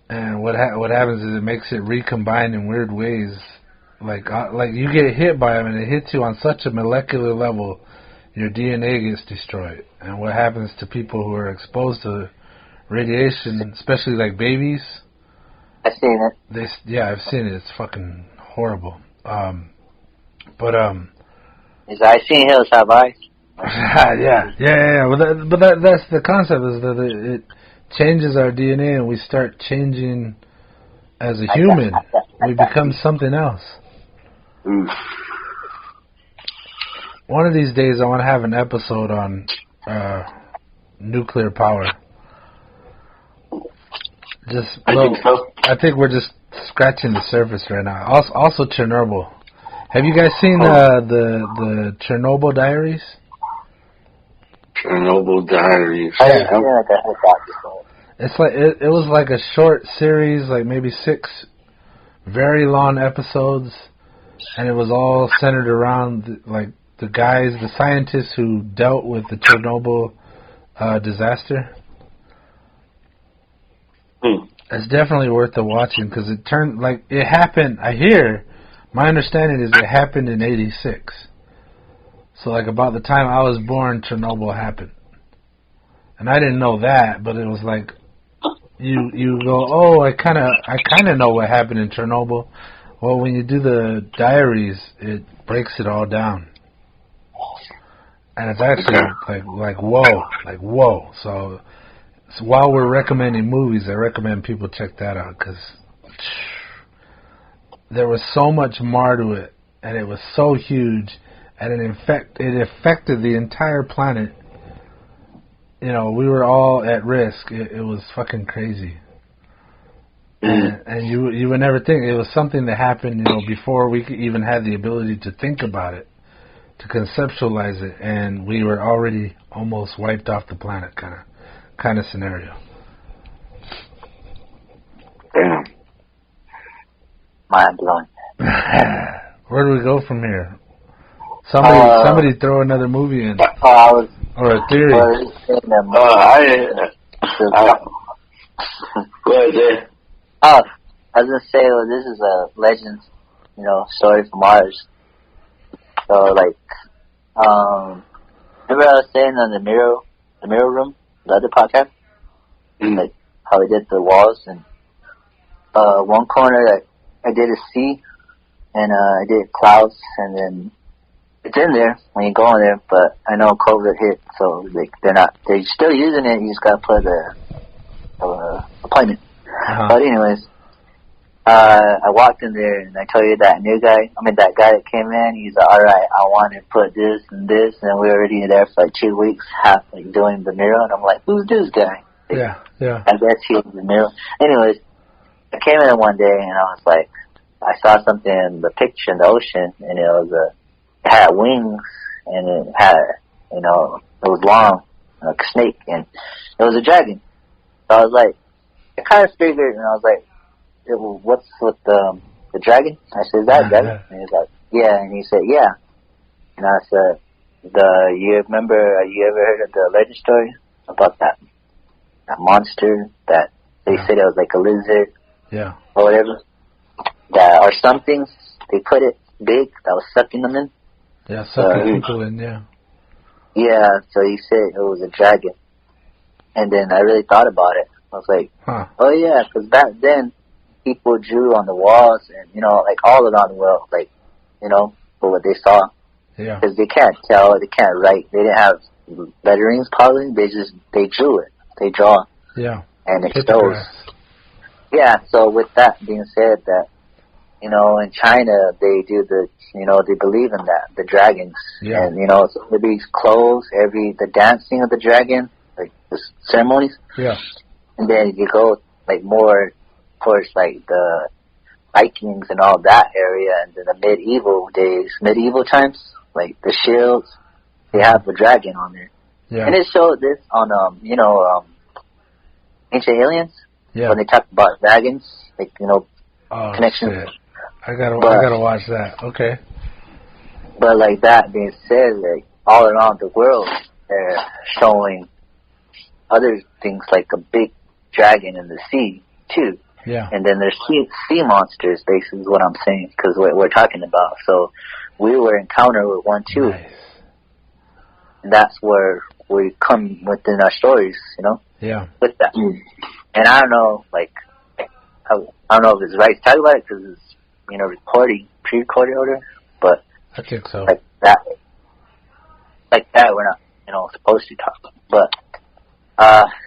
And what happens is it makes it recombine in weird ways. Like you get hit by them and it hits you on such a molecular level, your DNA gets destroyed. And what happens to people who are exposed to radiation, especially like babies? I've seen it. I've seen it. It's fucking horrible. Is I seen Hills Have Eyes? yeah. But that's the concept, is that it changes our DNA and we start changing as a human. We become something else. One of these days I want to have an episode on nuclear power. I think we're just scratching the surface right now. Also Chernobyl. Have you guys seen the Chernobyl Diaries? Chernobyl Diaries. It's like it was like a short series, like maybe 6 very long episodes, and it was all centered around the scientists who dealt with the Chernobyl disaster. It's definitely worth the watching because it happened. My understanding is it happened in '86. So like about the time I was born, Chernobyl happened. And I didn't know that, but it was like you go, oh, I kind of know what happened in Chernobyl. Well, when you do the diaries, it breaks it all down. And it's actually like whoa. So while we're recommending movies, I recommend people check that out because there was so much more to it, and it was so huge, and it affected the entire planet. You know, we were all at risk. It was fucking crazy. And you would never think it was something that happened, you know, before we even had the ability to think about it, to conceptualize it, and we were already almost wiped off the planet, kind of scenario. Damn. Mind blowing. Where do we go from here? Somebody throw another movie in. Or a theory. Go ahead. I was going to say, this is a legend, story from ours. So, like, remember I was saying on the mirror room, the other podcast? Like, how we did the walls, and one corner I did a sea, and I did clouds, and then it's in there when you go in there, but I know COVID hit, so like they're still using it. You just gotta put the appointment. But anyways, I walked in there and I told you that that guy that came in, he's like, all right, I want to put this and this, and we were already there for like 2 weeks, doing the mural, and I'm like, who's this guy? Yeah. I guess he was the mural. Anyways, I came in one day and I was like, I saw something in the picture in the ocean, and it had wings, and it had, it was long, like a snake, and it was a dragon. So I was like, I kind of figured, and I was like, what's with the dragon? I said, is that a dragon? And he's like, yeah. And he said, yeah. And I said, you ever heard of the legend story about that monster that they said it was like a lizard? Yeah. Or whatever. Or some things, they put it big that was sucking them in. Yeah, sucking people in, yeah. Yeah, so he said it was a dragon. And then I really thought about it. I was like, oh yeah, because back then, people drew on the walls and, like all around the world, like, for what they saw. Yeah. Because they can't tell, they can't write, they didn't have letterings probably, they drew it. They draw. Yeah. And it shows. Yeah, so with that being said, that, in China, they do they believe in that, the dragons. Yeah. And, so these clothes, the dancing of the dragon, like the ceremonies. Yeah. And then you go, like, more towards, like, the Vikings and all that area, and then the medieval times, like the shields, they have the dragon on there. Yeah. And it showed this on, Ancient Aliens. Yeah. When they talk about dragons, like, connections. Shit. I gotta watch that. Okay. But like that being said, like all around the world, they're showing other things like a big dragon in the sea too. Yeah. And then there's sea monsters, basically, is what I'm saying, because what we're talking about. So we were encountered with one too. Nice. And that's where we come within our stories, Yeah. with that. And I don't know, like, I don't know if it's right to talk about it because it's, pre-recorded order, but I think so. Like that, we're not, supposed to talk. But,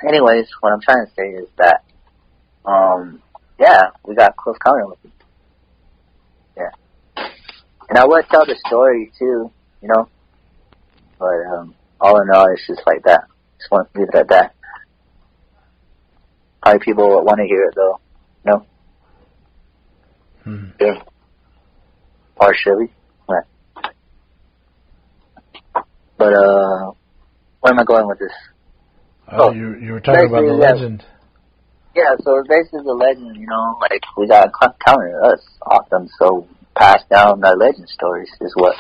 anyways, what I'm trying to say is that, we got close encounter with it. Yeah. And I would tell the story too, but, all in all, it's just like that. Just want to leave it at that. Probably people would want to hear it though, Yeah. Partially. Right. But, where am I going with this? You were talking about the legend. Yeah, so it's basically the legend, like we got to counter us. Awesome. So pass down our legend stories is what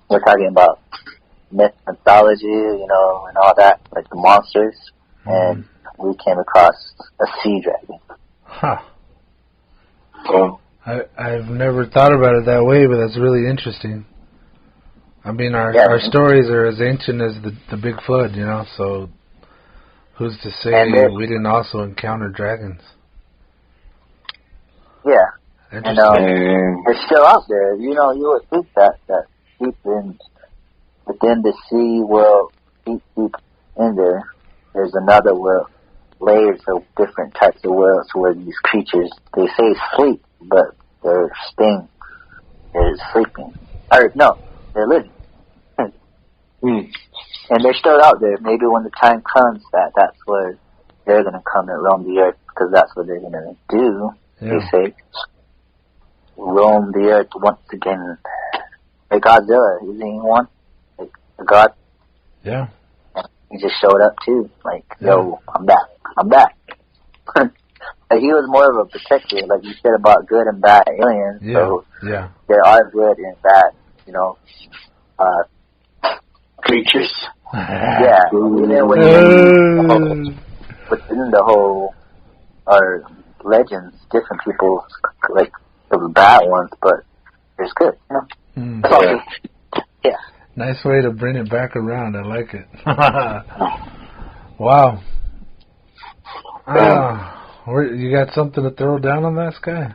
we're talking about. Mythology, and all that, like the monsters. And we came across a sea dragon. Huh. I've never thought about it that way, but that's really interesting. I mean, our stories are as ancient as the Big Flood, so who's to say we didn't also encounter dragons? Yeah. Interesting. It's still out there. You would think that deep within the sea world, deep in there, there's another world, layers of different types of worlds where these creatures, they say sleep, but they're sleeping. Or, no, they're living. And they're still out there. Maybe when the time comes that's where they're going to come and roam the earth, because that's what they're going to do, they say. Roam the earth once again. Like Godzilla, isn't he one? Like a god? Yeah. He just showed up too. Like, yo, I'm back. Like, he was more of a protector, like you said about good and bad aliens. Yeah. So yeah. there are good and bad, creatures. Yeah, even within the whole legends, different people like the bad ones, but there's good. You know? That's all. Yeah. Nice way to bring it back around. I like it. Wow. You got something to throw down on that, Sky?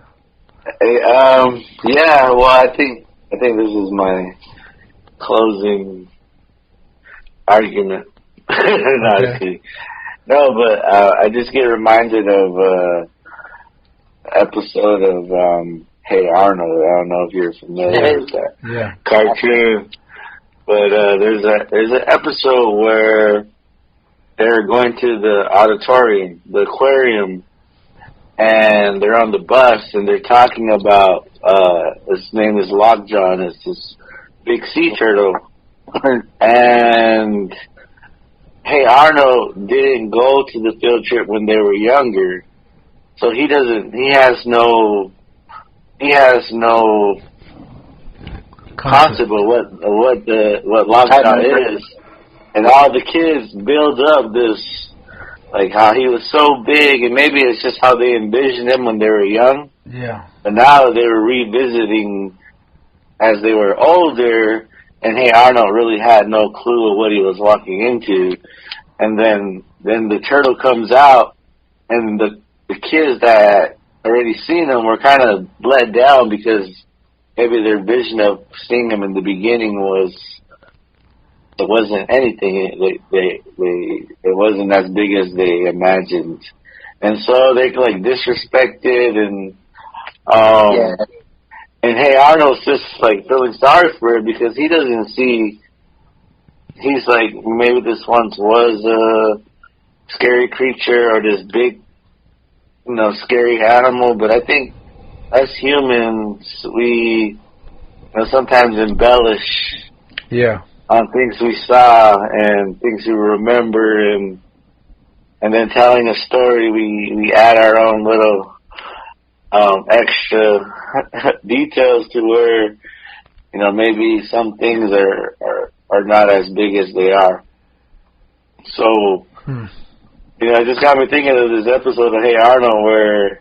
Yeah. Well, I think this is my closing argument. Okay. No, but I just get reminded of episode of Hey Arnold. I don't know if you're familiar with that cartoon, but there's an episode where they're going to the auditorium, the aquarium, and they're on the bus and they're talking about his name is Lockjaw. It's this big sea turtle, and Hey Arnold didn't go to the field trip when they were younger, so he has no concept of what Lockjaw is, and all the kids build up this, like how he was so big, and maybe it's just how they envisioned him when they were young. Yeah. But now they were revisiting as they were older, and Hey Arnold really had no clue of what he was walking into. And then the turtle comes out, and the kids that already seen him were kind of let down because maybe their vision of seeing him in the beginning it wasn't anything. It wasn't as big as they imagined, and so they like disrespected and and Hey Arnold's just like feeling sorry for it because he doesn't see. He's like, maybe this once was a scary creature or this big, scary animal. But I think as humans, we sometimes embellish on things we saw and things we remember, and then telling a story, we add our own little extra details to where maybe some things are not as big as they are. So it just got me thinking of this episode of Hey Arnold where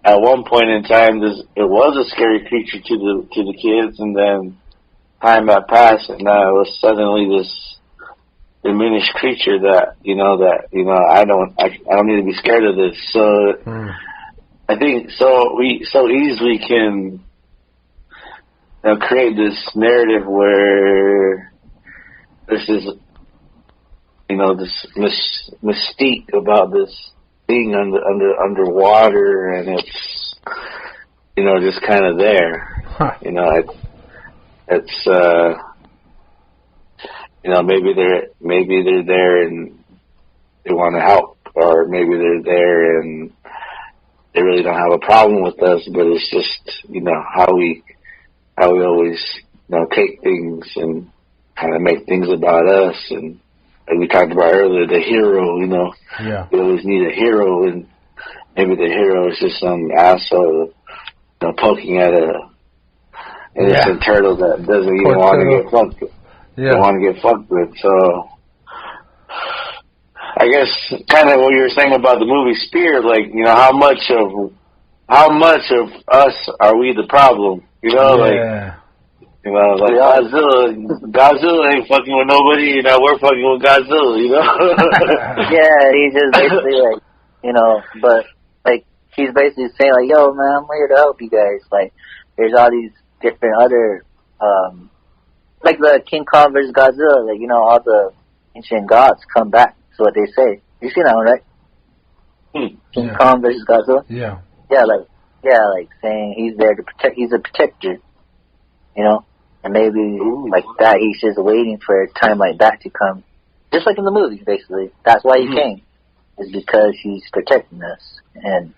at one point in time it was a scary creature to the kids, and then time had passed and now it was suddenly this diminished creature that I don't need to be scared of this. So I think we so easily can create this narrative where this is this mystique about this being underwater, and it's just kind of there. It's maybe they're there and they want to help, or maybe they're there and they really don't have a problem with us, but it's just how we always take things and kind of make things about us. And like we talked about earlier, the hero, we always need a hero, and maybe the hero is just some asshole poking at a innocent turtle that doesn't even want to get fucked with. Don't want to get fucked with. So I guess kind of what you were saying about the movie Spirit, like how much of us are we the problem? Godzilla ain't fucking with nobody. We're fucking with Godzilla. Yeah, he's just basically like, but like he's basically saying like, yo man, I'm here to help you guys. Like there's all these different other like the King Kong versus Godzilla, like all the ancient gods come back. That's what they say. You seen that one, right? King Kong versus Godzilla. Like saying he's there to protect. He's a protector, and maybe like that. He's just waiting for a time like that to come, just like in the movies. Basically, that's why he came, is because he's protecting us, and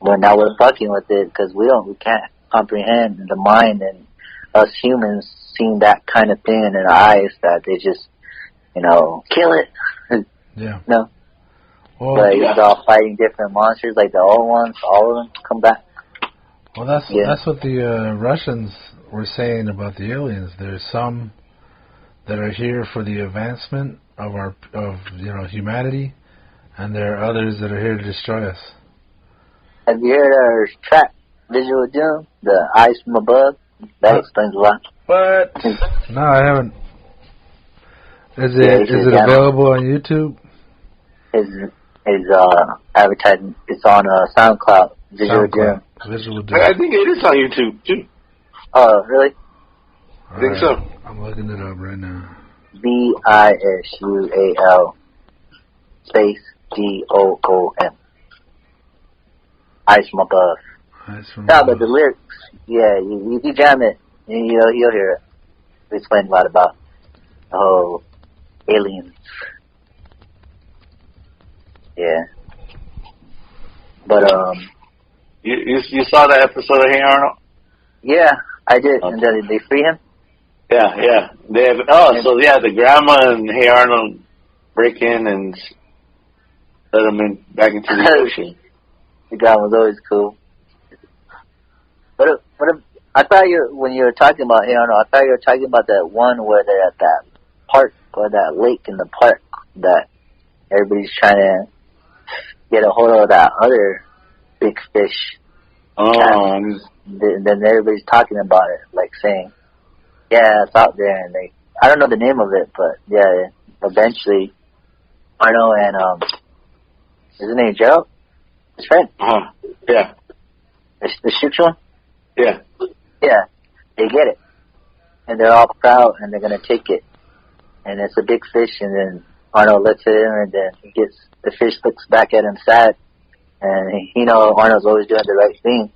we're fucking with it because we can't comprehend the mind and us humans seeing that kind of thing in our eyes that they just kill it. No. Well, but he's all fighting different monsters, like the old ones. All of them come back. Well, that's what the Russians were saying about the aliens. There's some that are here for the advancement of humanity, and there are others that are here to destroy us. Have you heard our track, Visual Doom, the Eyes from Above? That explains a lot. What? No, I haven't. Is it available on YouTube? Is advertising. It's on SoundCloud. Visual Doom. Visual Doom. I think it is on YouTube too. Oh, really? I think so. I'm looking it up right now. VISUAL space DOOM. Eyes from Above. But the lyrics, yeah, you jam it, and you'll hear it. We explain a lot about the whole aliens. Yeah. But you saw that episode of Hey Arnold? Yeah, I did. Okay. And did they free him? Yeah. They have. The grandma and Hey Arnold break in and let him in back into the ocean. The guy was always cool. But I thought when you were talking about Hey Arnold, I thought you were talking about that one where they're at that park or that lake in the park that everybody's trying to get a hold of that other big fish. Oh. Then everybody's talking about it, like saying, yeah, it's out there, and I don't know the name of it, but yeah, eventually Arnold and his name Joe, his friend. Yeah. The shoot one? Yeah. Yeah. They get it. And they're all proud and they're gonna take it. And it's a big fish, and then Arnold looks at him, and then the fish looks back at him sad, and Arnold's always doing the right thing.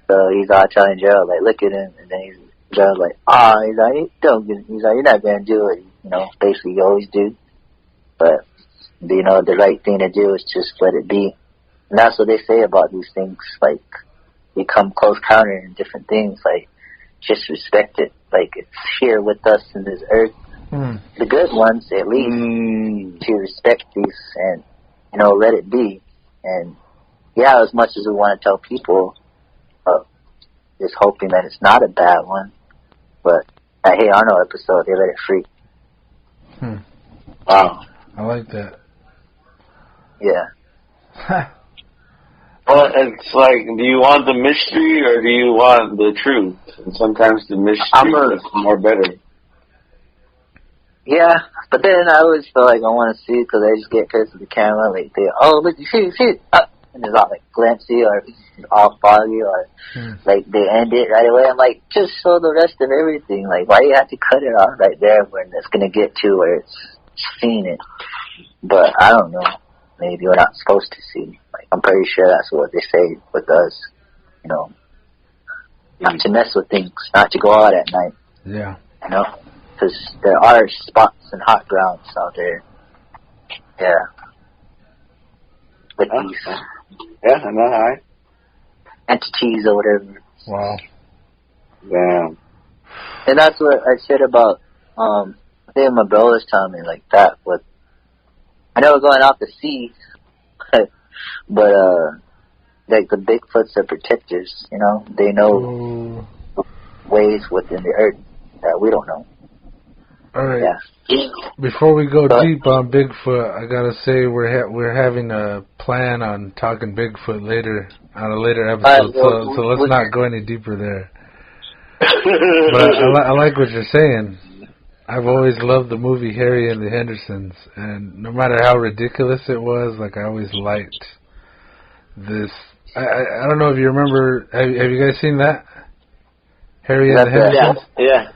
So he's all telling Joe, like, look at him, and then Joe's like, he's like, you're not gonna do it, basically you always do. But, the right thing to do is just let it be. And that's what they say about these things, like, become close counter and different things, like, just respect it. Like, it's here with us in this earth. The good ones, at least, to respect these and, let it be. And, yeah, as much as we want to tell people, just hoping that it's not a bad one. But that Hey Arnold episode, they let it free. Wow. I like that. Yeah. Well, it's like, do you want the mystery or do you want the truth? And sometimes the mystery is more better. Yeah, but then I always feel like I want to see it because I just get close to the camera, like look, you see it, and it's all like glancey or all foggy or like they end it right away. I'm like, just show the rest of everything. Like, why do you have to cut it off right there when it's gonna get to where it's seen it? But I don't know. Maybe we're not supposed to see. Like, I'm pretty sure that's what they say with us. Not to mess with things, not to go out at night. Yeah. Because there are spots and hot grounds out there. Yeah. With these entities or whatever. Wow. Damn. And that's what I said about, I think my bro was telling me like that. I know we're going out to sea, but like the Bigfoots are protectors, they know ways within the earth that we don't know. All right. Yeah. Before we go deep on Bigfoot, I gotta say we're having a plan on talking Bigfoot later on a later episode, so let's not go any deeper there. But I like what you're saying. I've always loved the movie Harry and the Hendersons, and no matter how ridiculous it was, like I always liked this. I don't know if you remember. Have you guys seen that? Harry and the Hendersons. Yeah.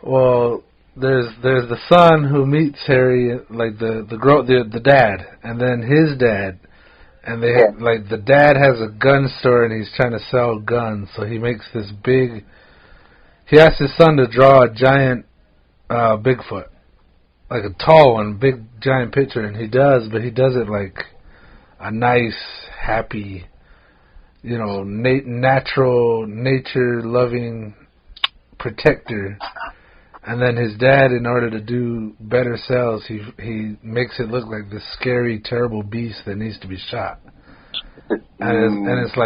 Well, there's the son who meets Harry, like the dad, and then his dad, and they like the dad has a gun store and he's trying to sell guns, so he makes this big. He asks his son to draw a giant Bigfoot, like a tall one, big giant picture, and he does, but he does it like a nice, happy, natural, nature-loving protector. And then his dad, in order to do better sales, he makes it look like this scary, terrible beast that needs to be shot. And it's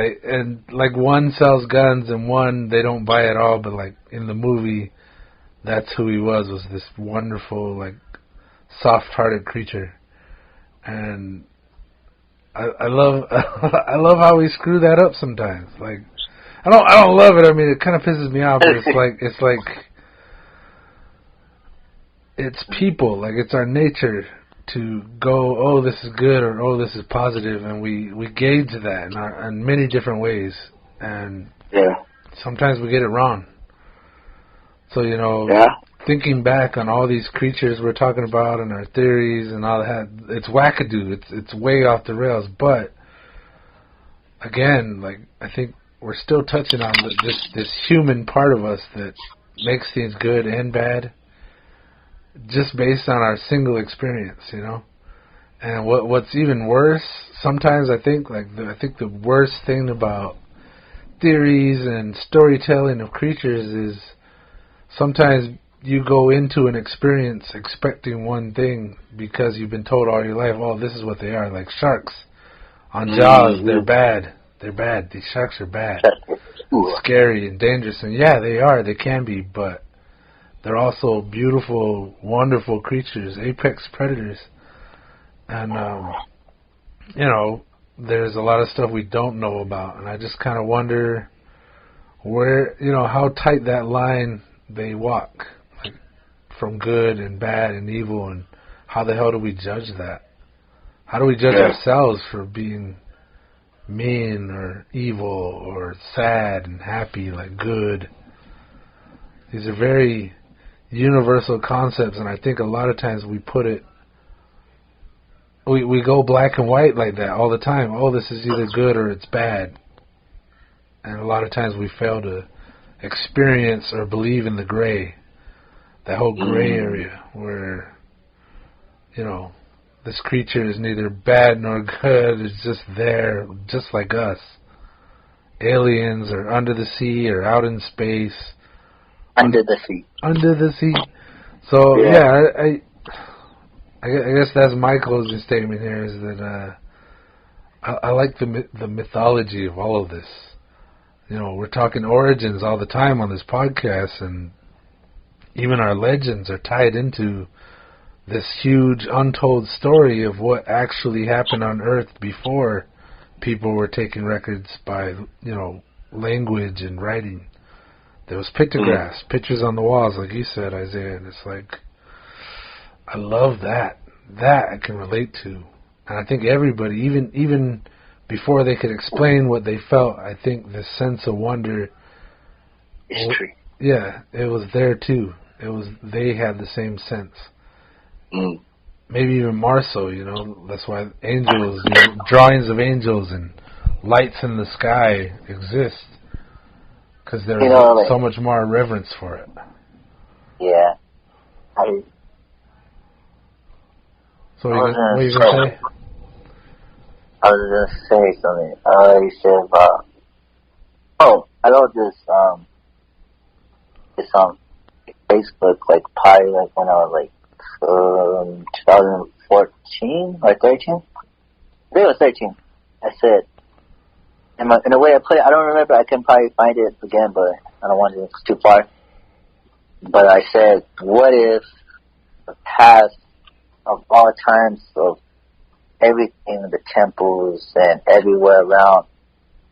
like one sells guns and one they don't buy at all, but like in the movie, that's who he was this wonderful, like, soft-hearted creature. And I love I love how we screw that up sometimes. Like, I don't love it. I mean, it kind of pisses me off. But it's like it's people. Like, it's our nature to go, oh, this is good, or oh, this is positive, and we gauge that in many different ways. And sometimes we get it wrong. So, you know, thinking back on all these creatures we're talking about and our theories and all that, it's wackadoo. It's way off the rails. But again, like, I think we're still touching on this human part of us that makes things good and bad, just based on our single experience, you know. And what's even worse, sometimes I think the worst thing about theories and storytelling of creatures is sometimes you go into an experience expecting one thing because you've been told all your life, oh, this is what they are. Like sharks on Jaws, they're bad. They're bad. These sharks are bad. Scary and dangerous. And yeah, they are. They can be, but they're also beautiful, wonderful creatures, apex predators. And, you know, there's a lot of stuff we don't know about. And I just kind of wonder where, you know, how tight that line they walk, like, from good and bad and evil, and how the hell do we judge that? How do we judge ourselves for being mean or evil or sad and happy, like good? These are very universal concepts, and I think a lot of times we put it, we go black and white like that all the time. Oh, this is either good or it's bad. And a lot of times we fail to experience or believe in the gray, that whole gray area where, you know, this creature is neither bad nor good. It's just there, just like us. Aliens or under the sea or out in space. Under the sea. Under the sea. So, I guess that's my closing statement here, is that I like the mythology of all of this. You know, we're talking origins all the time on this podcast, and even our legends are tied into this huge untold story of what actually happened on Earth before people were taking records by, you know, language and writing. There was pictographs, pictures on the walls, like you said, Isaiah, and it's like, I love that. That I can relate to. And I think everybody, even before they could explain what they felt, I think this sense of wonder, history. Yeah, it was there too. They had the same sense. Maybe even more so, you know. That's why angels, you know, drawings of angels and lights in the sky exist, because there's so much more reverence for it. Yeah. So what are you going to say? I was going to say something. You said about, I wrote this on Facebook, like, probably, like, when I was, like, 2014 or 13? I think it was 13. I said, in a way I put it, I don't remember, I can probably find it again, but I don't want it, it's too far. But I said, what if the past of all times of everything, the temples and everywhere around,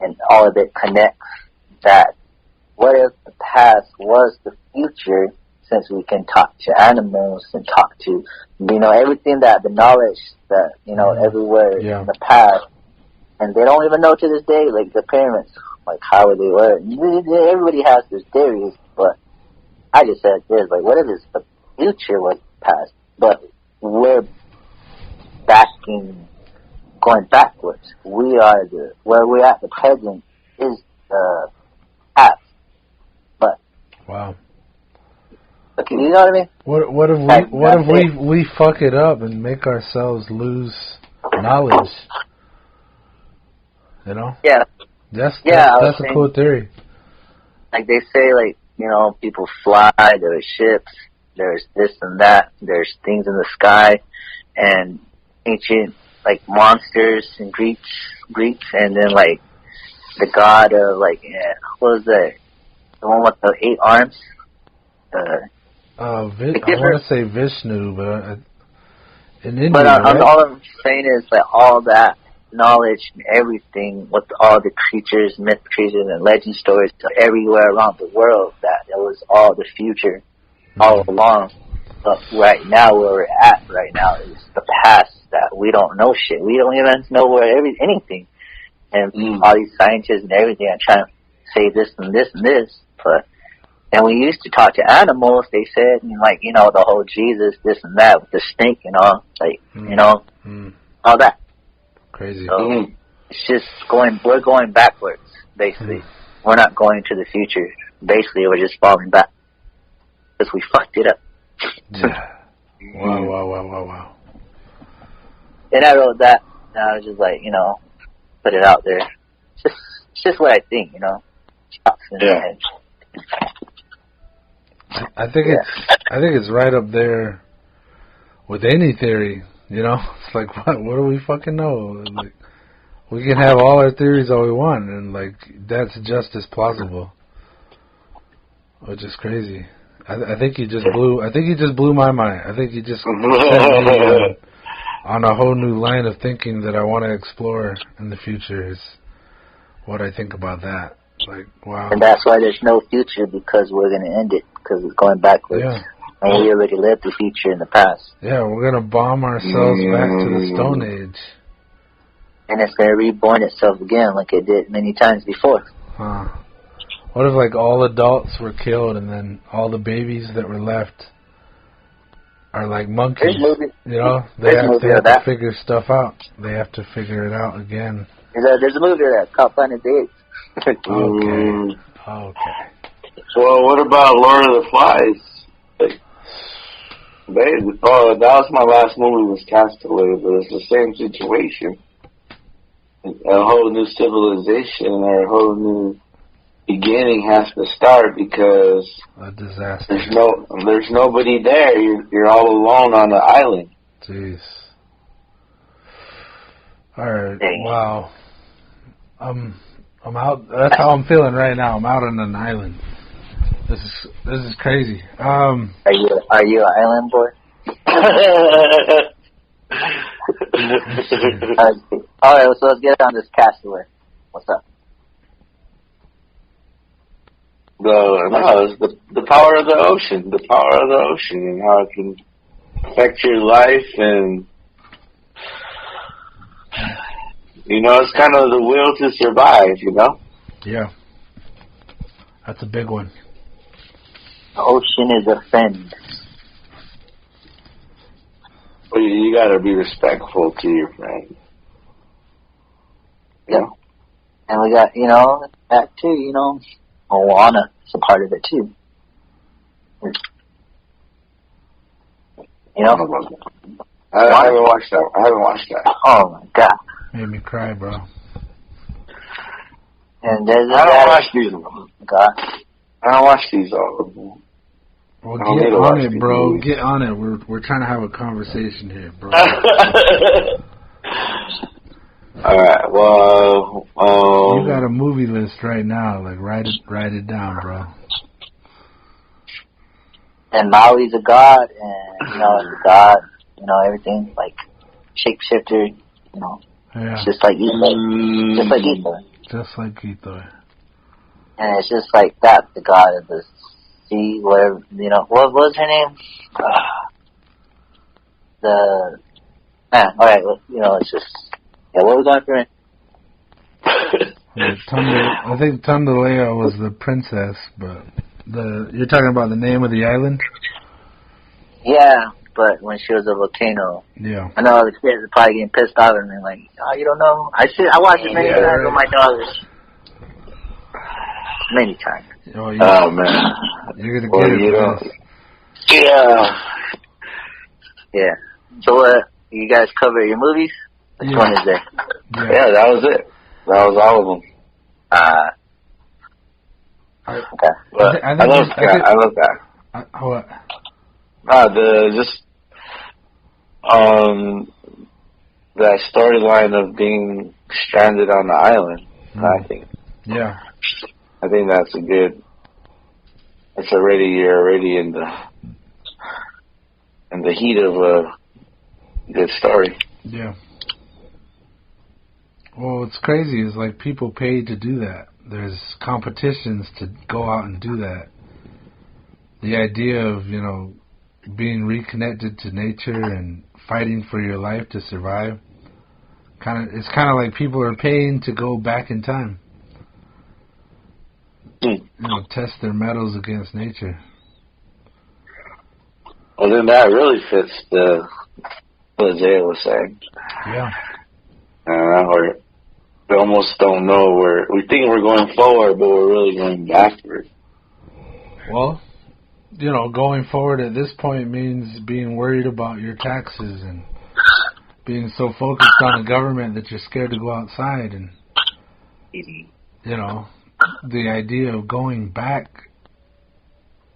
and all of it connects that? What if the past was the future, since we can talk to animals and talk to, you know, everything that, the knowledge that, you know, everywhere in the past, and they don't even know to this day, like the pyramids, like how they were. Everybody has their theories, but I just said this, like, what if the future was past, but we're going backwards. We are where we're at the present is the past. But wow. Okay, you know what I mean? What if we fuck it up and make ourselves lose knowledge? You know? Yeah. That's a cool theory. Like they say, like, you know, people fly, there's ships, there's this and that, there's things in the sky, and ancient, like, monsters and Greeks, and then, like, the god of, like, what was that? The one with the 8 arms? I want to say Vishnu, but in India, But right? all I'm saying is that all that knowledge and everything, with all the creatures, myth creatures, and legend stories everywhere around the world, that it was all the future all along. But right now, where we're at right now is the past, that we don't know shit. We don't even know where anything. And all these scientists and everything are trying to say this and this and this. But, and we used to talk to animals, they said, and like, you know, the whole Jesus, this and that, with the snake and all, like, you know, all that. Crazy. So, it's just we're going backwards, basically. We're not going to the future. Basically, we're just falling back. Because we fucked it up. Yeah. Wow. And I wrote that, and I was just like, you know, put it out there. It's just what I think, you know. Yeah. I think it's right up there with any theory, you know. It's like, what do we fucking know? Like, we can have all our theories all we want, and like that's just as plausible, which is crazy. I think you just blew my mind. I think you just set me on a whole new line of thinking that I want to explore in the future. Is what I think about that. Like, wow. And that's why there's no future, because we're going to end it, because it's going backwards. Yeah. And we already lived the future in the past. Yeah, we're going to bomb ourselves back to the Stone Age. And it's going to reborn itself again like it did many times before. Huh. What if, like, all adults were killed and then all the babies that were left are like monkeys? You know, they have to figure stuff out. They have to figure it out again. There's a movie of that called Planet of the Apes. Okay. Well, what about Lord of the Flies? Like, that was my last movie, was Castaway, but it's the same situation. A whole new civilization or a whole new beginning has to start because a disaster. There's nobody there. You're all alone on the island. Jeez. All right. Wow. I'm out. That's how I'm feeling right now. I'm out on an island. This is crazy. Are you an island boy? All right, so let's get on this Castaway. What's up? It's the power of the ocean. The power of the ocean and how it can affect your life, and you know, it's kind of the will to survive. You know. Yeah. That's a big one. The ocean is a friend. Well, you got to be respectful to your friend. Yeah. And we got, you know, that too, you know, Moana is a part of it too. You know? I haven't watched that. Oh my god. Made me cry, bro. And there's I don't watch these. God. I don't watch these all of them. Well, get on it, bro. Get on it. We're trying to have a conversation here, bro. All right. Well, you got a movie list right now. Like, write it down, bro. And Maui's a god, and you know, it's a god. You know, everything like shapeshifter. You know, yeah. It's just like Ether. Just like Ether. Just like Ether. And it's just like that, the god of the sea, whatever, you know, what was her name? Alright, you know, it's just, yeah, what was going for it? I think Tundalea was the princess, but you're talking about the name of the island? Yeah, but when she was a volcano. Yeah. I know the kids are probably getting pissed off at me, like, oh, you don't know? I watched it many times with my daughters. Many times. Oh, man. You're going to get it, know. Yeah. So, you guys cover your movies? Which one is there? Yeah, that was it. That was all of them. Okay. But I love that. What? That storyline of being stranded on the island, I think. Yeah. I think that's you're already in in the heat of a good story. Yeah. Well, what's crazy is like people pay to do that. There's competitions to go out and do that. The idea of, you know, being reconnected to nature and fighting for your life to survive, it's kind of like people are paying to go back in time. You know, test their mettle against nature. Well, then that really fits what Isaiah was saying. Yeah. We almost don't know where we think we're going forward, but we're really going backward. Well, you know, going forward at this point means being worried about your taxes and being so focused on the government that you're scared to go outside. And, you know, the idea of going back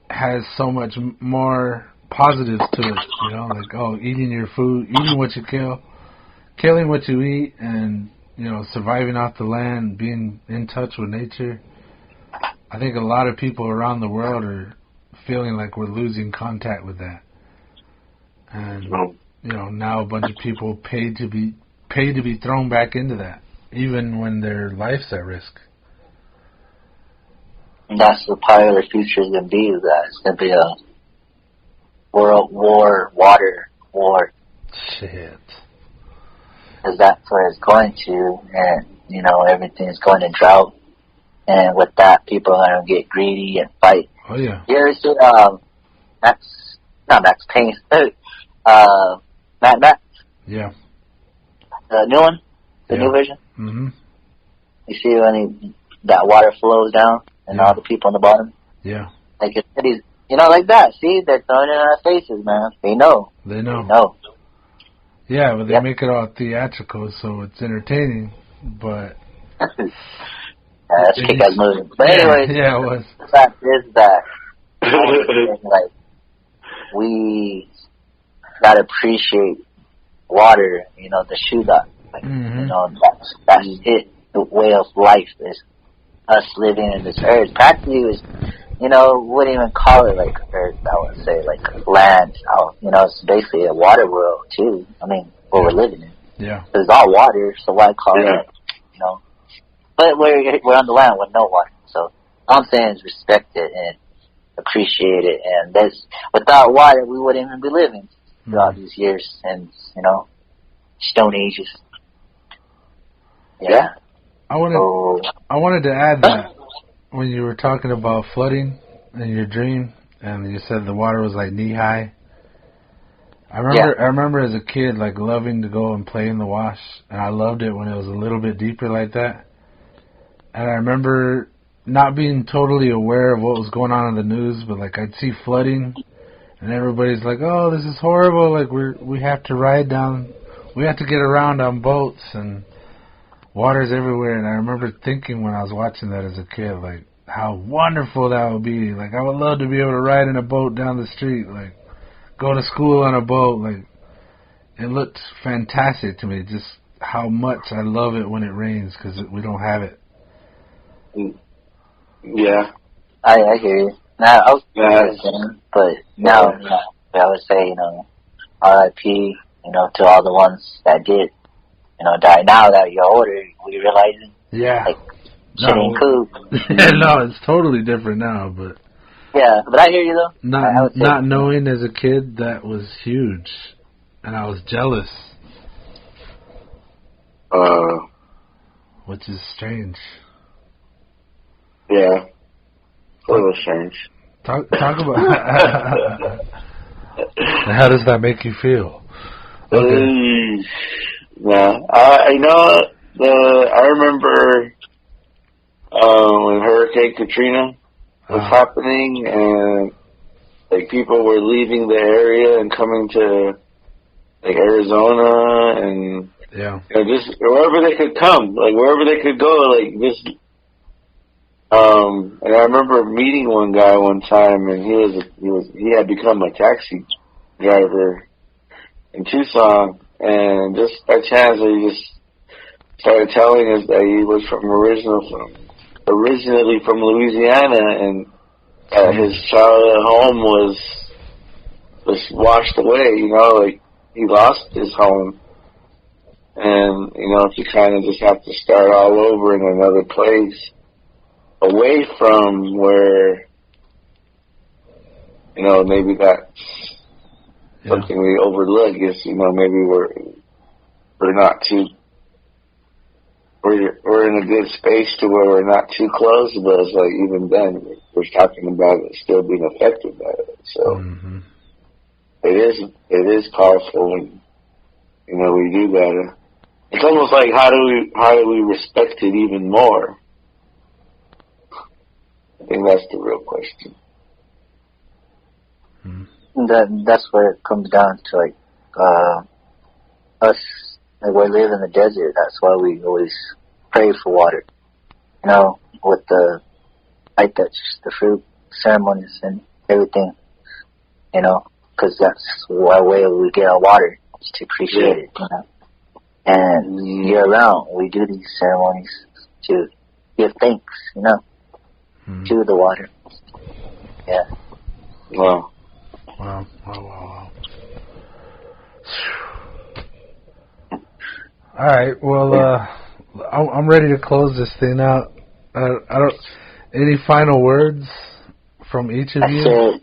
has so much more positives to it. You know, like, eating your food, eating what you kill, killing what you eat, and, you know, surviving off the land, being in touch with nature. I think a lot of people around the world are feeling like we're losing contact with that. And, you know, now a bunch of people pay to be thrown back into that, even when their life's at risk. And that's the part of the future is going to be, is that it's going to be a world war, water war. Shit. Because that's where it's going to, and, you know, everything's going to drought. And with that, people are going to get greedy and fight. Oh, yeah. You ever see, Max Payne, Matt? Yeah. The new one? The new version? Mm-hmm. You see when that water flows down and all the people on the bottom? Yeah. Like, it's, you know, like that. See, they're throwing it in our faces, man. They know. They know. Yeah, but they make it all theatrical, so it's entertaining, but... that's a kick-ass movie. But anyway, yeah, it was. The fact is that, like, we gotta appreciate water, you know, the shoe dot. Like, you know, that's it. The way of life is us living in this earth. Practically, is, you know, wouldn't even call it like earth. I would say like land. You know, it's basically a water world too. I mean, what we're living in. Yeah. It's all water, so why call it? You know, but we're on the land with no water. So all I'm saying is respect it and appreciate it. And without water, we wouldn't even be living throughout these years and, you know, Stone Ages. Yeah. I wanted to add that when you were talking about flooding in your dream, and you said the water was like knee high. I remember as a kid like loving to go and play in the wash, and I loved it when it was a little bit deeper like that. And I remember not being totally aware of what was going on in the news, but like I'd see flooding, and everybody's like, "Oh, this is horrible! Like we have to ride down, we have to get around on boats, and water's everywhere." And I remember thinking when I was watching that as a kid, like how wonderful that would be. Like I would love to be able to ride in a boat down the street, like go to school on a boat. Like it looked fantastic to me. Just how much I love it when it rains because we don't have it. Yeah, I hear you. Now, I was but now, you know, I would say, you know, R.I.P. You know, to all the ones that did, you know, die. Now that you're older, we realize, like, shit ain't cool. No, it's totally different now, but yeah, but I hear you though. Not knowing as a kid, that was huge, and I was jealous. Which is strange. Yeah, a little strange. Talk about how does that make you feel? Okay. Yeah, I know. I remember when Hurricane Katrina was happening, and like people were leaving the area and coming to like Arizona, and you know, just wherever they could come, like wherever they could go, like just. And I remember meeting one guy one time, and he had become a taxi driver in Tucson, and just by chance he just started telling us that he was originally from Louisiana, and his childhood home was was washed away, you know, like he lost his home. And, you know, if you kind of just have to start all over in another place, away from where, you know, maybe that's something we overlook is, you know, maybe we're not too, we're in a good space to where we're not too close, but it's like even then we're talking about it still being affected by it. So it is powerful when, you know, we do that. It's almost like how do we respect it even more? I think that's the real question. That's where it comes down to, like, us, like, we live in the desert. That's why we always pray for water. You know, with the light touch, the fruit ceremonies and everything. You know, because that's our way we get our water, is to appreciate it, you know. And year round, we do these ceremonies to give thanks, you know, to the water. Yeah. Wow. Wow. All right. Well, I'm ready to close this thing out. I don't. Any final words from each of you?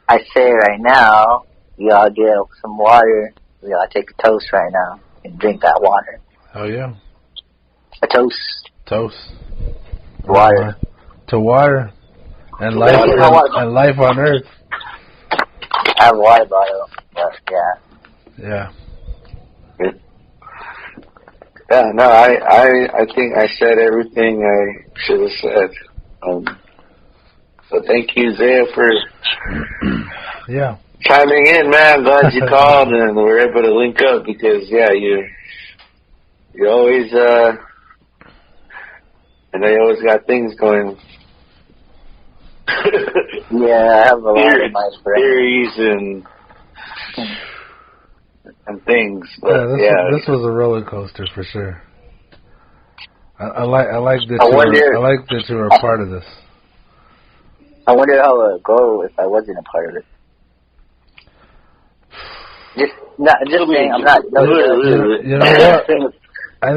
I say right now, y'all get some water. Y'all take a toast right now and drink that water. Oh yeah. A toast. Toast. Water. To water and life and life on earth. I have a water bottle, but yeah. Yeah, no, I think I said everything I should have said. So thank you, Isiah, for chiming in, man. Glad you called and we were able to link up because, you always, and they always got things going. I have a lot of my theories and things. But this was a roller coaster for sure. I like that you were a part of this. I wonder how it would go if I wasn't a part of it. Just saying, I'm not. You know what? I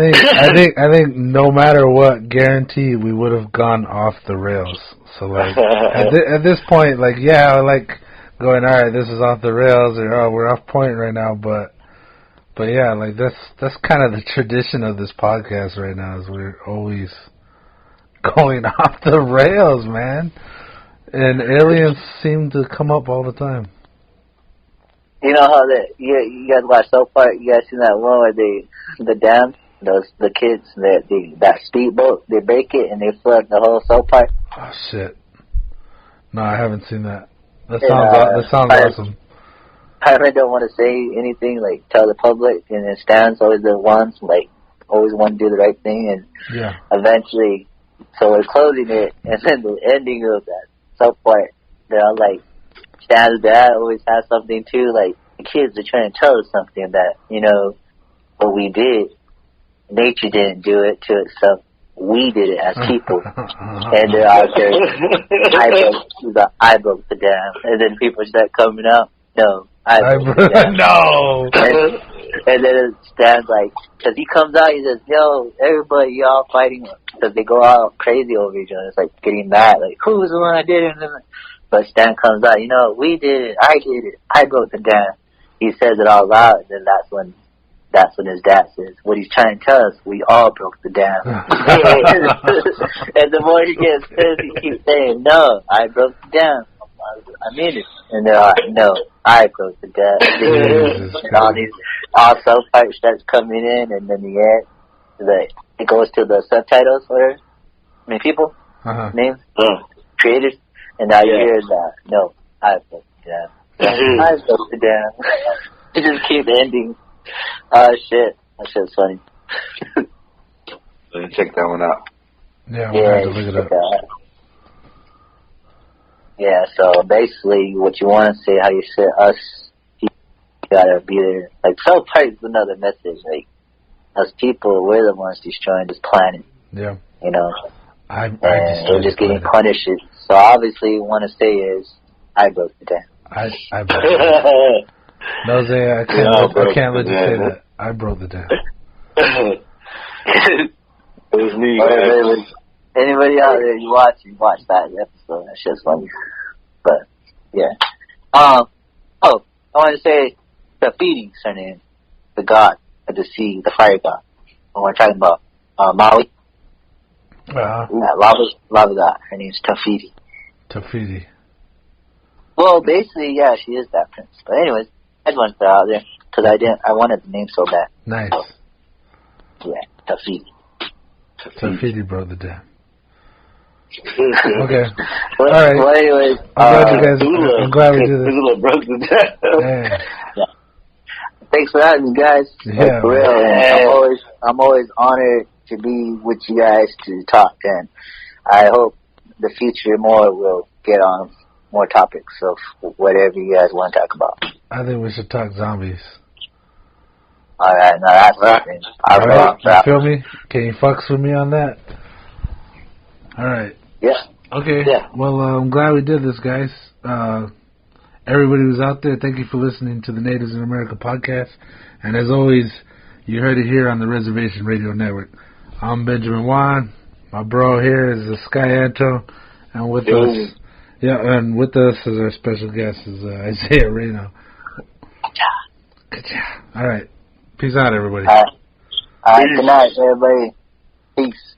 think no matter what, guaranteed we would have gone off the rails. So like at this point, like I like going, all right, this is off the rails, or oh, we're off point right now, but yeah, like that's kind of the tradition of this podcast right now, is we're always going off the rails, man. And aliens seem to come up all the time. You know how you guys watch South Park? You guys seen that one where the dam, the kids that speedboat, they break it and they flood the whole South Park? Oh shit! No, I haven't seen that. That sounds awesome. I really don't want to say anything, like tell the public, and then Stan's always the ones like always want to do the right thing, and eventually, so we're closing it, and then the ending of that South Park, they're all like, Stan's dad always has something too, like the kids are trying to tell us something that, you know, what we did, nature didn't do it to itself. We did it as people. And they're out there, I broke the dam. And then people start coming up, no, I broke the dam. No! And then it stands like, because he comes out, he says, yo, everybody, y'all fighting. Because they go out crazy over each other. It's like getting mad, like, who was the one I did it? But Stan comes out, you know, we did it, I did it, I broke the dam. He says it all loud, and then that's when his dad says, what he's trying to tell us, we all broke the dam. And the more he gets pissed, he keeps saying, no, I broke the dam. I mean it. And they're like, no, I broke the dam. And all South Park starts coming in, and then it goes to the subtitles, whatever. I mean, people, names, creators, and now you hear that, no, I broke the dam. I broke the dam. It just keeps ending. Oh, shit. That shit's funny. Let me check that one out. Yeah, we'll have to look it up. Yeah, so basically what you want to say, how you said us, you gotta be there. Like, South Park is another message. Like, us people, we're the ones destroying this planet. Yeah. You know? And we're just getting punished. So obviously, what you want to say is, I broke the dam. I broke the dam. No, Zay, I can't let you say that. I broke the dam. It was me. Anybody out there, you watch that episode. That shit's funny. But, yeah. I want to say Tafiti's her name. The god of the sea, the fire god. When we're talking about Maui. Lava god. Her name's Tafiti. Tafiti. Well, basically, yeah, she is that prince. But anyways, I just wanted to throw out there because I wanted the name so bad. Nice. So, yeah, Tafiti. Tafiti broke the dam. Okay. Well, all right. Well, anyways, I'm glad we did this. Tula broke the dam. Yeah. Thanks for having me, guys. Yeah. For real. And I'm always honored to be with you guys to talk, and I hope the future more will get on more topics of whatever you guys want to talk about. I think we should talk zombies. All right, now that's something. All right, you feel me? Can you fucks with me on that? All right. Yeah. Okay. Yeah. Well, I'm glad we did this, guys. Everybody who's out there, thank you for listening to the Natives in America podcast. And as always, you heard it here on the Reservation Radio Network. I'm Benjamin Juan. My bro here is Sky Anto, and with us, and with us as our special guest is Isiah Reino. Good job. All right. Peace out, everybody. All right. Good night, everybody. Peace.